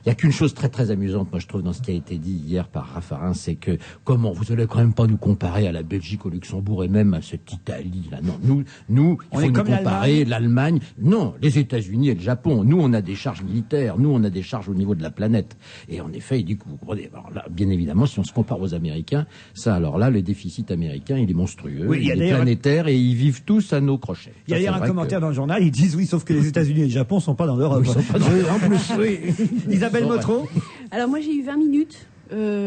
Il y a qu'une chose très très amusante, moi je trouve, dans ce qui a été dit hier par Raffarin, c'est que comment vous allez quand même pas nous comparer à la Belgique, au Luxembourg et même à cette Italie là. Non, nous il faut nous comparer l'Allemagne. Non, les États-Unis et le Japon. Nous on a des charges militaires, nous on a des charges au niveau de la planète. Et en effet, il dit que vous comprenez. Alors là, bien évidemment, si on se compare aux Américains, alors là, le déficit américain, il est monstrueux, oui, il est planétaire et ils vivent tous à nos crochets. Il y a d'ailleurs un commentaire dans le journal, ils disent oui, sauf que les États-Unis et le Japon sont pas dans l'Europe. En plus, oui. Isabelle Motro. Alors moi j'ai eu 20 minutes.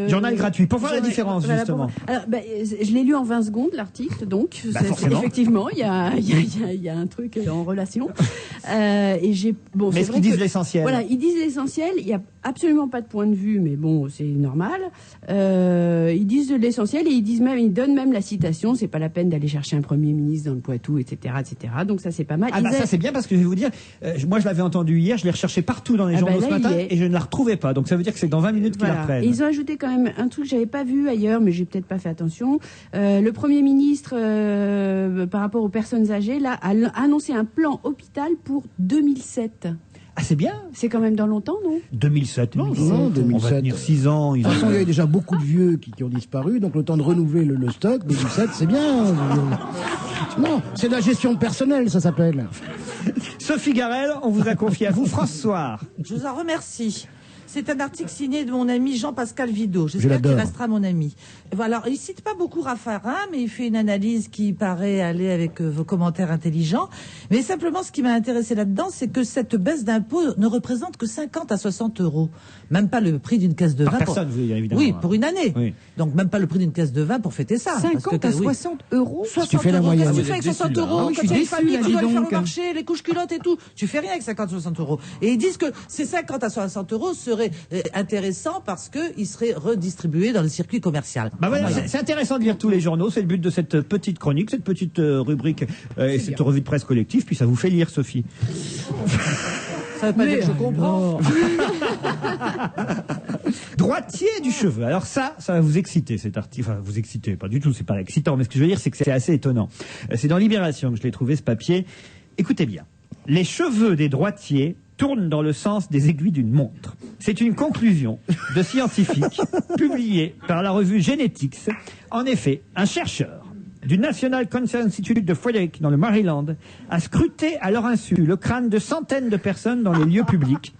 Journal gratuit. Pour voir la différence, justement. Alors, je l'ai lu en 20 secondes, l'article, donc effectivement, il y a un truc en relation. Et j'ai mais est-ce qu'ils disent l'essentiel? Voilà, ils disent l'essentiel. Il n'y a absolument pas de point de vue, mais bon, c'est normal. Ils disent l'essentiel et ils donnent même la citation. C'est pas la peine d'aller chercher un premier ministre dans le Poitou, etc., etc. Donc ça, c'est pas mal. Ça c'est bien parce que je vais vous dire, moi je l'avais entendu hier, je l'ai recherché partout dans les journaux ce matin et je ne la retrouvais pas. Donc ça veut dire que c'est dans 20 minutes qu'ils la reprennent. Et ils ont ajouté quand même un truc que j'avais pas vu ailleurs, mais j'ai peut-être pas fait attention. Le Premier ministre, par rapport aux personnes âgées, là, a annoncé un plan hôpital pour 2007. Ah, c'est bien. C'est quand même dans longtemps, non? 2007. Non, 2007. On va tenir 6 ans. De toute façon, il y a déjà beaucoup de vieux qui ont disparu, donc le temps de renouveler le stock, 2007, c'est bien. Non, c'est de la gestion personnelle, ça s'appelle. Sophie Garel, on vous a confié à vous François. Je vous en remercie. C'est un article signé de mon ami Jean-Pascal Vidot. J'espère qu'il restera mon ami. Voilà, alors, il cite pas beaucoup Raffarin, mais il fait une analyse qui paraît aller avec vos commentaires intelligents. Mais simplement, ce qui m'a intéressé là-dedans, c'est que cette baisse d'impôt ne représente que 50 à 60 euros. Même pas le prix d'une caisse de vin. Par personne, vous dire, évidemment. Oui, pour une année. Oui. Donc même pas le prix d'une caisse de vin pour fêter ça. 50 à 60 euros. 60 tu fais la moyenne. Qu'est-ce que tu fais avec 60 euros? Quand il tu as une famille, tu dois aller faire le donc. marché, les couches culottes et tout. Tu fais rien avec 50 à 60 euros. Et ils disent que ces 50 à 60 euros seraient intéressants parce qu'ils seraient redistribués dans le circuit commercial. Voilà. C'est intéressant de lire tous les journaux. C'est le but de cette petite chronique, cette petite rubrique et cette revue de presse collective. Puis ça vous fait lire, Sophie. Ça veut pas dire que je comprends. Droitier du cheveu. Alors ça va vous exciter cet article. Enfin, vous exciter, pas du tout, c'est pas excitant. Mais ce que je veux dire, c'est que c'est assez étonnant. C'est dans Libération que je l'ai trouvé, ce papier. Écoutez bien. Les cheveux des droitiers tournent dans le sens des aiguilles d'une montre. C'est une conclusion de scientifiques publiée par la revue Genetics. En effet, un chercheur du National Cancer Institute de Frederick, dans le Maryland, a scruté à leur insu le crâne de centaines de personnes dans les lieux publics.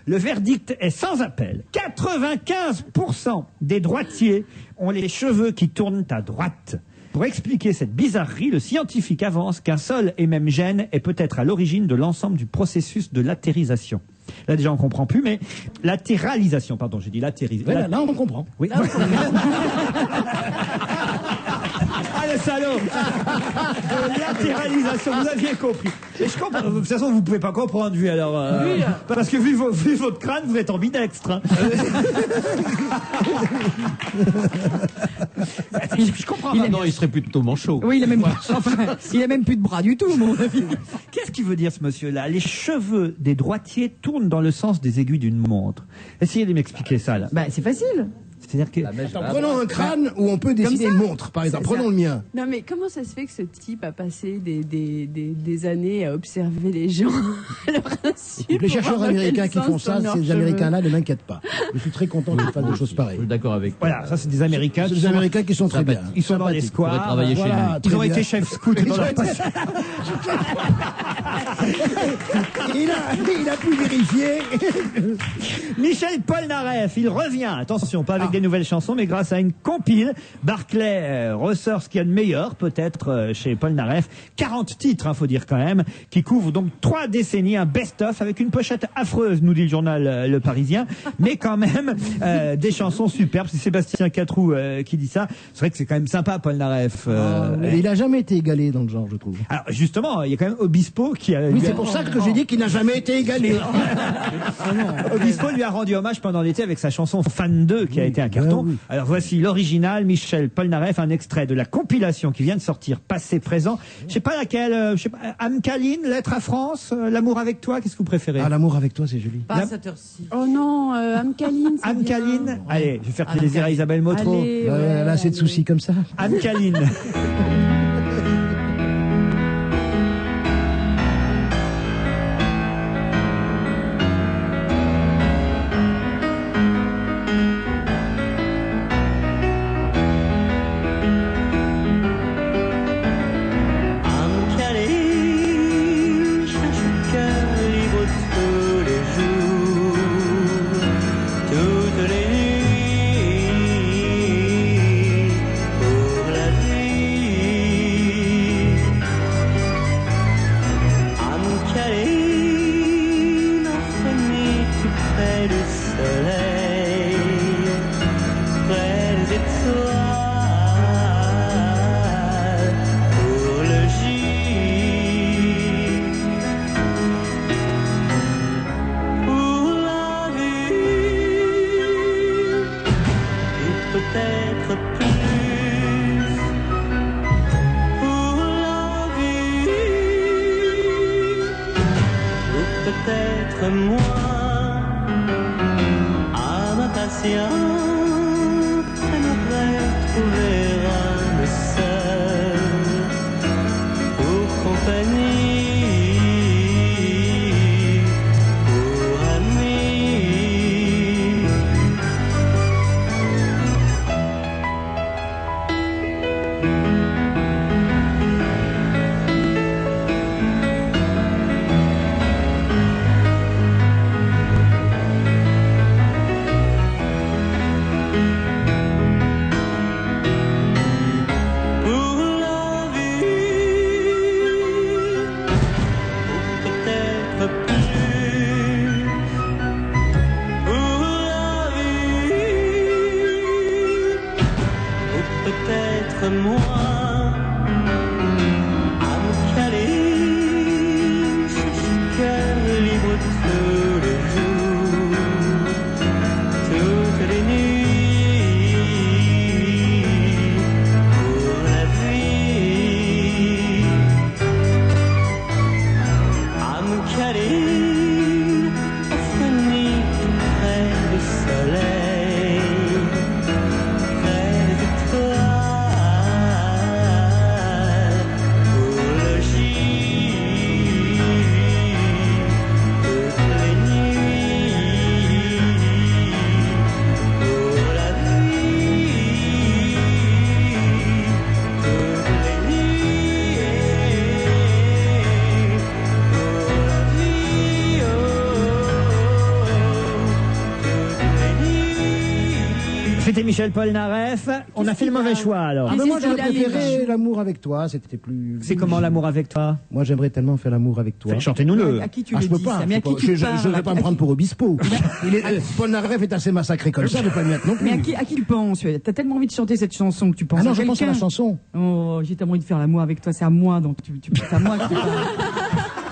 Le verdict est sans appel. 95% des droitiers ont les cheveux qui tournent à droite. Pour expliquer cette bizarrerie, le scientifique avance qu'un seul et même gène est peut-être à l'origine de l'ensemble du processus de latérisation. Là déjà on comprend plus, mais latéralisation, pardon, j'ai dit latérisation. Là on comprend. Oui. salaud. Latéralisation, vous aviez compris. Et je comprends. De toute façon, vous pouvez pas comprendre, vu alors. Oui. Parce que vu votre crâne, vous êtes ambidextre. Hein. Je comprends pas. Non, il serait plutôt manchot. Oui, il a même, il a même plus de bras du tout, à mon avis. Qu'est-ce qu'il veut dire, ce monsieur-là? Les cheveux des droitiers tournent dans le sens des aiguilles d'une montre. Essayez de m'expliquer ça, là. Bah, c'est facile. C'est-à-dire que... Attends, prenons un crâne où on peut dessiner une montre, par exemple. Prenons le mien. Non, mais comment ça se fait que ce type a passé des années à observer les gens à leur insu Les pour chercheurs voir dans quel américains qui sens font ça, tournent leurs ces cheveux. Américains-là ne m'inquiètent pas. Je suis très content qu'ils fassent des choses pareilles. Je suis d'accord avec toi. Voilà, ça c'est des Américains. C'est des Américains qui sont très bien. Ils sont dans les Sympathiques. Pourrait squares. travailler chez Voilà, Ils très ont bien. été chefs scouts dans leur passé. Il a pu vérifier. Michel Polnareff, il revient. Attention, pas avec des nouvelles chansons, mais grâce à une compile. Barclay ressort ce qu'il y a de meilleur, peut-être, chez Polnareff. 40 titres, faut dire quand même, qui couvrent donc 3 décennies, un best-of avec une pochette affreuse, nous dit le journal Le Parisien, mais quand même des chansons superbes. C'est Sébastien Catroux qui dit ça. C'est vrai que c'est quand même sympa, Polnareff. Il a jamais été égalé dans le genre, je trouve. Alors justement, il y a quand même Obispo qui a... Oui, c'est pour ça que j'ai dit qu'il n'a jamais été égalé. Obispo lui a rendu hommage pendant l'été avec sa chanson Fan 2 qui a été un carton. oui. Alors voici l'original, Michel Polnareff, un extrait de la compilation qui vient de sortir, passé, présent. Je sais pas laquelle, je sais pas, Âme câline, Lettre à France, L'amour avec toi, qu'est-ce que vous préférez? Ah, l'amour avec toi, c'est joli. Pas à cette heure-ci. Oh non, Âme câline. c'est Âme bien. câline. Allez, je vais faire plaisir à Isabelle Motro. Allez, ouais. Elle a assez de soucis comme ça. Âme câline. Toutes les nuits, pour la vie. C'était Michel Polnareff. On a fait le mauvais choix alors. Ah, mais moi j'aurais préféré l'amour avec toi, c'était plus... C'est comment l'amour avec toi? Moi j'aimerais tellement faire l'amour avec toi. Chantez-nous-le. À qui tu Ah, le je peux dis pas, ça? Mais à qui tu je parles? ne vais pas me prendre pour Obispo. Polnareff est assez massacré comme ça, je ne vais pas le mettre non plus. Mais à qui tu penses? T'as tellement envie de chanter cette chanson que tu penses Ah non, à je pense à la quelqu'un. chanson. Oh, j'ai tellement envie de faire l'amour avec toi, c'est à moi, donc c'est à moi que tu parles.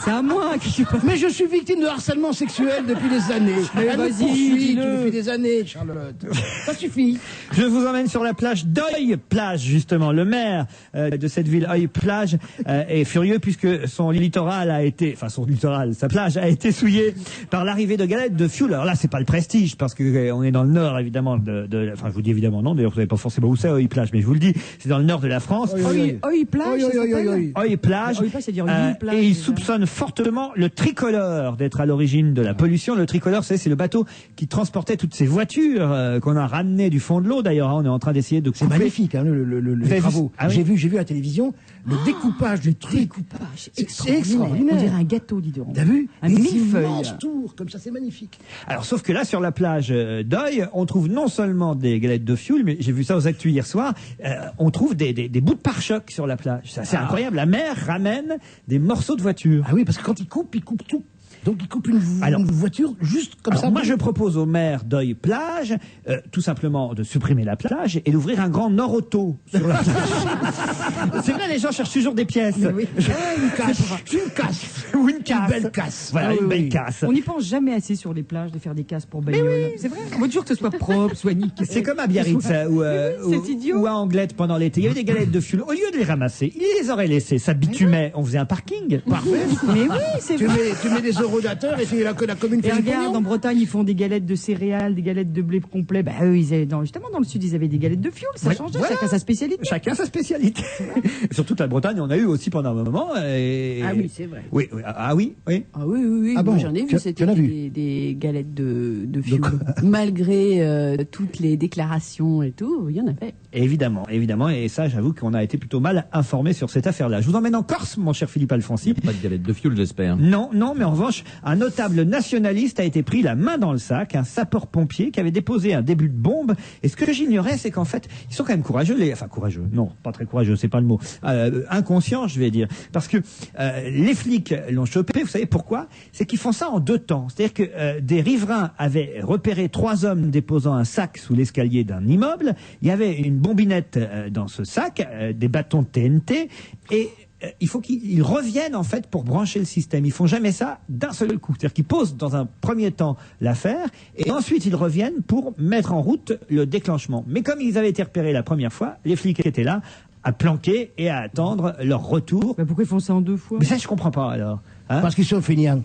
C'est à moi que tu parles. Mais je suis victime de harcèlement sexuel depuis des années. Mais Elle me vas-y, poursuit dis-le. depuis des années, Charlotte. Ça suffit. Je vous emmène sur la plage d'Oeil-Plage, justement. Le maire de cette ville, Oeil-Plage, est furieux puisque son littoral a été, enfin son littoral, sa plage a été souillée par l'arrivée de galettes de fioul. Alors là, c'est pas le Prestige parce que on est dans le nord, évidemment. Enfin, je vous dis évidemment non. D'ailleurs, vous savez pas forcément où c'est Oeil-Plage, mais je vous le dis, c'est dans le nord de la France. Oeil-Plage, ça s'appelle Oeil-Plage. Oeil-Plage, c'est dire une plage. Et il soupçonne fortement le Tricolore d'être à l'origine de la pollution. Le Tricolore, c'est le bateau qui transportait toutes ces voitures qu'on a ramenées du fond de l'eau. D'ailleurs, on est en train d'essayer de couper. C'est magnifique, hein, les travaux. Ah oui. J'ai vu à la télévision le découpage du truc. C'est extraordinaire. On dirait un gâteau, dis donc. T'as vu? Un Des millefeuille. immenses tours, comme ça, c'est magnifique. Alors, sauf que là, sur la plage d'Oeil, on trouve non seulement des galettes de fioul, mais j'ai vu ça aux actus hier soir, on trouve des bouts de pare-choc sur la plage. C'est incroyable. La mer ramène des morceaux de voiture. Ah oui, parce que quand il coupe tout. Donc il coupe une voiture juste comme ça. Moi, je propose au maire d'Oeil-Plage, tout simplement de supprimer la plage et d'ouvrir un grand Nord-Auto sur la plage. C'est vrai, les gens cherchent toujours des pièces. Oui. Une casse. Ou une casse. Une belle casse. Voilà, une belle casse. On n'y pense jamais assez sur les plages de faire des casses pour bagnole. C'est vrai. On veut toujours que ce soit propre, soit nickel. C'est comme à Biarritz ou à Anglette pendant l'été. Il y avait des galettes de fioul. Au lieu de les ramasser, ils les auraient laissées. Ça bitumait. On faisait un parking. Parfait. Mais oui, c'est vrai. Tu mets des eurodateurs et c'est là que la commune fait Et du regarde, pognon. en Bretagne, ils font des galettes de céréales, des galettes de blé complet. Bah, eux, justement, dans le sud, ils avaient des galettes de fioul. Ça changeait, voilà. chacun sa spécialité. Chacun sa spécialité. Surtout que la Bretagne, on a eu aussi pendant un moment. Ah oui, c'est vrai. Oui, ah oui. Ah oui. Ah Moi, bon, j'en ai vu, tu c'était en as vu des galettes de fioul. Malgré toutes les déclarations et tout, il y en avait. Évidemment. Et ça, j'avoue qu'on a été plutôt mal informés sur cette affaire-là. Je vous emmène en Corse, mon cher Philippe Alfonsi. Pas de galettes de fioul, j'espère. Non, mais en revanche, un notable nationaliste a été pris la main dans le sac, un sapeur-pompier qui avait déposé un début de bombe. Et ce que j'ignorais, c'est qu'en fait, ils sont quand même courageux, courageux, non, pas très courageux, c'est pas le mot, inconscients, je vais dire. Parce que les flics l'ont chopé, vous savez pourquoi? C'est qu'ils font ça en 2 temps. C'est-à-dire que des riverains avaient repéré 3 hommes déposant un sac sous l'escalier d'un immeuble. Il y avait une bombinette dans ce sac, des bâtons de TNT, et il faut qu'ils reviennent en fait pour brancher le système. Ils font jamais ça d'un seul coup. C'est-à-dire qu'ils posent dans un premier temps l'affaire et ensuite ils reviennent pour mettre en route le déclenchement. Mais comme ils avaient été repérés la première fois, les flics étaient là à planquer et à attendre leur retour. Mais pourquoi ils font ça en 2 fois? Mais ça, je comprends pas alors. Hein? Parce qu'ils sont feignants.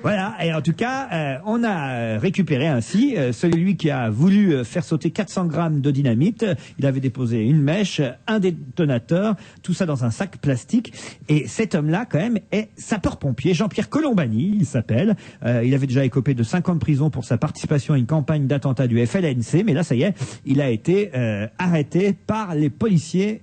Voilà, et en tout cas, on a récupéré ainsi celui qui a voulu faire sauter 400 grammes de dynamite. Il avait déposé une mèche, un détonateur, tout ça dans un sac plastique. Et cet homme-là, quand même, est sapeur-pompier. Jean-Pierre Colombani, il s'appelle. Il avait déjà écopé de 5 ans de prison pour sa participation à une campagne d'attentat du FLNC. Mais là, ça y est, il a été arrêté par les policiers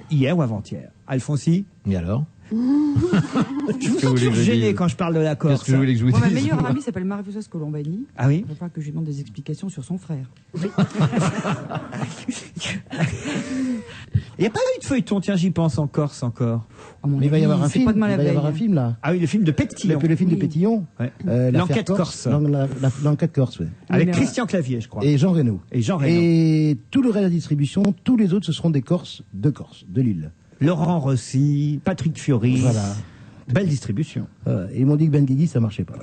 hier ou avant-hier. Alfonsi? Et alors? Je vous sens toujours gêné quand je parle de la Corse. Qu'est-ce que vous voulez que je vous dise? Ma meilleure amie s'appelle Marie-Françoise Colombani. Ah oui? Il va falloir que je lui demande des explications sur son frère. Il n'y a pas eu de feuilleton, tiens, j'y pense en Corse encore. Mais il va y avoir un film. Pas de mal Il à va y veille. avoir un film là. Ah oui, le film de Pétillon. Le film de Pétillon. Ouais. L'affaire L'enquête corse. L'enquête corse, oui. Avec Christian Clavier, je crois. Et Jean Reno. Et tout le reste de la distribution, tous les autres, ce seront des Corses de Lille. Laurent Rossi, Patrick Fiori. Voilà. Belle distribution. Ils m'ont dit que Ben Guigui, ça marchait pas.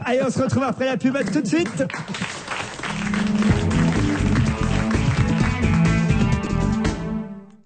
Allez, on se retrouve après la pub, à tout de suite.